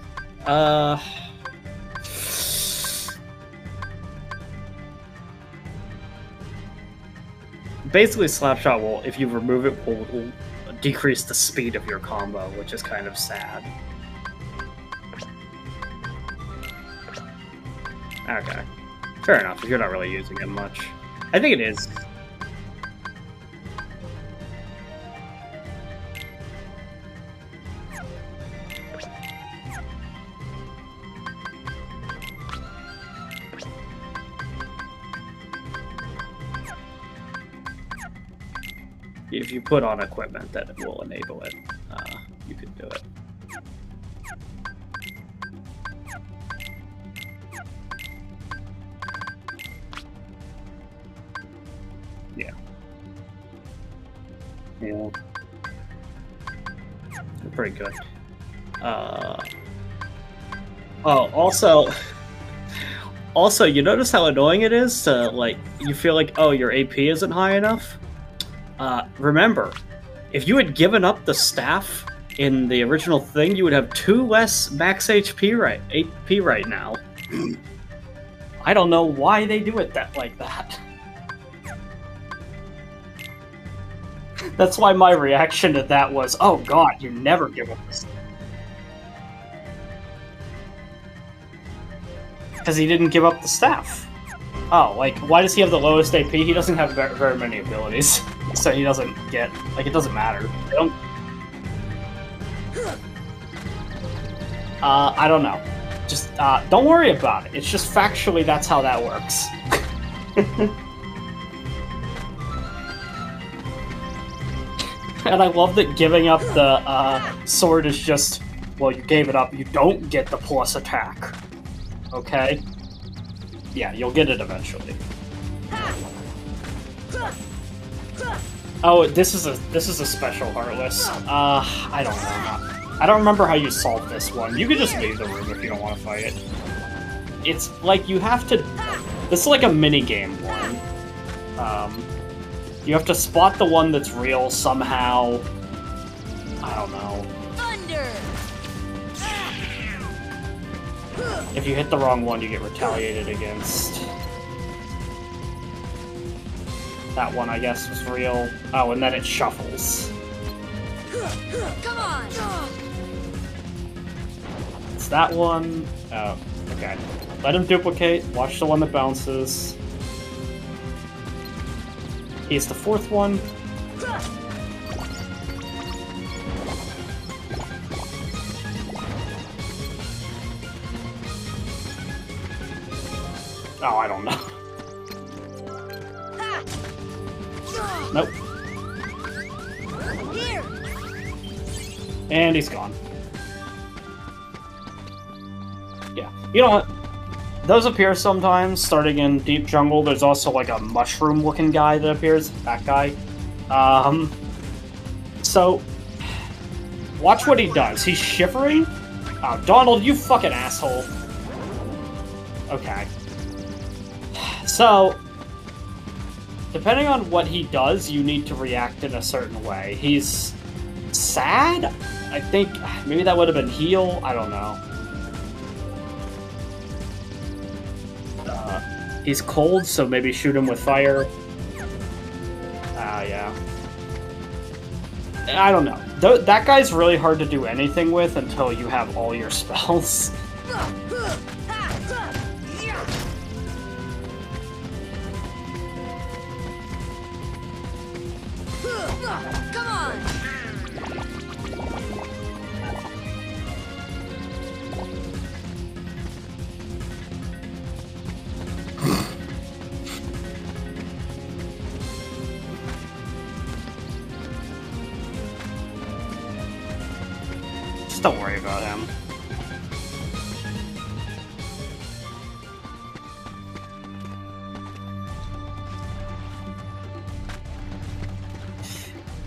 Basically, Slapshot will, if you remove it, will decrease the speed of your combo, which is kind of sad. Okay. Fair enough, if you're not really using it much. I think it is. If you put on equipment, then it will enable it. You can do it. Yeah. Yeah. They're pretty good. Oh, also, you notice how annoying it is to, like, you feel like, oh, your AP isn't high enough? Remember, if you had given up the staff in the original thing, you would have 2 less max AP right now. I don't know why they do it like that. That's why my reaction to that was, oh god, you never give up this. Because he didn't give up the staff. Oh, like, why does he have the lowest AP? He doesn't have very many abilities. So he doesn't get, like, it doesn't matter. I don't know. Just, don't worry about it. It's just factually that's how that works. And I love that giving up the sword is just, well, you gave it up, you don't get the plus attack. Okay? Yeah, you'll get it eventually. Oh, this is a special Heartless. I don't know. I don't remember how you solve this one. You could just leave the room if you don't want to fight it. It's like you have to... This is like a mini-game one. You have to spot the one that's real somehow. I don't know. Thunder! If you hit the wrong one, you get retaliated against. That one, I guess, was real. Oh, and then it shuffles. Come on! It's that one. Oh, okay. Let him duplicate. Watch the one that bounces. He's the fourth one. Oh, I don't know. Nope. Here. And he's gone. Yeah. You know what? Those appear sometimes, starting in Deep Jungle. There's also like a mushroom-looking guy that appears. That guy. So, watch what he does. He's shivering. Oh, Donald, you fucking asshole. Okay. So, depending on what he does, you need to react in a certain way. He's sad? I think maybe that would have been heal. I don't know. He's cold, so maybe shoot him with fire. Yeah. I don't know. That guy's really hard to do anything with until you have all your spells. Come on! Just don't worry about him.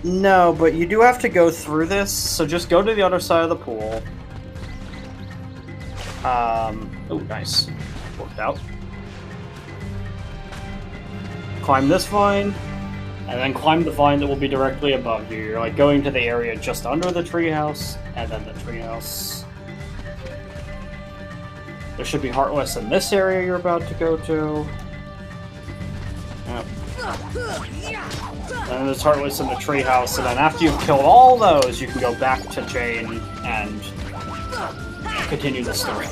No, but you do have to go through this, so just go to the other side of the pool. Oh, nice. Worked out. Climb this vine, and then climb the vine that will be directly above you. You're like going to the area just under the treehouse, and then the treehouse. There should be Heartless in this area you're about to go to. Yep. And then there's Heartless in the treehouse, and then after you've killed all those, you can go back to Jane and continue the story.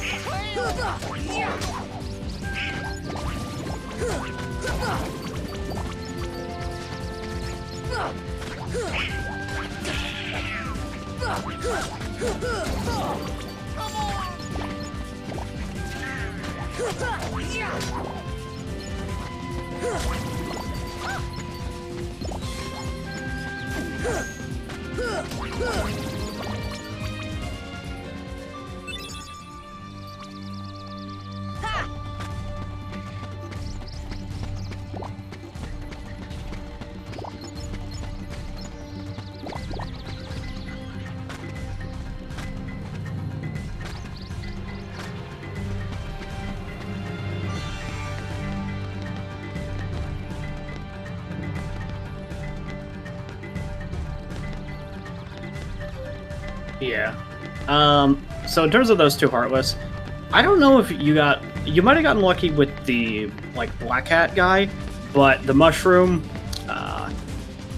Yeah. So in terms of those two Heartless, I don't know if you you might have gotten lucky with the like black hat guy, but the mushroom,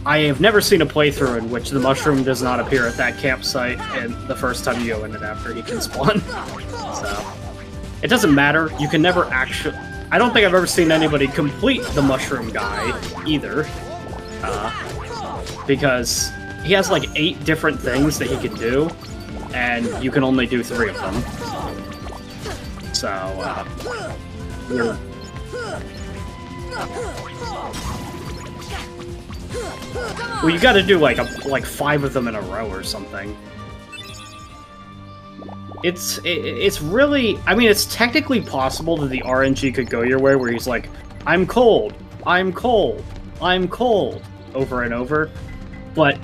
I have never seen a playthrough in which the mushroom does not appear at that campsite and the first time you go in it after he can spawn. So it doesn't matter. You can never actually. I don't think I've ever seen anybody complete the mushroom guy either, because he has like 8 different things that he can do, and you can only do 3 of them. So, well, you got to do like 5 of them in a row or something. It's really, I mean, it's technically possible that the RNG could go your way, where he's like, I'm cold, I'm cold, I'm cold, over and over, but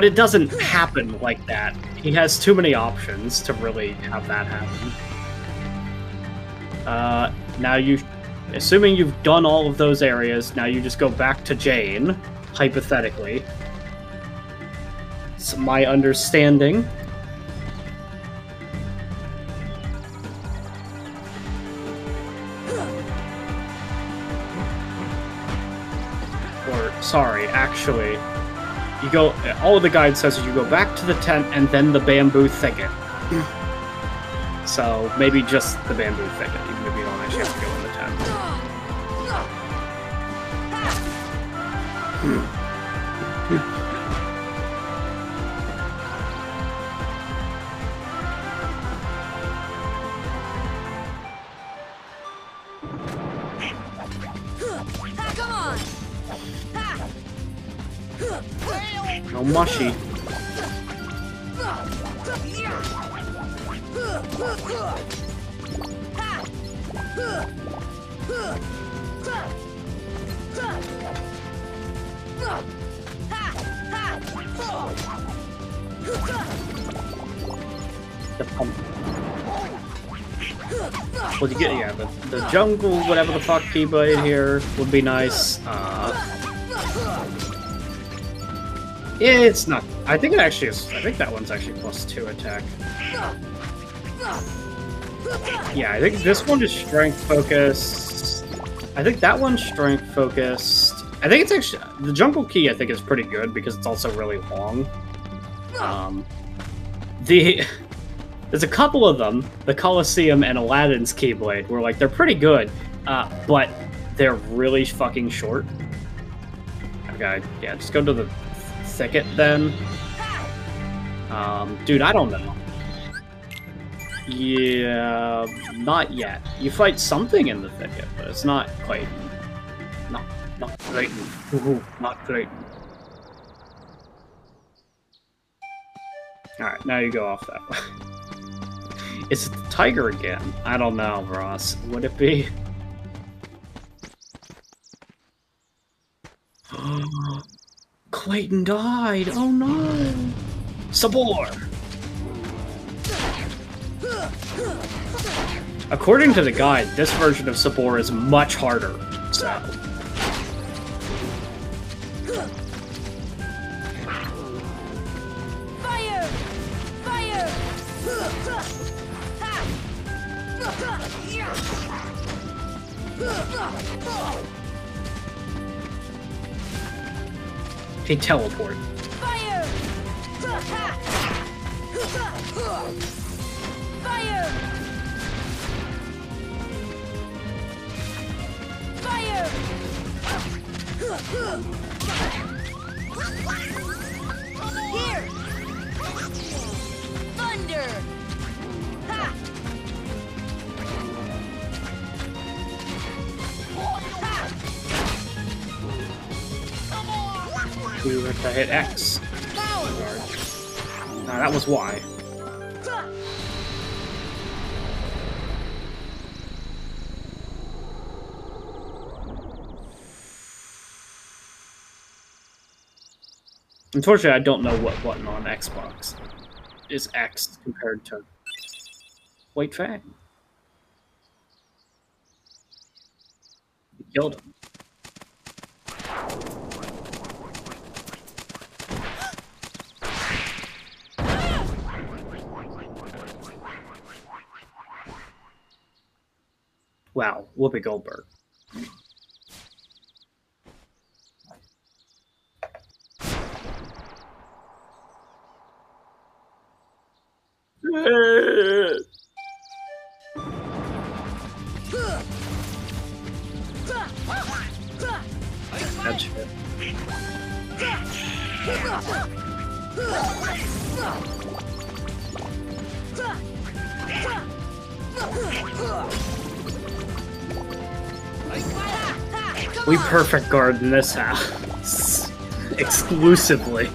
it doesn't happen like that. He has too many options to really have that happen. Now assuming you've done all of those areas, now you just go back to Jane, hypothetically. It's my understanding. Or, sorry, actually, you go, all of the guide says is you go back to the tent and then the bamboo thicket. So, maybe just the bamboo thicket, even if you don't actually have to go in the tent. No mushy. The pump. Well, you get, yeah, the jungle, whatever the fuck Keyblade here would be nice. It's not. I think it actually is. I think that one's actually +2 attack. Yeah, I think this one is strength focused. I think that one's strength focused. I think it's actually the jungle key. I think is pretty good because it's also really long. There's a couple of them, the Colosseum and Aladdin's Keyblade, where like they're pretty good, but they're really fucking short. Okay, yeah, just go to the thicket then. Dude, I don't know. Yeah, not yet. You fight something in the thicket, but it's not quite. Not great. Not great. Alright, now you go off that way. Is it the tiger again? I don't know, Ross. Would it be? Clayton died! Oh no! Sabor! According to the guide, this version of Sabor is much harder, so... Fire! Fire! He teleport. Fire! Fire! Fire! Here! Thunder! Ha! We have to hit X. Nah, that was Y. Unfortunately, I don't know what button on Xbox is X compared to White Fang. You killed him. Whoopi Goldberg. That shit. We perfect guard in this house. Exclusively.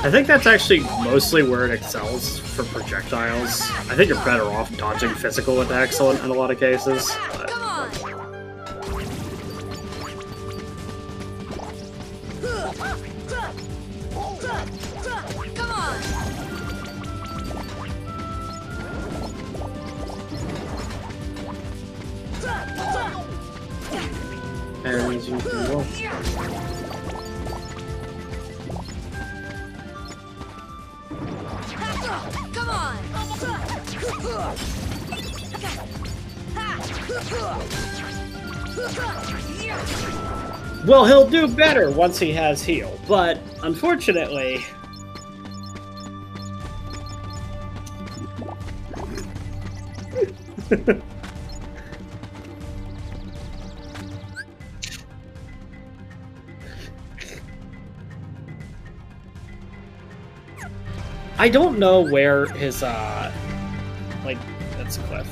I think that's actually mostly where it excels for projectiles. I think you're better off dodging physical attacks in a lot of cases. But... And you can well, he'll do better once he has heal, but unfortunately... I don't know where his, like, that's a cliff.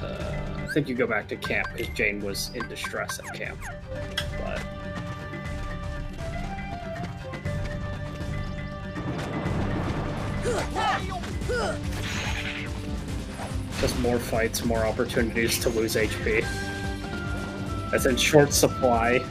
I think you go back to camp, because Jane was in distress at camp. But... just more fights, more opportunities to lose HP. That's in short supply.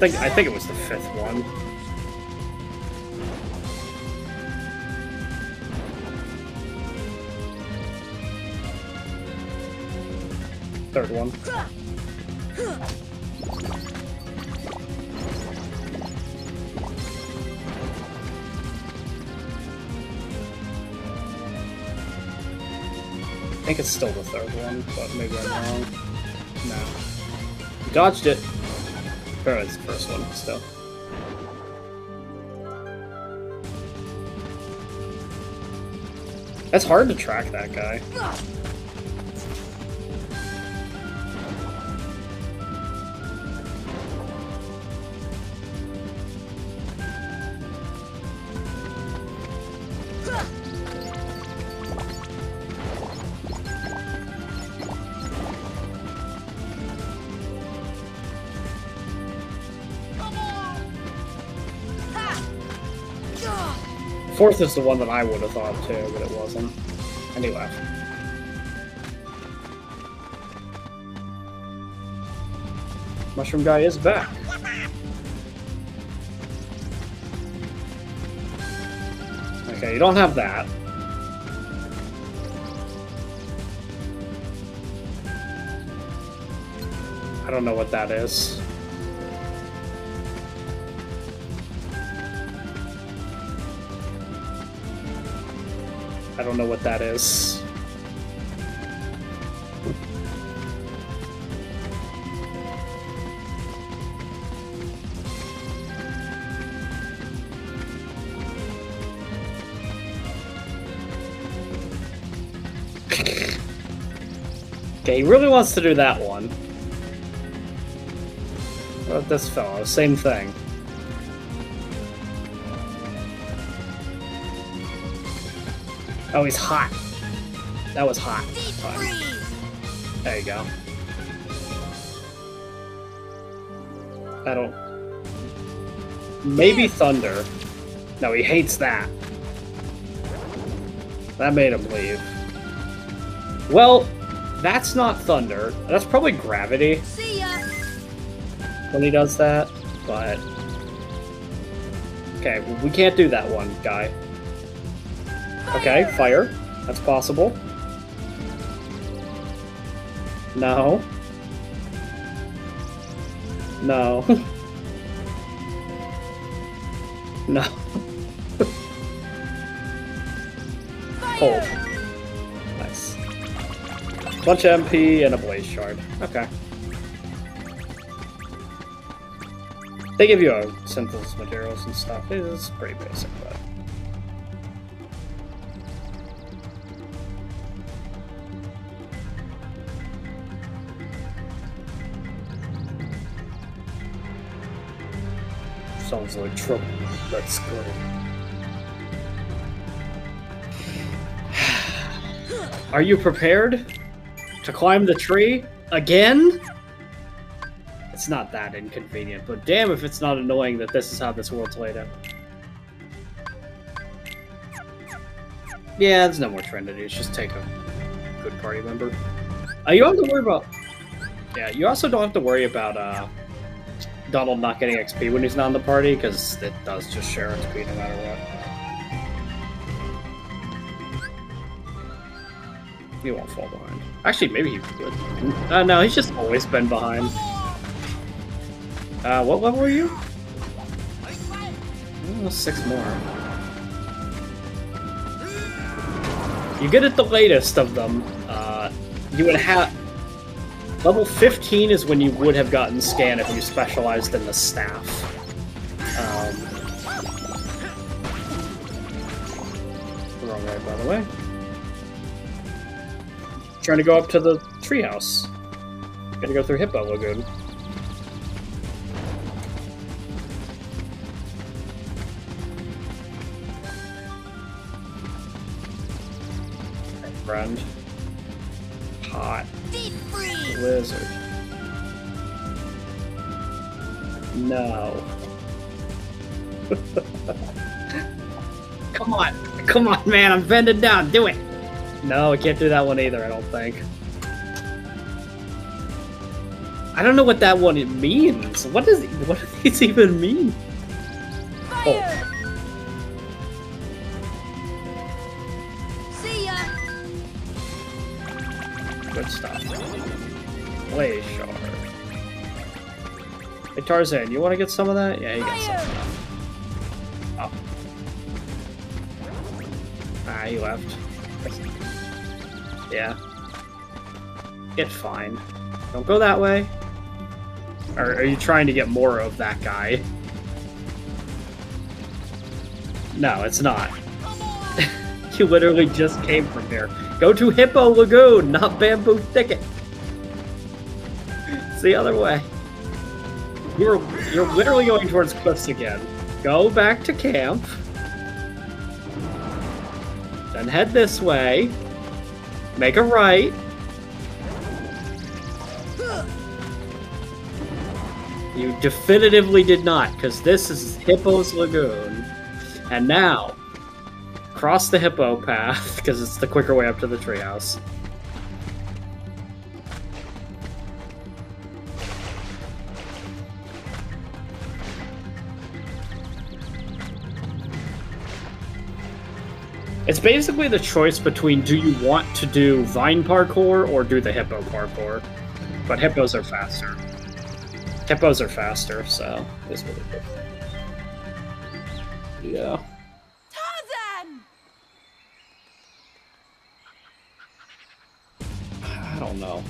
I think it was the 5th one. Third one. I think it's still the 3rd one, but maybe I'm wrong. No. You dodged it. Or it's the 1st one, still. That's hard to track that guy. Fourth is the one that I would have thought too, but it wasn't. And he left. Mushroom guy is back. Okay, you don't have that. I don't know what that is. I don't know what that is. Okay, he really wants to do that one. What about this fellow? Same thing. Oh, he's hot. That was hot. There you go. I don't... Maybe thunder. No, he hates that. That made him leave. Well, that's not thunder. That's probably gravity. See ya. When he does that, but... Okay, well, we can't do that one, guy. Okay, fire. That's possible. No. No. No. Hold. Nice. Bunch of MP and a blaze shard. Okay. They give you a synthesis materials and stuff. It's pretty basic, but... Sounds like trouble. Let's go. Are you prepared to climb the tree again? It's not that inconvenient, but damn if it's not annoying that this is how this world's laid out. Yeah, there's no more trinities. Just take a good party member. You don't have to worry about... Yeah, you also don't have to worry about Donald not getting XP when he's not in the party, because it does just share XP no matter what. He won't fall behind. Actually, maybe he would. No, he's just always been behind. What level are you? Oh, 6 more. You get it the latest of them. You would have... Level 15 is when you would have gotten Scan if you specialized in the staff. Wrong way, by the way. Trying to go up to the treehouse. Gotta go through Hippo Lagoon. Hey, friend. Hot. Blizzard. No. Come on. Come on, man. I'm bending down. Do it. No, I can't do that one either, I don't think. I don't know what that one means. What do these even mean? Oh. See ya. Good stuff. Blaze shard. Hey Tarzan, you want to get some of that? Yeah, you get some of that. Oh. Ah, he left. Yeah. It's fine. Don't go that way. Or are you trying to get more of that guy? No, it's not. You literally just came from here. Go to Hippo Lagoon, not Bamboo Thicket. It's the other way. You're literally going towards cliffs again. Go back to camp. Then head this way. Make a right. You definitively did not, because this is Hippo's Lagoon. And now, cross the Hippo path, because it's the quicker way up to the treehouse. It's basically the choice between do you want to do vine parkour or do the hippo parkour. But hippos are faster. Hippos are faster, so it's really good. Yeah. Tarzan! I don't know.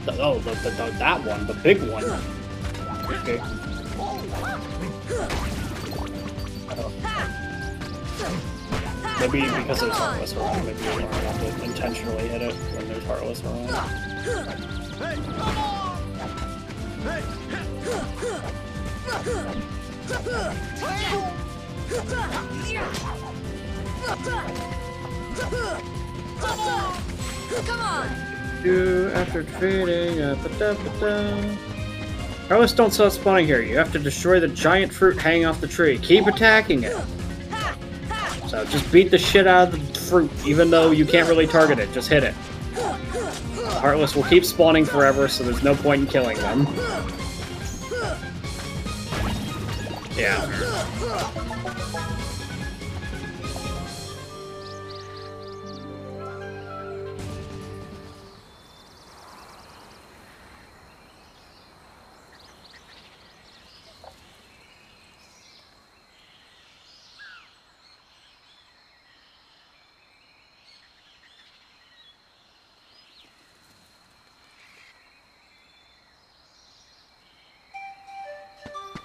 That one, the big one. Okay. Maybe because there's Heartless around, maybe you don't have to intentionally hit it when there's Heartless around. Come on! After defeating... Carlos, don't stop spawning here. You have to destroy the giant fruit hanging off the tree. Keep attacking it. So just beat the shit out of the fruit, even though you can't really target it. Just hit it. Heartless will keep spawning forever, so there's no point in killing them. Yeah.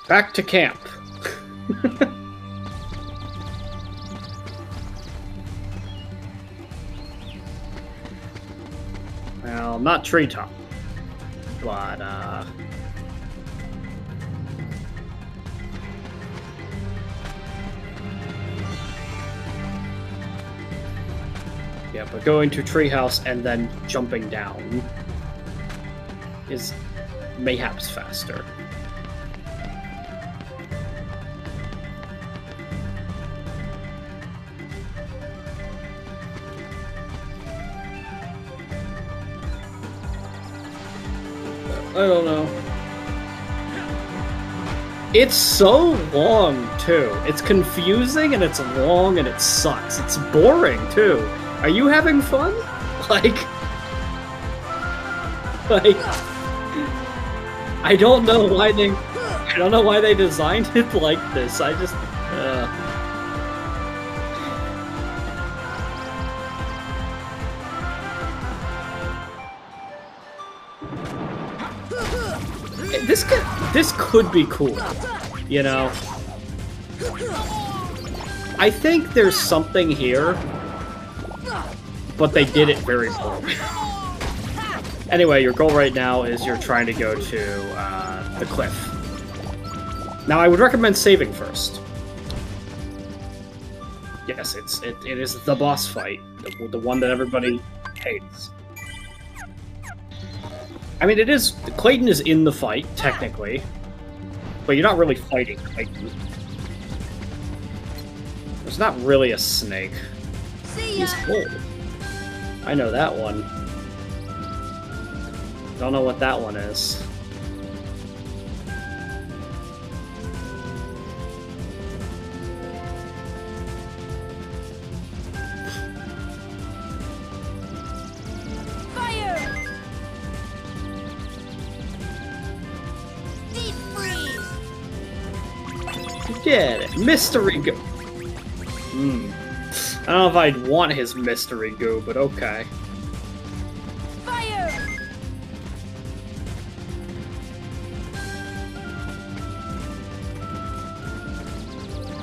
Back to camp. Well, not treetop, but yeah, but going to treehouse and then jumping down is mayhaps faster. I don't know. It's so long, too. It's confusing, and it's long, and it sucks. It's boring, too. Are you having fun? Like... I don't know why they... I don't know why they designed it like this. I just... This could be cool, you know? I think there's something here, but they did it very poorly. Anyway, your goal right now is you're trying to go to the cliff. Now, I would recommend saving first. Yes, it is the boss fight, the one that everybody hates. I mean, it is... Clayton is in the fight, technically. But you're not really fighting Clayton. There's not really a snake. He's cool. I know that one. Don't know what that one is. Get it. Mystery goo. I don't know if I'd want his mystery goo, but okay. Fire!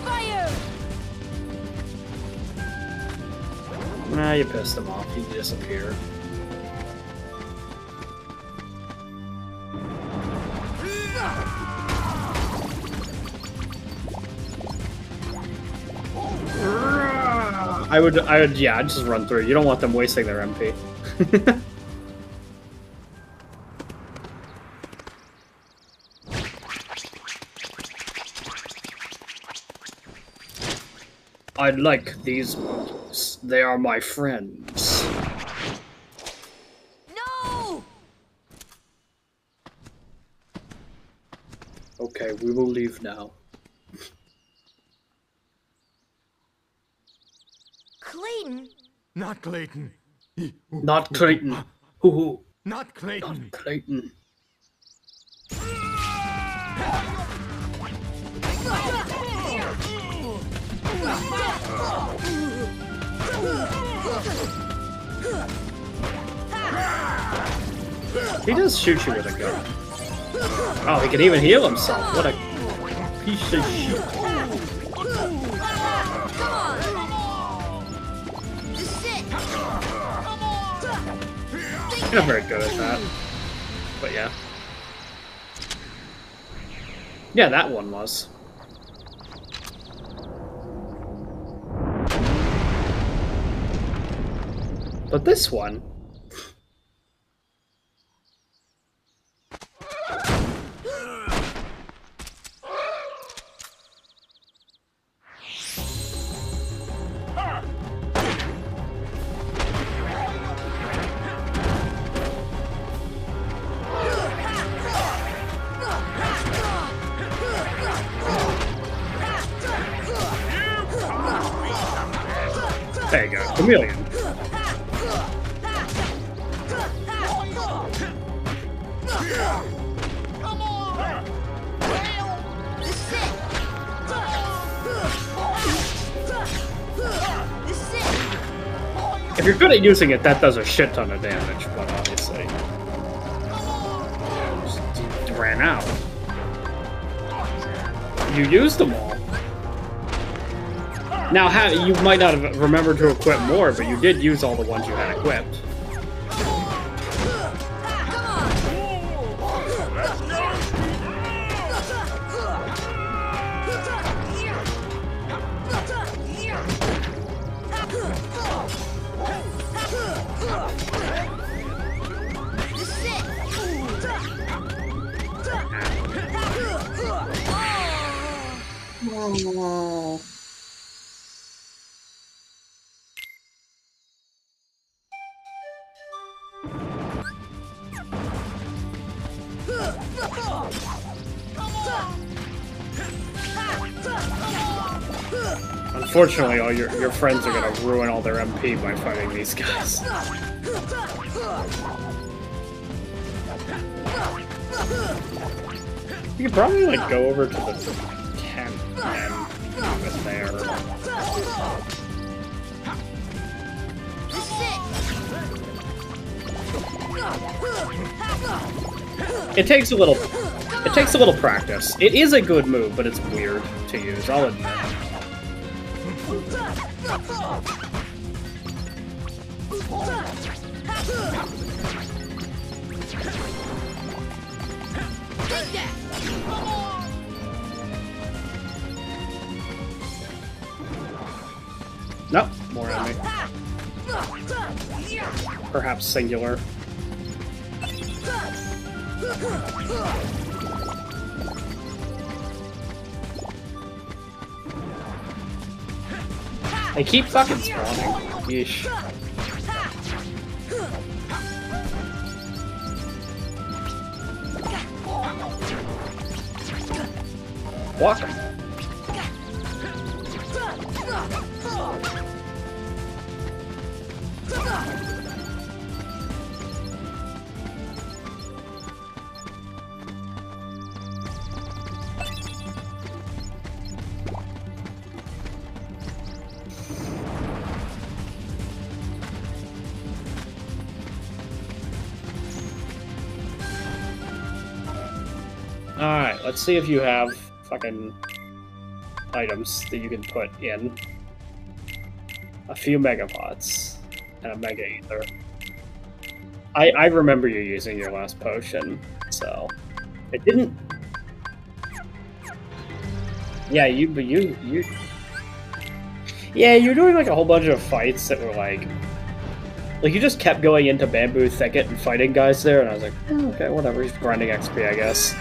Fire! Nah, you pissed him off. He disappeared. I would, yeah, I'd just run through. You don't want them wasting their MP. I like these ones. They are my friends. No! Okay, we will leave now. Clayton? Not Clayton. Not Clayton. Hoo-hoo. Not Clayton. Not Clayton. He does shoot you with a gun. Oh, he can even heal himself. What a piece of shit. You're not very good at that. But yeah. Yeah, that one was. But this one... There you go, chameleon. If you're good at using it, that does a shit ton of damage, but obviously... Just ran out. You used them all. Now, you might not have remembered to equip more, but you did use all the ones you had equipped. Oh. Unfortunately, all your friends are gonna ruin all their MP by fighting these guys. You could probably like go over to the tent and leave it there. It takes a little practice. It is a good move, but it's weird to use, I'll admit. Nope, more enemy. Perhaps singular. They keep fucking spawning. Yeesh. Walk him. Alright, let's see if you have fucking items that you can put in. A few megapots and a mega ether. I remember you using your last potion, so it didn't. Yeah, yeah, you're doing like a whole bunch of fights that were like you just kept going into Bamboo Thicket and fighting guys there, and I was like, oh, okay, whatever, he's grinding XP, I guess.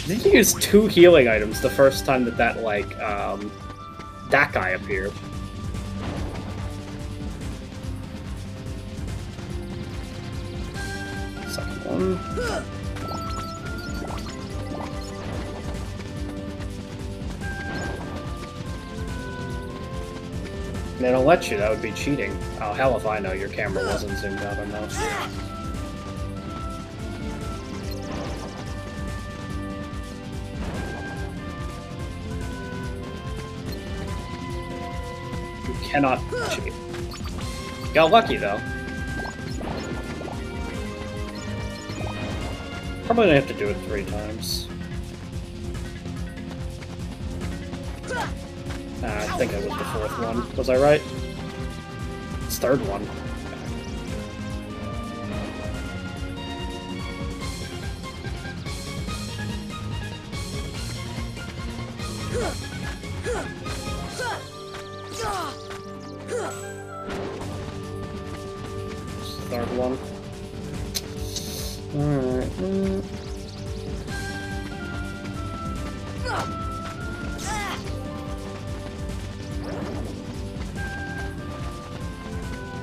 Did you use 2 healing items the first time that that guy appeared? Second one. They don't let you, that would be cheating. Oh, hell if I know your camera wasn't zoomed out enough. Cannot cheat. Got lucky though. Probably gonna have to do it 3 times. I think it was the 4th one. Was I right? It's 3rd one. third one. Alright.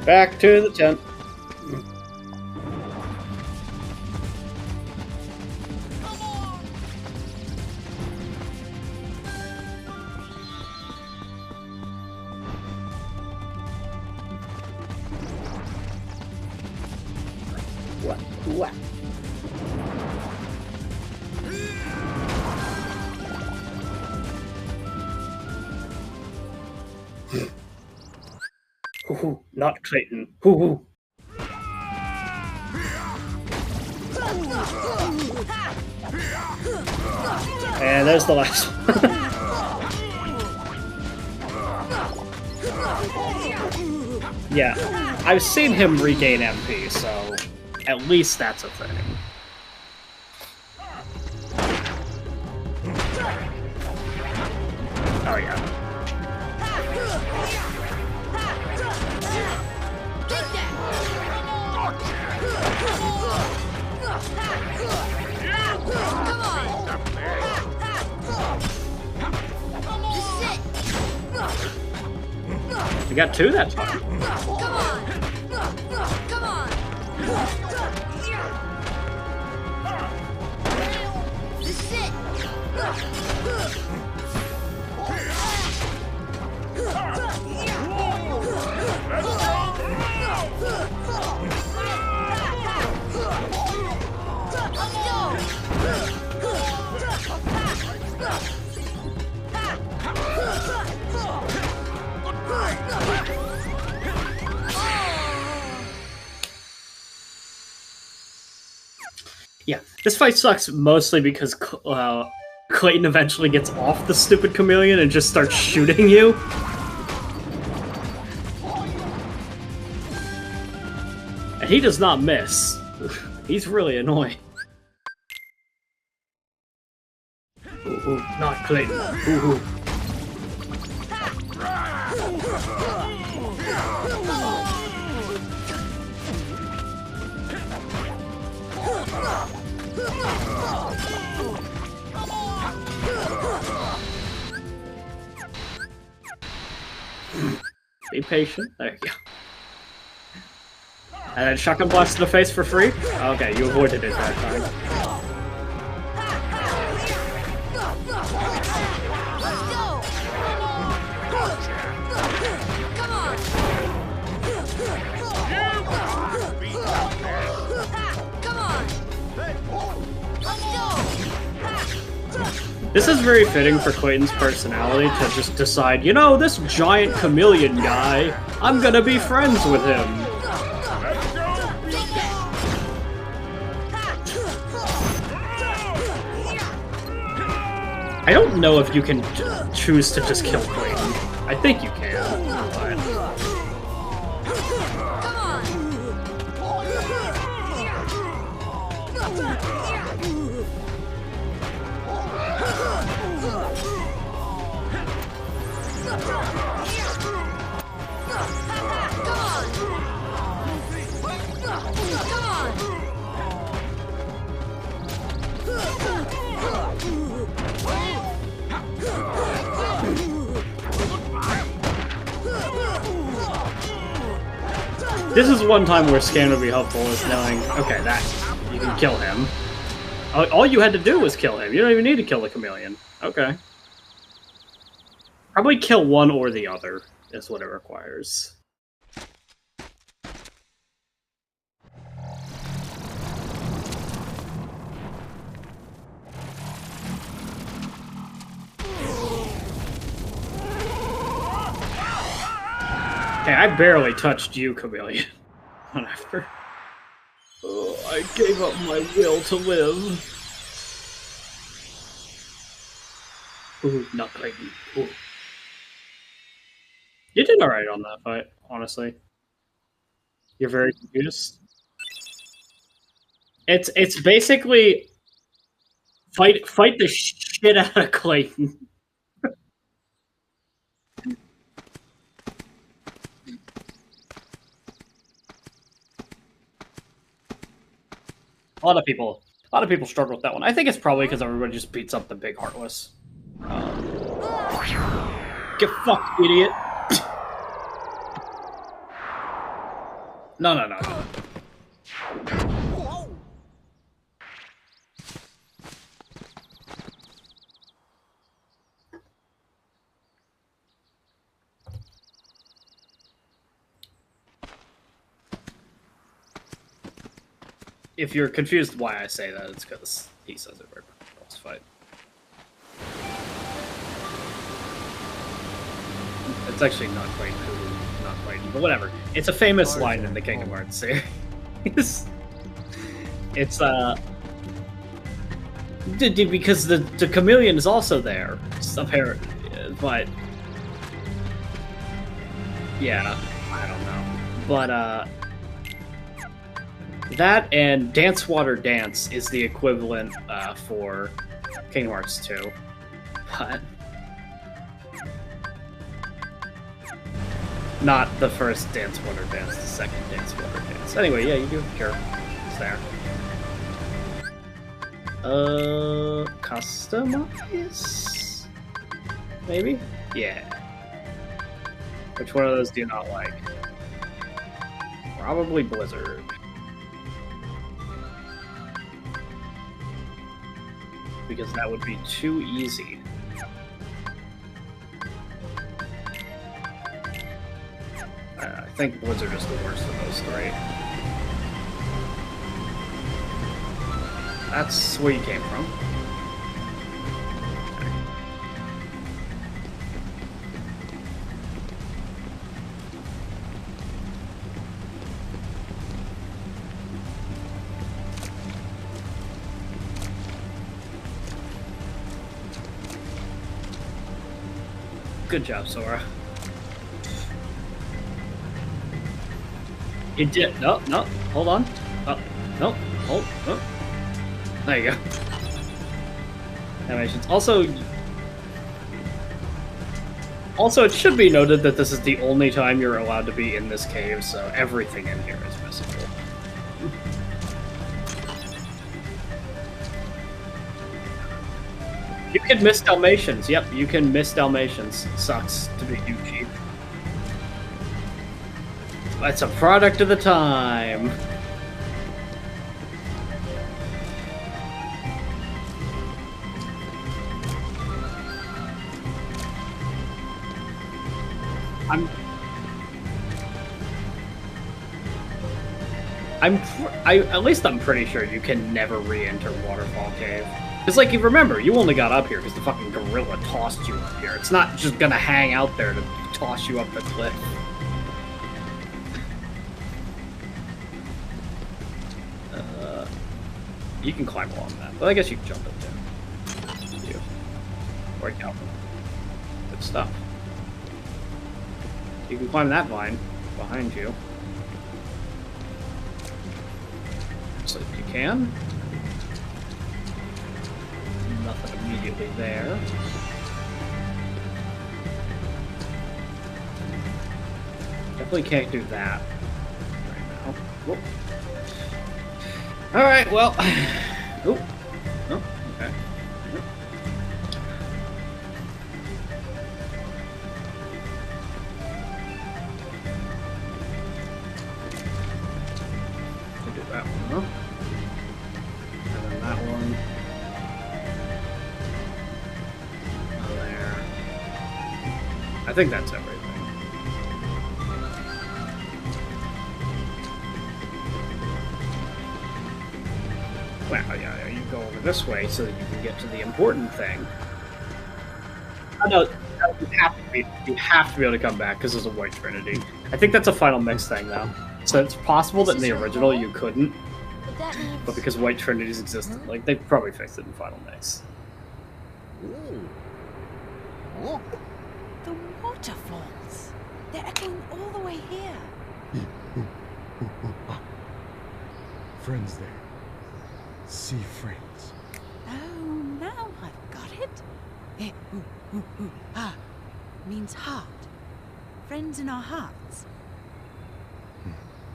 Back to the tent. What? Hoo-hoo, not Clayton. Hoo-hoo. And there's the last one. Yeah, I've seen him regain MP, so at least that's a thing. Oh yeah. We got two that time. Come on! This is it! Yeah, this fight sucks mostly because Clayton eventually gets off the stupid chameleon and just starts shooting you. And he does not miss. He's really annoying. Ooh, not Clayton. Ooh. Be patient. There you go. And then shotgun blast to the face for free? Okay, you avoided it that time. This is very fitting for Clayton's personality to just decide, you know, this giant chameleon guy, I'm gonna be friends with him. I don't know if you can choose to just kill Clayton. I think you can, but... This is one time where scan would be helpful, is knowing, okay, that, you can kill him. All you had to do was kill him. You don't even need to kill the chameleon. Okay. Probably kill one or the other, is what it requires. Hey, I barely touched you, chameleon. Whatever. Oh, I gave up my will to live. Ooh, not Clayton. Ooh. You did alright on that fight, honestly. You're very confused. It's basically fight the shit out of Clayton. A lot of people struggle with that one. I think it's probably because everybody just beats up the big heartless. Get fucked, idiot! No. If you're confused why I say that, it's because he says it right before the boss fight. It's actually not quite but whatever. It's a famous line in the Kingdom Hearts series. It's because the chameleon is also there, apparently, but yeah, I don't know. But that and Dance Water Dance is the equivalent for Kingdom Hearts 2. But not the first Dance Water Dance, the second Dance Water Dance. Anyway, yeah, you do cure. It's there. Customize? Maybe? Yeah. Which one of those do you not like? Probably Blizzard. Because that would be too easy. I think Blizzard is the worst of those three. That's where you came from. Good job, Sora. It did. No, hold on. No, hold. Oh. There you go. Animations. Also, it should be noted that this is the only time you're allowed to be in this cave, so everything in here is visible. You can miss Dalmatians. Yep, you can miss Dalmatians. Sucks to be you cheap. It's a product of the time. At least I'm pretty sure you can never re-enter Waterfall Cave. Because, like, you remember, you only got up here because the fucking gorilla tossed you up here. It's not just gonna hang out there to toss you up the cliff. You can climb along that, but I guess you can jump it too. Or down. Good stuff. You can climb that vine behind you. So you can. Nothing immediately there. Definitely can't do that right now. Whoop. All right, well. Oh, okay. We'll do that one, huh? And then that one. There. I think that's everything. Well, yeah, you go over this way so that you can get to the important thing. Oh, no, you have to be able to come back because there's a White Trinity. I think that's a Final Mix thing, though. So it's possible that in the original you couldn't, but because White Trinities existed, like, they probably fixed it in Final Mix. Look! The waterfalls! They're echoing all the way here. Friends there. Sea friends. Oh, now I've got it. Means heart. Friends in our hearts.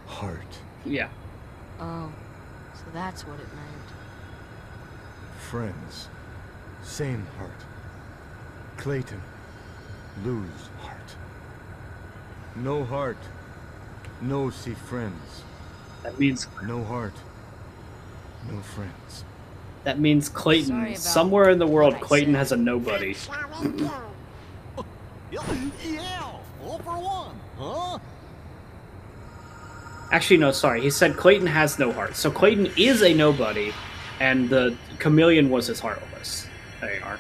Heart. Yeah. Oh, So that's what it meant. Friends. Same heart. Clayton. Lose heart. No heart. No see friends. That means no heart. No friends. That means Clayton. Somewhere in the world, Clayton has a nobody. Yeah, all for one, huh? Actually, no, sorry. He said Clayton has no heart. So Clayton is a nobody, and the chameleon was his heartless. There you are.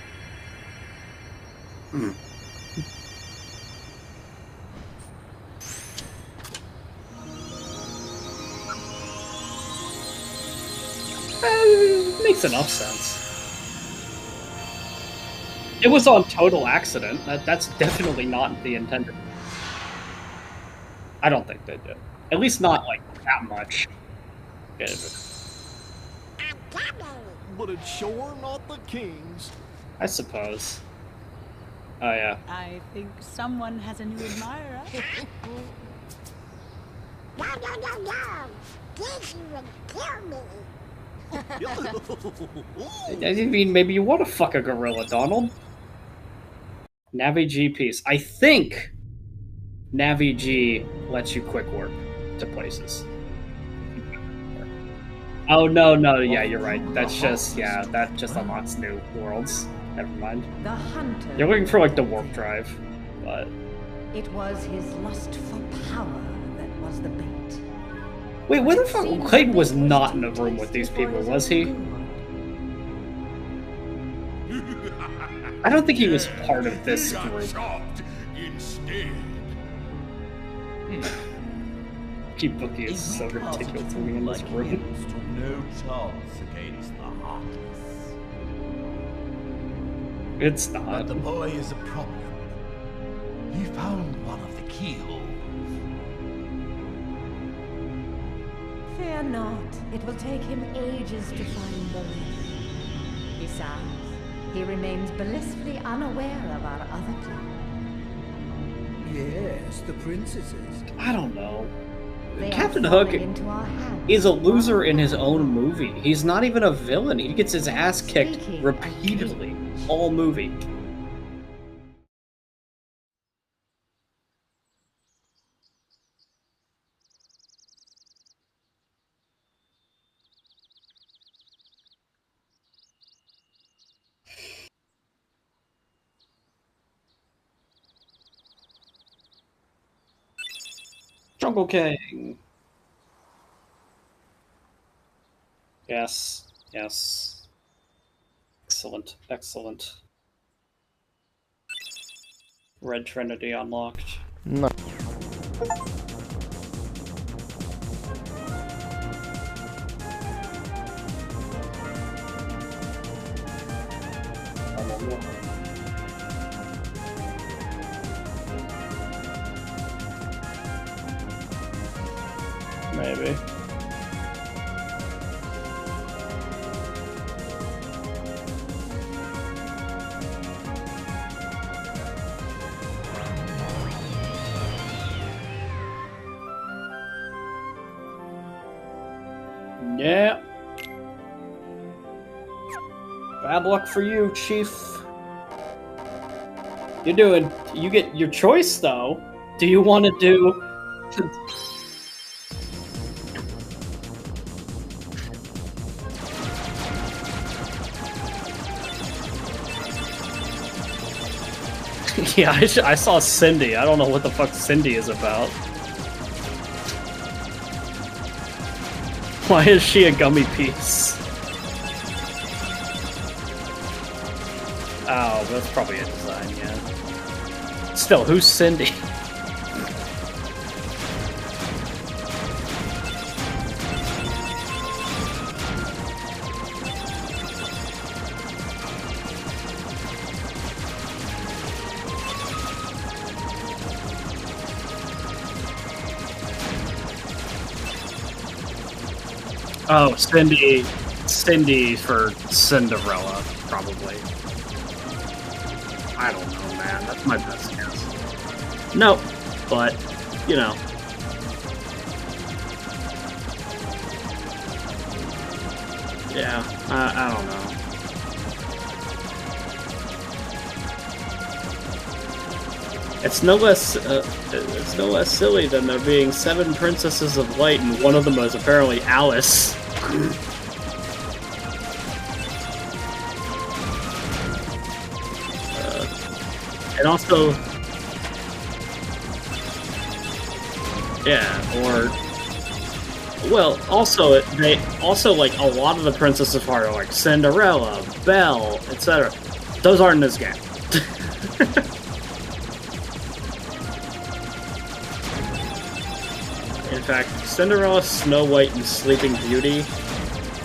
Makes enough sense. It was on total accident. That's definitely not the intended. I don't think they did. At least not like that much. But it's sure not the king's. I suppose. Oh yeah. I think someone has a new admirer. No, no, no, no! This would kill me! I mean, maybe you want to fuck a gorilla, Donald. Navi G piece. I think Navi G lets you quick warp to places. Oh no, no, yeah, you're right. That's just that just unlocks new worlds. Never mind. The hunter. You're looking for like the warp drive, but it was his lust for power that was the bait. wait, where the fuck? Clayton was not in a room with these people, was he? I don't think he was part of this group. Kibuki is so ridiculous to me in this room. No chance against the heartless. It's not. But the boy is a problem. He found one of the keyholes. Fear not. It will take him ages to find the rest. Besides, he remains blissfully unaware of our other clue. Yes, the princesses. I don't know. Captain Hook is a loser in his own movie. He's not even a villain. He gets his ass kicked repeatedly all movie. Jungle King. Yes, yes. Excellent, excellent. Red Trinity unlocked. No. Maybe. Yeah. Bad luck for you, Chief. You get your choice though. Do you want to do Yeah, I saw Cindy. I don't know what the fuck Cindy is about. Why is she a gummy piece? Oh, that's probably a design, yeah. Still, who's Cindy? Oh, Cindy for Cinderella, probably. I don't know, man. That's my best guess. No, but, you know. Yeah, I don't know. It's no less silly than there being 7 princesses of light, and one of them is apparently Alice. And also, yeah, or well, also they also like a lot of the princesses are like Cinderella, Belle, etc. Those aren't in this game. In fact, Cinderella, Snow White, and Sleeping Beauty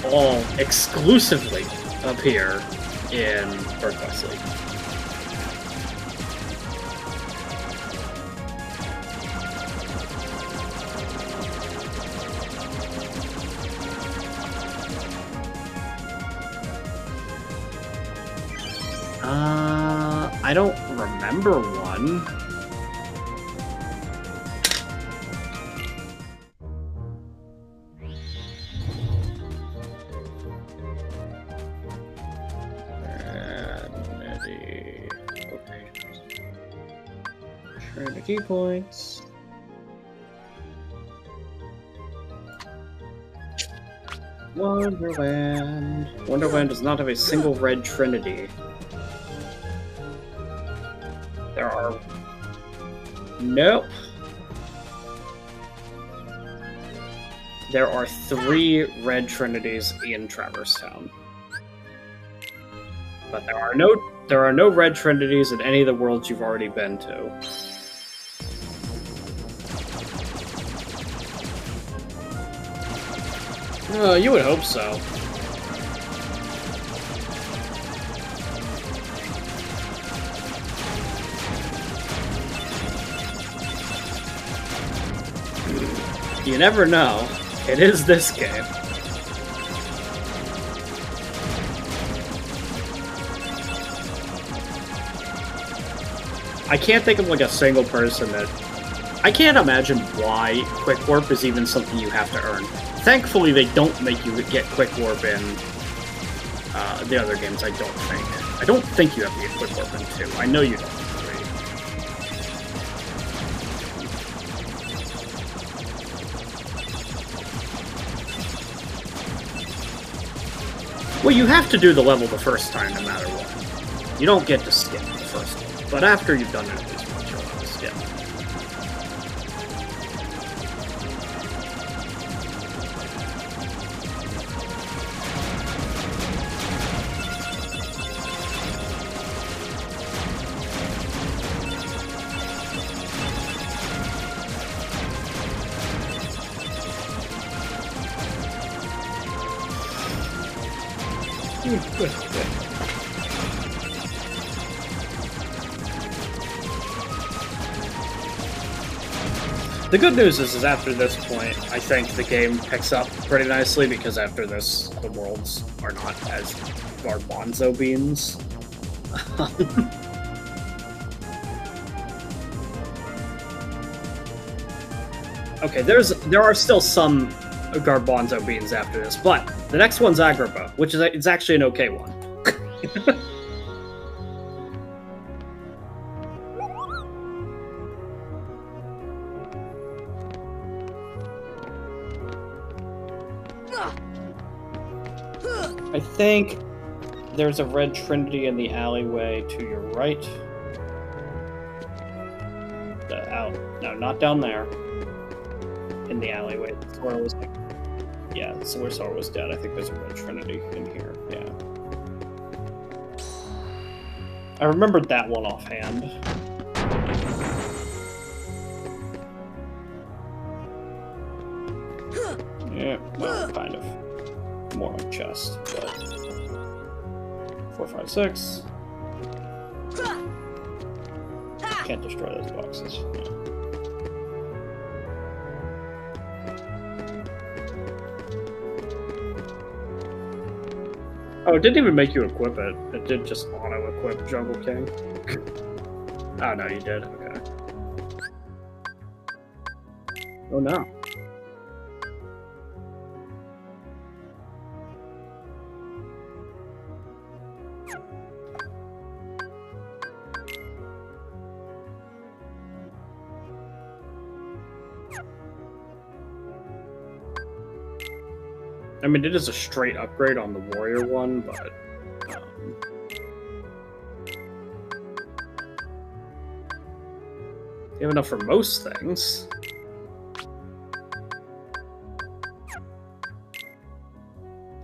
all exclusively appear in Birth by Sleep. I don't remember one. Trinity points. Wonderland. Wonderland does not have a single red Trinity. There are... Nope. There are 3 red Trinities in Traverse Town. But there are no red Trinities in any of the worlds you've already been to. You would hope so. You never know. It is this game. I can't think of like a single person that... I can't imagine why Quick Warp is even something you have to earn. Thankfully, they don't make you get Quick Warp in the other games, I don't think. I don't think you have to get Quick Warp in 2. I know you don't. Well, you have to do the level the first time, no matter what. You don't get to skip the first one, but after you've done it at least once, you'll have to skip. The good news is after this point, I think the game picks up pretty nicely, because after this, the worlds are not as garbanzo beans. Okay, there are still some garbanzo beans after this, but the next one's Agrabah, which is it's actually an okay one. I think there's a red Trinity in the alleyway to your right. No, not down there. In the alleyway. Sora was like, yeah, that's where Sora was dead. I think there's a red Trinity in here. Yeah. I remembered that one offhand. Yeah, well, kind of. More on chest, but 4, 5, 6. Can't destroy those boxes. Yeah. Oh, it didn't even make you equip it. It did just auto-equip Jungle King. Oh, no, you did. Okay. Oh, no. I mean, it is a straight upgrade on the warrior one, but you have enough for most things.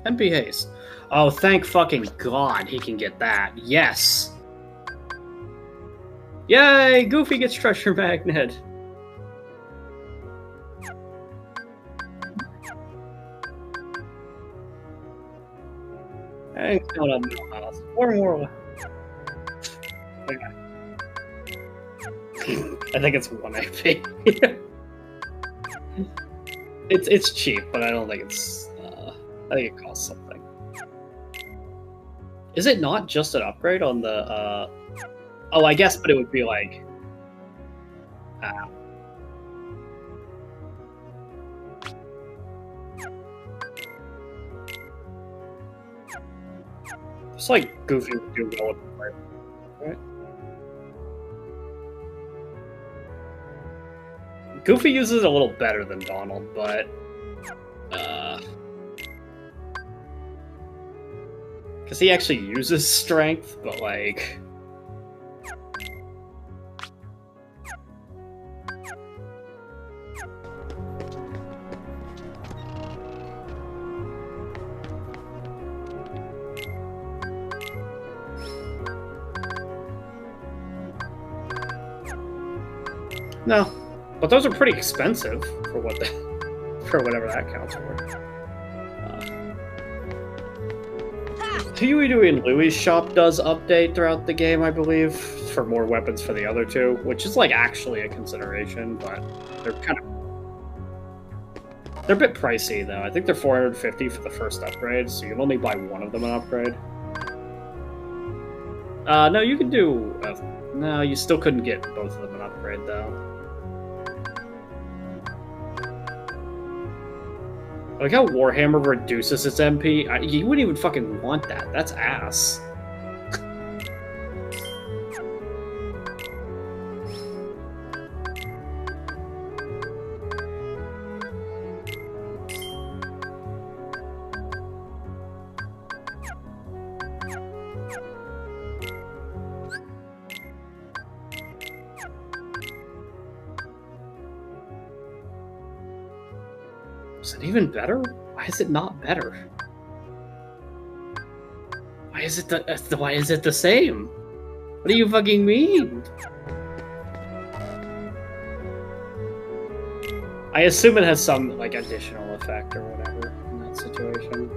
MP haste. Oh, thank fucking God he can get that. Yes. Yay! Goofy gets treasure magnet. Hey, going on the house. Four more. Okay. I think it's 1 AP. it's cheap, but I don't think it's. I think it costs something. Is it not just an upgrade on the? Oh, I guess, but it would be like. It's like Goofy would do well with the player, right? Goofy uses it a little better than Donald, but because he actually uses strength, but like. No, but those are pretty expensive for what the, for whatever that counts for. Huey and Louie's shop does update throughout the game, I believe, for more weapons for the other two, which is like actually a consideration, but they're kind of they're a bit pricey though. I think they're $450 for the first upgrade, so you can only buy one of them an upgrade. No, you can do. No, you still couldn't get both of them an upgrade though. Like how Warhammer reduces its MP. You wouldn't even fucking want that. That's ass. Is it even better? Why is it not better? Why is it the same? What do you fucking mean? I assume it has some like additional effect or whatever in that situation.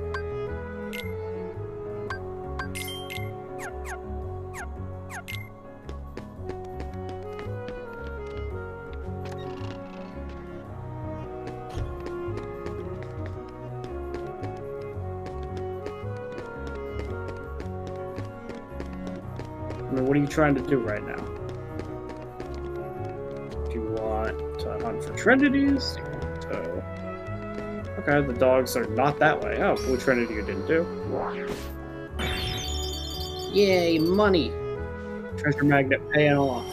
What are you trying to do right now? Do you want to hunt for trinities? Okay, the dogs are not that way. Oh, blue trinity you didn't do. Yay, money! Treasure magnet paying off.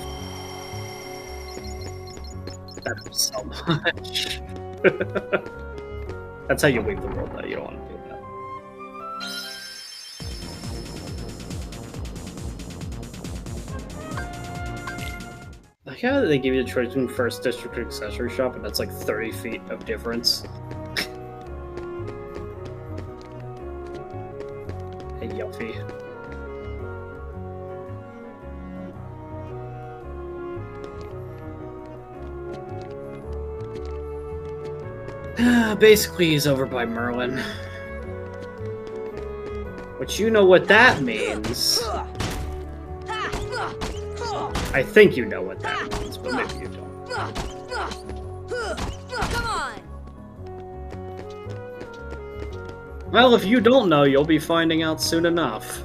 That is so much. That's how you leave the world, though. You don't want to do that. Yeah, they give you the choice between first district and accessory shop, and that's like 30 feet of difference. Hey, Yuffie. Basically, he's over by Merlin. Which you know what that means. I think you know what that means, but maybe you don't. Come on. Well, if you don't know, you'll be finding out soon enough.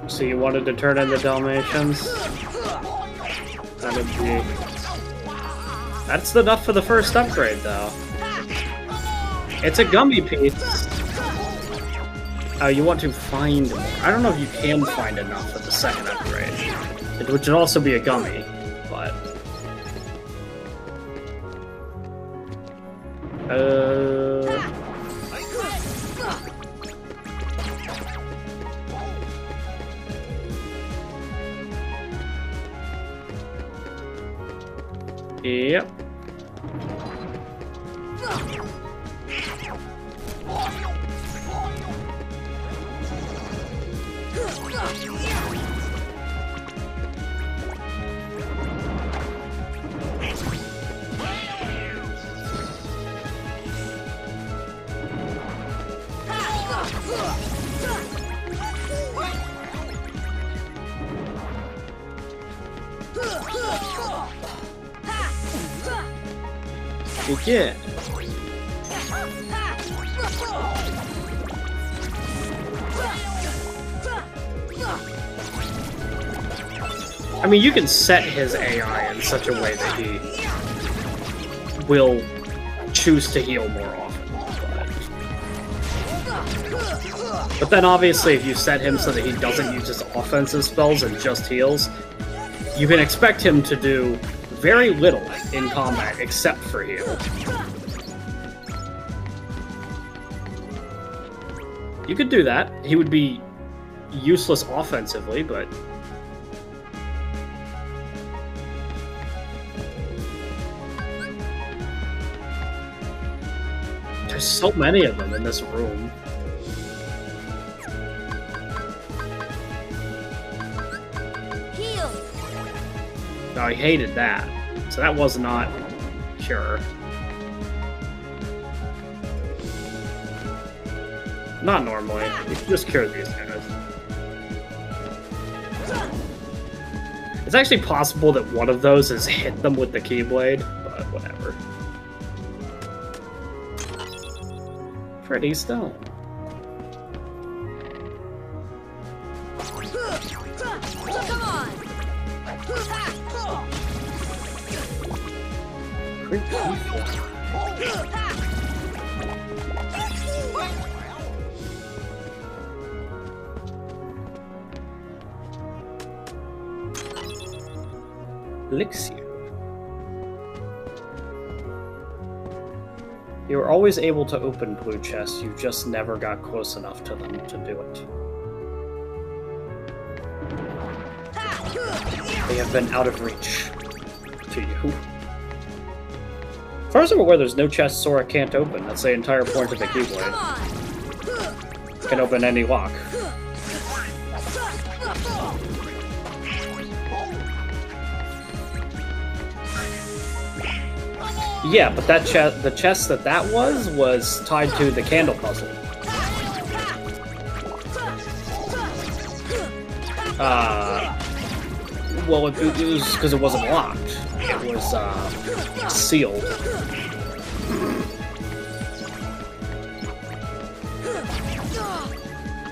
So you wanted to turn in the Dalmatians? That'd be... That's enough for the first upgrade, though. It's a gummy piece. Oh, you want to find more. I don't know if you can find enough for the second upgrade. It would also be a gummy. but yep. Good. I mean, you can set his AI in such a way that he will choose to heal more often. But then obviously if you set him so that he doesn't use his offensive spells and just heals, you can expect him to do very little in combat except for heal. You could do that. He would be useless offensively, but there's so many of them in this room. No, I hated that. So that was not cure. Not normally. You can just cure these guys. It's actually possible that one of those has hit them with the Keyblade, but whatever. Pretty stone. Elixir. You were always able to open blue chests, you just never got close enough to them to do it. They have been out of reach to you. As far as I'm aware, there's no chest Sora can't open. That's the entire point of the Keyblade. It can open any lock. Yeah, but that the chest that was tied to the candle puzzle. Well, it was because it wasn't locked. It was sealed.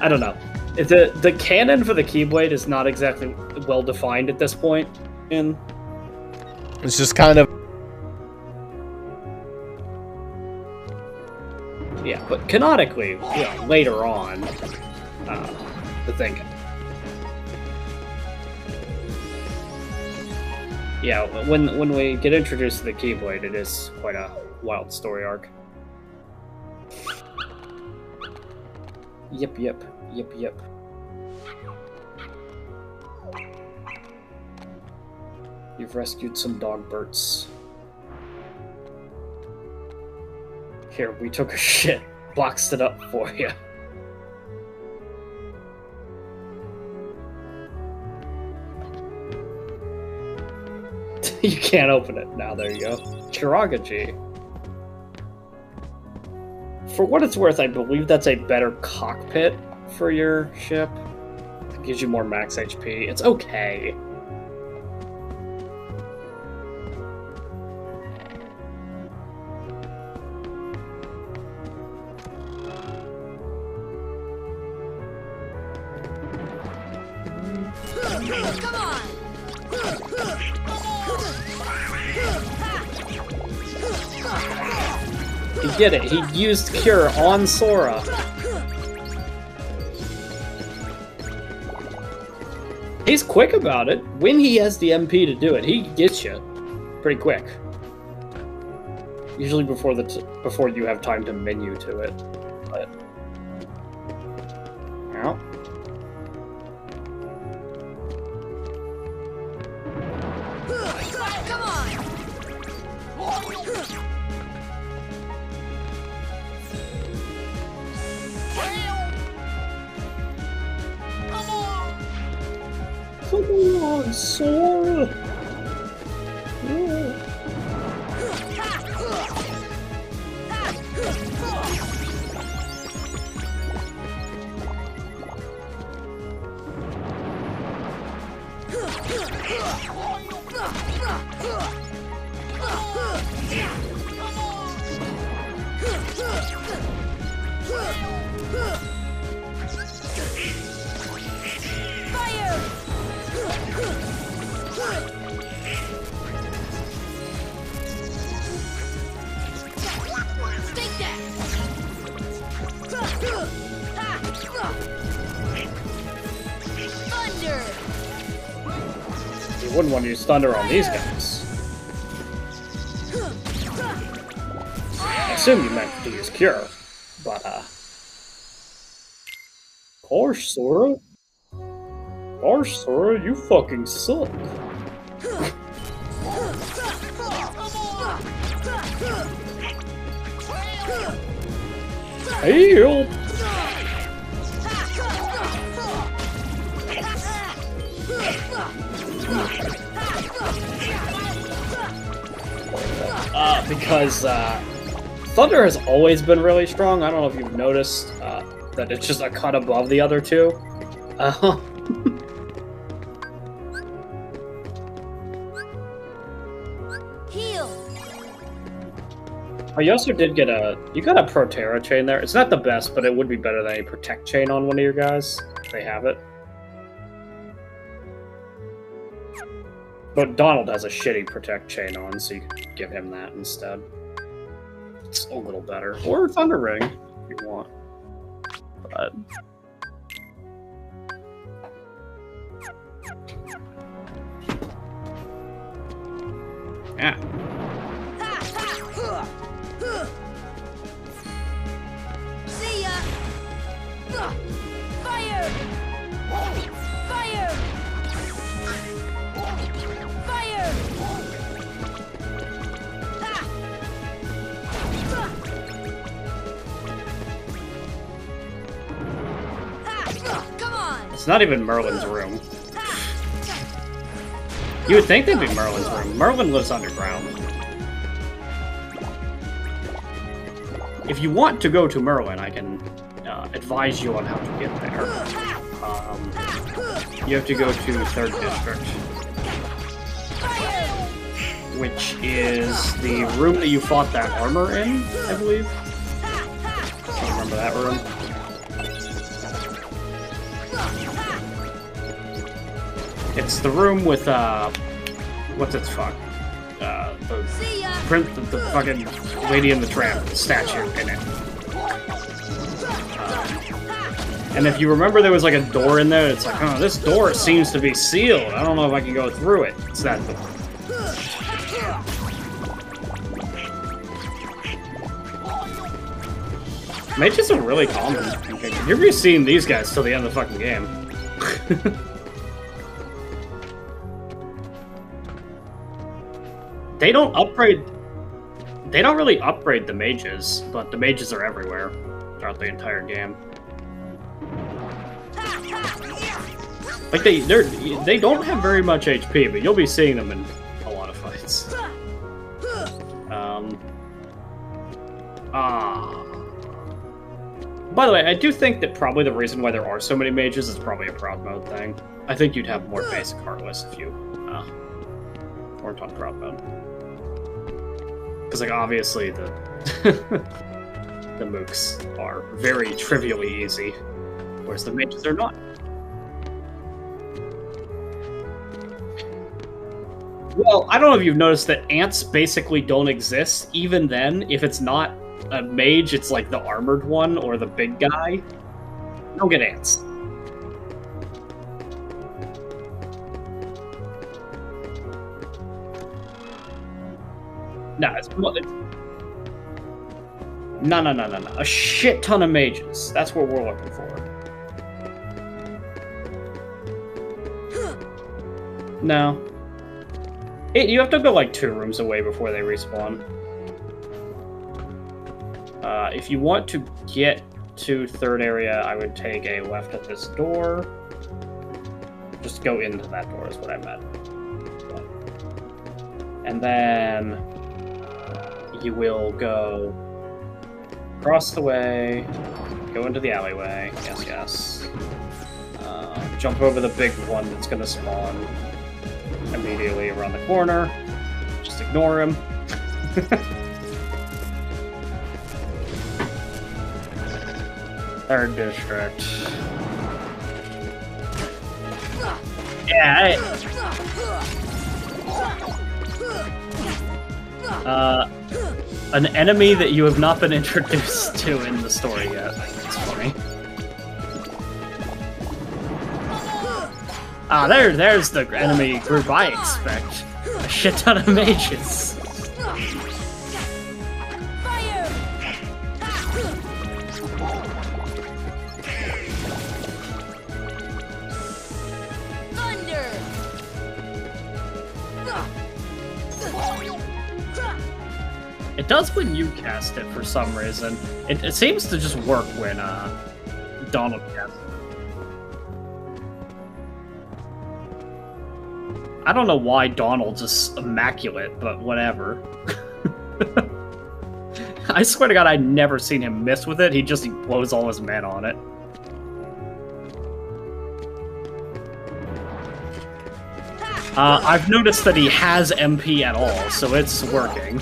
I don't know. If the canon for the Keyblade is not exactly well defined at this point. It's just kind of. Yeah, but canonically, you know, later on, the thing. Yeah, when we get introduced to the Keyblade, it is quite a wild story arc. Yep. You've rescued some dog birds. Here, we took a shit, boxed it up for you. You can't open it. Now, there you go. Chiragaji. For what it's worth, I believe that's a better cockpit for your ship. It gives you more max HP. It's okay. Come on! He did it. He used Cure on Sora. He's quick about it. When he has the MP to do it, he gets you pretty quick. Usually before you have time to menu to it. But yeah. Come on! Come on, Sora! Yeah. You wouldn't want to use thunder on these guys. I assume you meant to use cure, but gosh, Sora? Gosh, Sora, you fucking suck. Heal! Because Thunder has always been really strong. I don't know if you've noticed that it's just a cut above the other two. Heal. Oh, you also did get you got a Proterra chain there. It's not the best, but it would be better than a Protect chain on one of your guys, if they have it. But Donald has a shitty Protect chain on, so you could give him that instead. It's a little better. Or Thunder Ring, if you want. But... yeah. See ya! Fire! Fire! Fire! Come on! It's not even Merlin's room. You would think they'd be Merlin's room. Merlin lives underground. If you want to go to Merlin, I can advise you on how to get there. You have to go to 3rd District, which is the room that you fought that armor in, I believe. I remember that room. It's the room with, what's its fuck? The fucking Lady in the Tramp statue in it. And if you remember, there was like a door in there. It's like, oh, this door seems to be sealed. I don't know if I can go through it. It's that door. Mages are really common. You're gonna be seeing these guys till the end of the fucking game. They don't upgrade... They don't really upgrade the mages, but the mages are everywhere throughout the entire game. Like, they don't have very much HP, but you'll be seeing them in a lot of fights. By the way, I do think that probably the reason why there are so many mages is probably a proud mode thing. I think you'd have more basic Heartless if you weren't on proud mode. Because, like, obviously the the mooks are very trivially easy, whereas the mages are not. Well, I don't know if you've noticed that ants basically don't exist. Even then, if it's not a mage, it's like the armored one or the big guy. You don't get ants. No, no. A shit ton of mages. That's what we're looking for. No. You have to go like 2 rooms away before they respawn. If you want to get to 3rd area, I would take a left at this door. Just go into that door is what I meant. And then you will go across the way, go into the alleyway, yes. Jump over the big one that's gonna spawn immediately around the corner. Just ignore him. Third district. Yeah, an enemy that you have not been introduced to in the story yet. It's funny. Ah, there's the enemy group I expect. A shit ton of mages. It does when you cast it for some reason. It seems to just work when Donald casts it. I don't know why Donald's just immaculate, but whatever. I swear to God, I'd never seen him miss with it. He just blows all his men on it. I've noticed that he has MP at all, so it's working.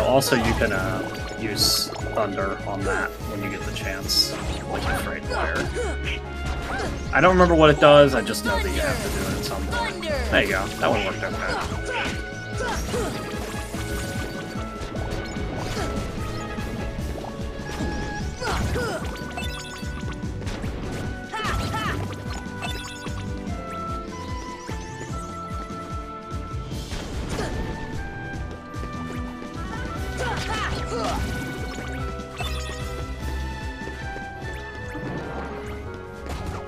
Also, you can use Thunder on that when you get the chance, like a Freight Fire. I don't remember what it does, I just know that you have to do it at some point. There you go, that one worked okay.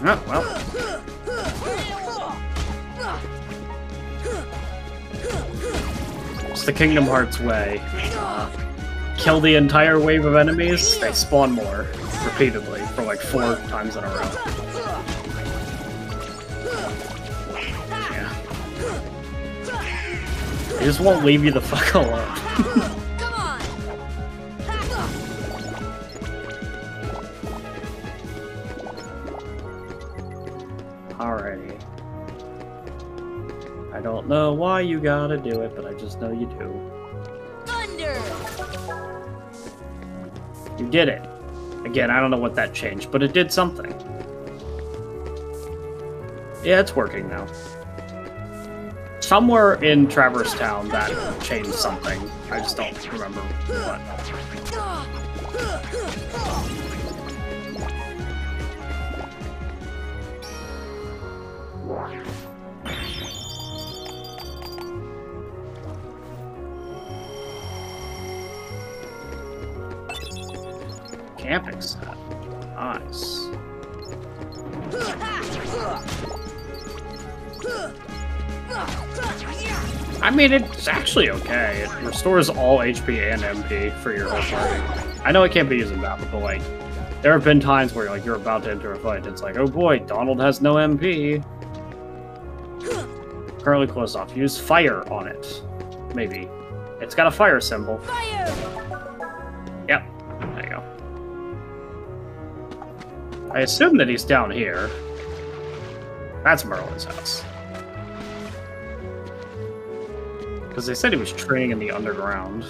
Oh, well. It's the Kingdom Hearts way. Kill the entire wave of enemies, they spawn more, repeatedly, for like 4 times in a row. Yeah. They just won't leave you the fuck alone. Alrighty. I don't know why you gotta do it, but I just know you do. Thunder! You did it. Again, I don't know what that changed, but it did something. Yeah, it's working now. Somewhere in Traverse Town that changed something. I just don't remember what. Camping set. Nice. I mean, it's actually okay. It restores all HP and MP for your whole party. I know it can't be used in battle, but like, there have been times where like you're about to enter a fight. It's like, oh boy, Donald has no MP. Currently closed off. Use fire on it. Maybe. It's got a fire symbol. Fire! Yep. There you go. I assume that he's down here. That's Merlin's house. Because they said he was training in the underground.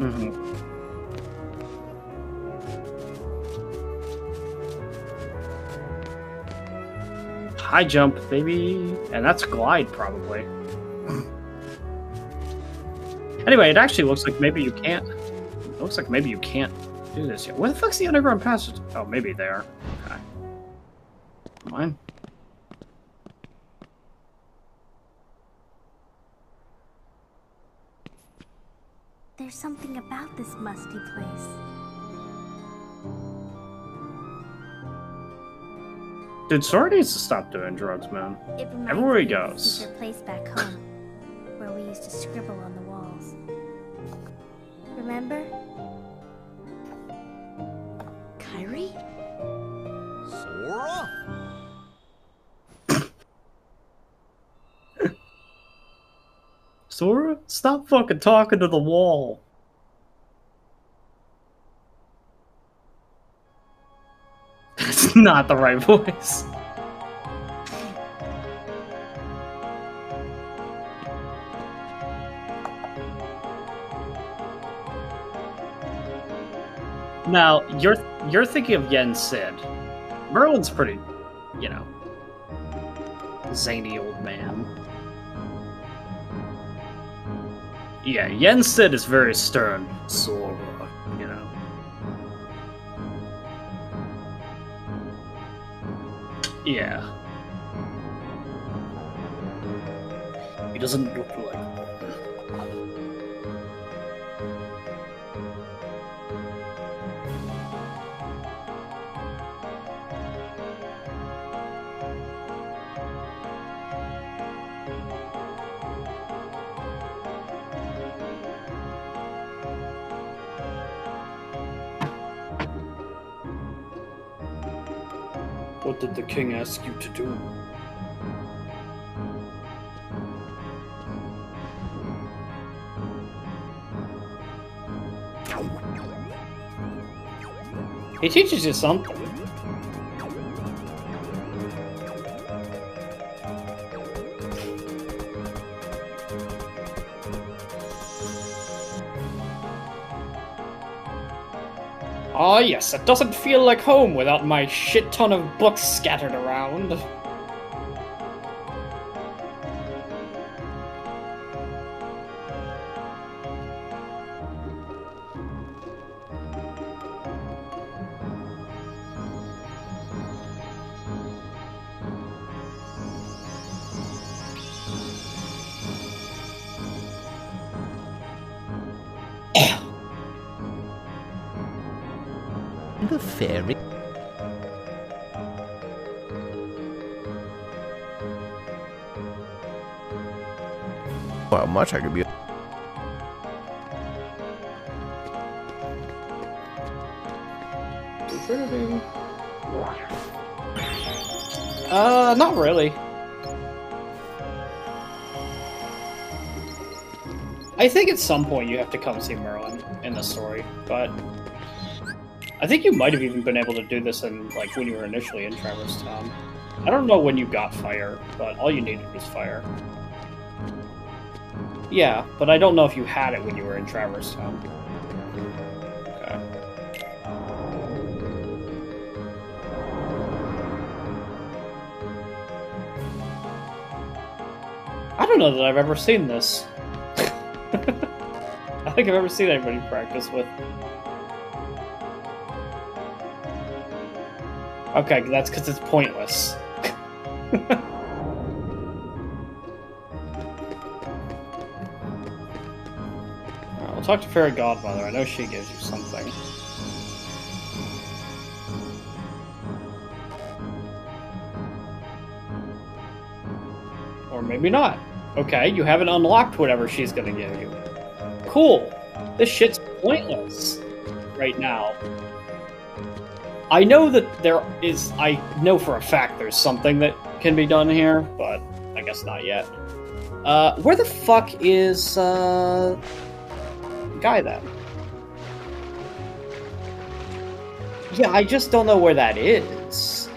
Mm-hmm. High jump, baby. And that's glide, probably. Anyway, it actually looks like maybe you can't. It looks like maybe you can't do this yet. Where the fuck's the underground passage? Oh, maybe there. Okay. Mine. There's something about this musty place. Dude, Sora needs to stop doing drugs, man. It reminds Everywhere he me of the goes. secret place back home, where we used to scribble on the walls. Remember? Kyrie? Sora? Sora, stop fucking talking to the wall. That's not the right voice. Now, you're thinking of Yen Sid. Merlin's pretty, you know, zany old man. Yeah, Yen Sid is very stern. Sora, you know. Yeah. He doesn't look like one. What did the king ask you to do? He teaches you something. Ah, yes, it doesn't feel like home without my shit ton of books scattered around. The fairy. Well, much I could be. Not really. I think at some point you have to come see Merlin in the story, but I think you might have even been able to do this in, like, when you were initially in Traverse Town. I don't know when you got fire, but all you needed was fire. Yeah, but I don't know if you had it when you were in Traverse Town. Okay. I don't know that I've ever seen this. I don't think I've ever seen anybody practice with. Okay, that's because it's pointless. We'll talk to Fairy Godmother. I know she gives you something. Or maybe not. Okay, you haven't unlocked whatever she's gonna give you. Cool. This shit's pointless right now. I know that there is, I know for a fact there's something that can be done here, but I guess not yet. Where the fuck is, Guy then? Yeah, I just don't know where that is.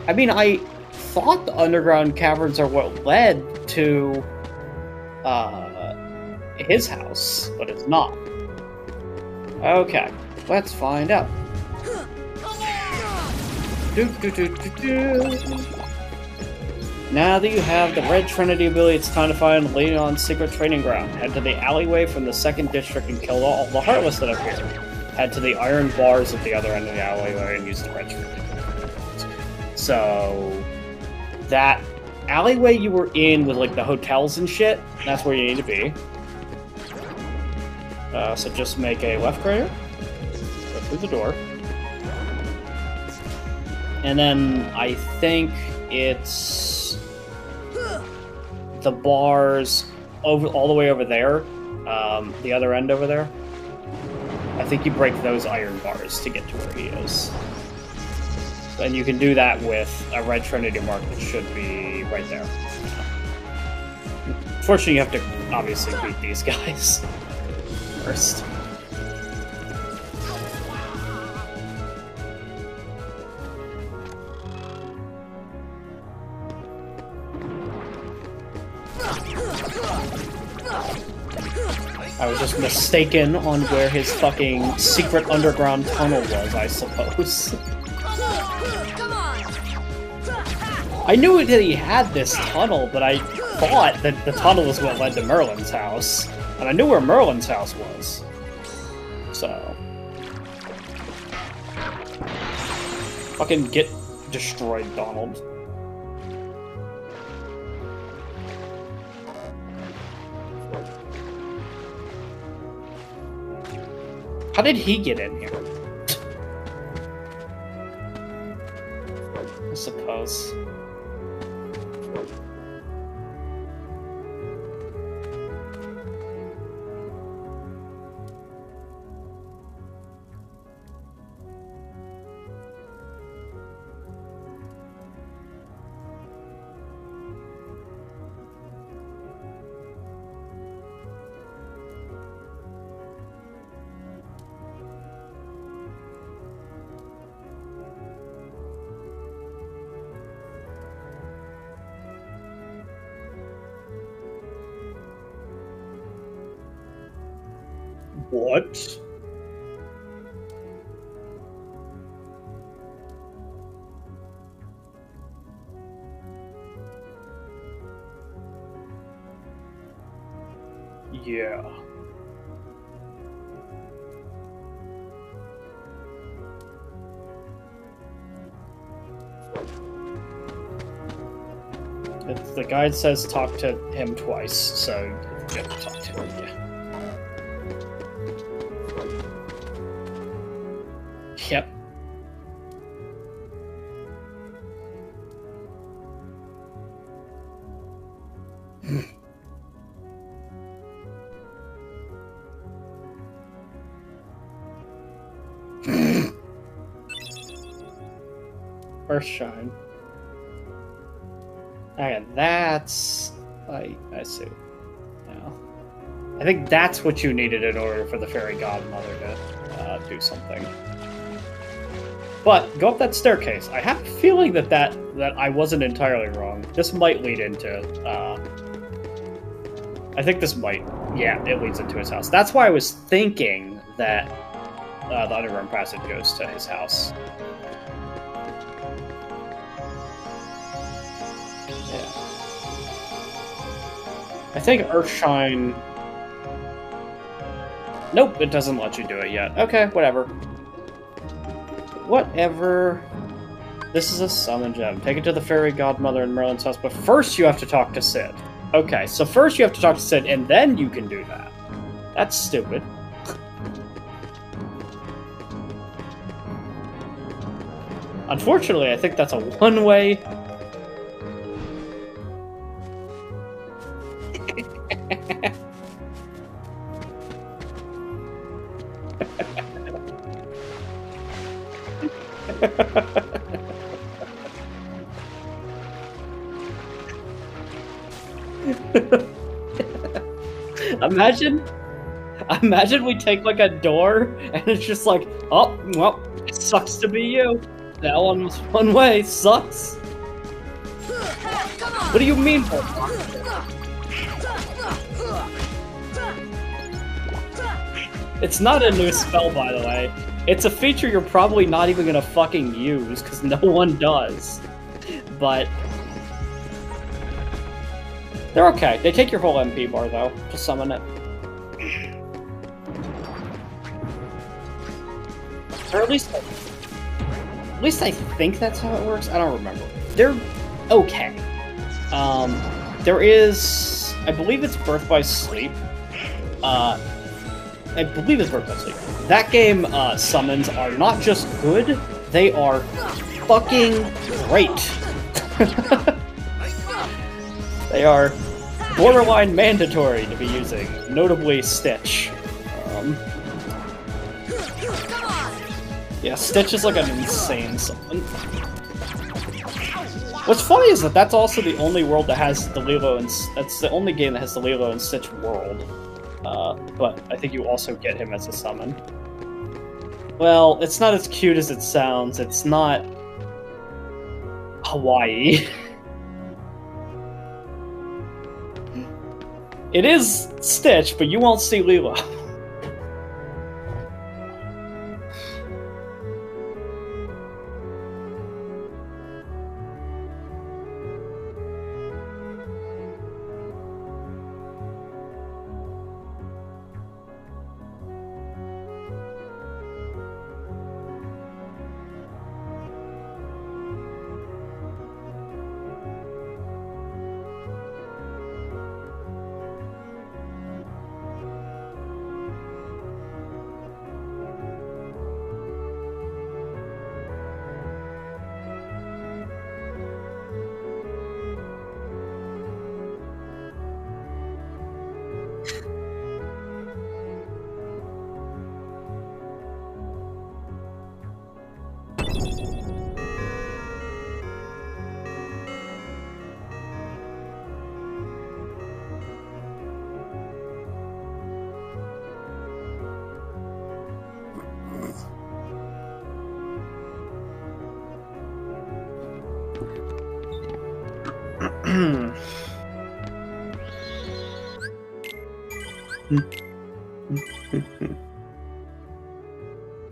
I mean, I thought the underground caverns are what led to, his house, but it's not. Okay, let's find out. Now that you have the Red Trinity ability, it's time to find Leon's secret training ground. Head to the alleyway from the 2nd District and kill all the Heartless that appear. Head to the iron bars at the other end of the alleyway and use the Red Trinity. So, that alleyway you were in with like the hotels and shit, that's where you need to be. So just make a left crater, go through the door. And then I think it's the bars all the way over there, the other end over there. I think you break those iron bars to get to where he is. And you can do that with a Red Trinity mark that should be right there. Unfortunately, you have to obviously beat these guys first. I was just mistaken on where his fucking secret underground tunnel was, I suppose. I knew that he had this tunnel, but I thought that the tunnel was what led to Merlin's house. And I knew where Merlin's house was. So... fucking get destroyed, Donald. How did he get in here? I suppose. What? Yeah. The guide says talk to him twice, so you have to talk to him, yeah. Yep. Earthshine. Okay, that's... I see. Yeah. I think that's what you needed in order for the fairy godmother to do something. But go up that staircase. I have a feeling that I wasn't entirely wrong. This might lead into... I think this might... Yeah, it leads into his house. That's why I was thinking that the underground passage goes to his house. Yeah. I think Earthshine... Nope, it doesn't let you do it yet. Okay, whatever. Whatever. This is a summon gem. Take it to the fairy godmother in Merlin's house, but first you have to talk to Sid. Okay, so first you have to talk to Sid, and then you can do that. That's stupid. Unfortunately, I think that's a one-way... Imagine we take like a door and it's just like, oh, well, it sucks to be you. That one was one way, sucks. What do you mean? It's not a new spell, by the way. It's a feature you're probably not even gonna fucking use, because no one does. But... they're okay. They take your whole MP bar, though, to summon it. Or at least I think that's how it works. I don't remember. They're okay. There is... I believe it's Birth by Sleep. I believe it's Birth by Sleep. That game, summons are not just good, they are fucking great. They are borderline mandatory to be using, notably Stitch. Yeah, Stitch is like an insane summon. What's funny is that that's also the only world that has the Lilo and... that's the only game that has the Lilo and Stitch world. But I think you also get him as a summon. Well, it's not as cute as it sounds. It's not... Hawaii. It is Stitch, but you won't see Lilo.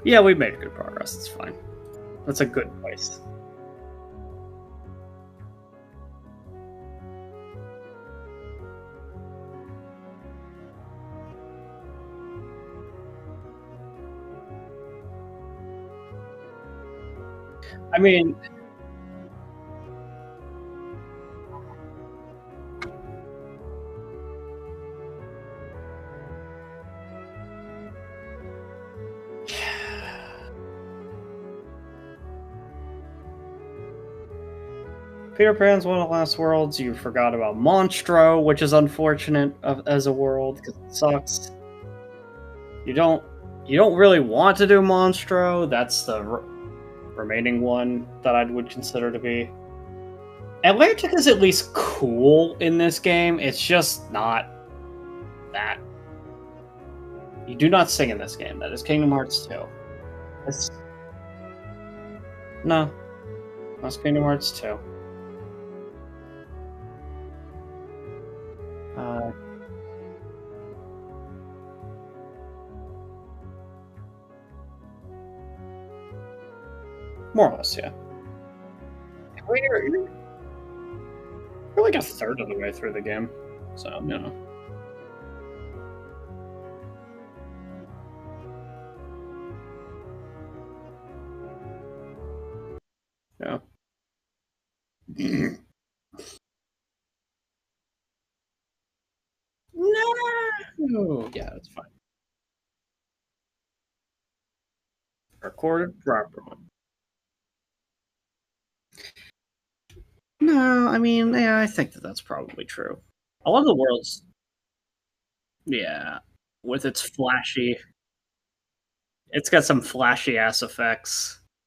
Yeah, we made good progress. It's fine. That's a good place. I mean... Peter Pan's one of the last worlds. You forgot about Monstro, which is unfortunate as a world because it sucks. You don't really want to do Monstro. That's the remaining one that I would consider to be. Atlantic is at least cool in this game. It's just not that. You do not sing in this game. That is Kingdom Hearts 2. No. That's Kingdom Hearts 2. More or less, yeah. You're like a third of the way through the game, so, you know. Yeah. No! Yeah, that's fine. Recorded properly. No, I mean, yeah, I think that's probably true. A lot of the worlds... Yeah. With its flashy... It's got some flashy-ass effects.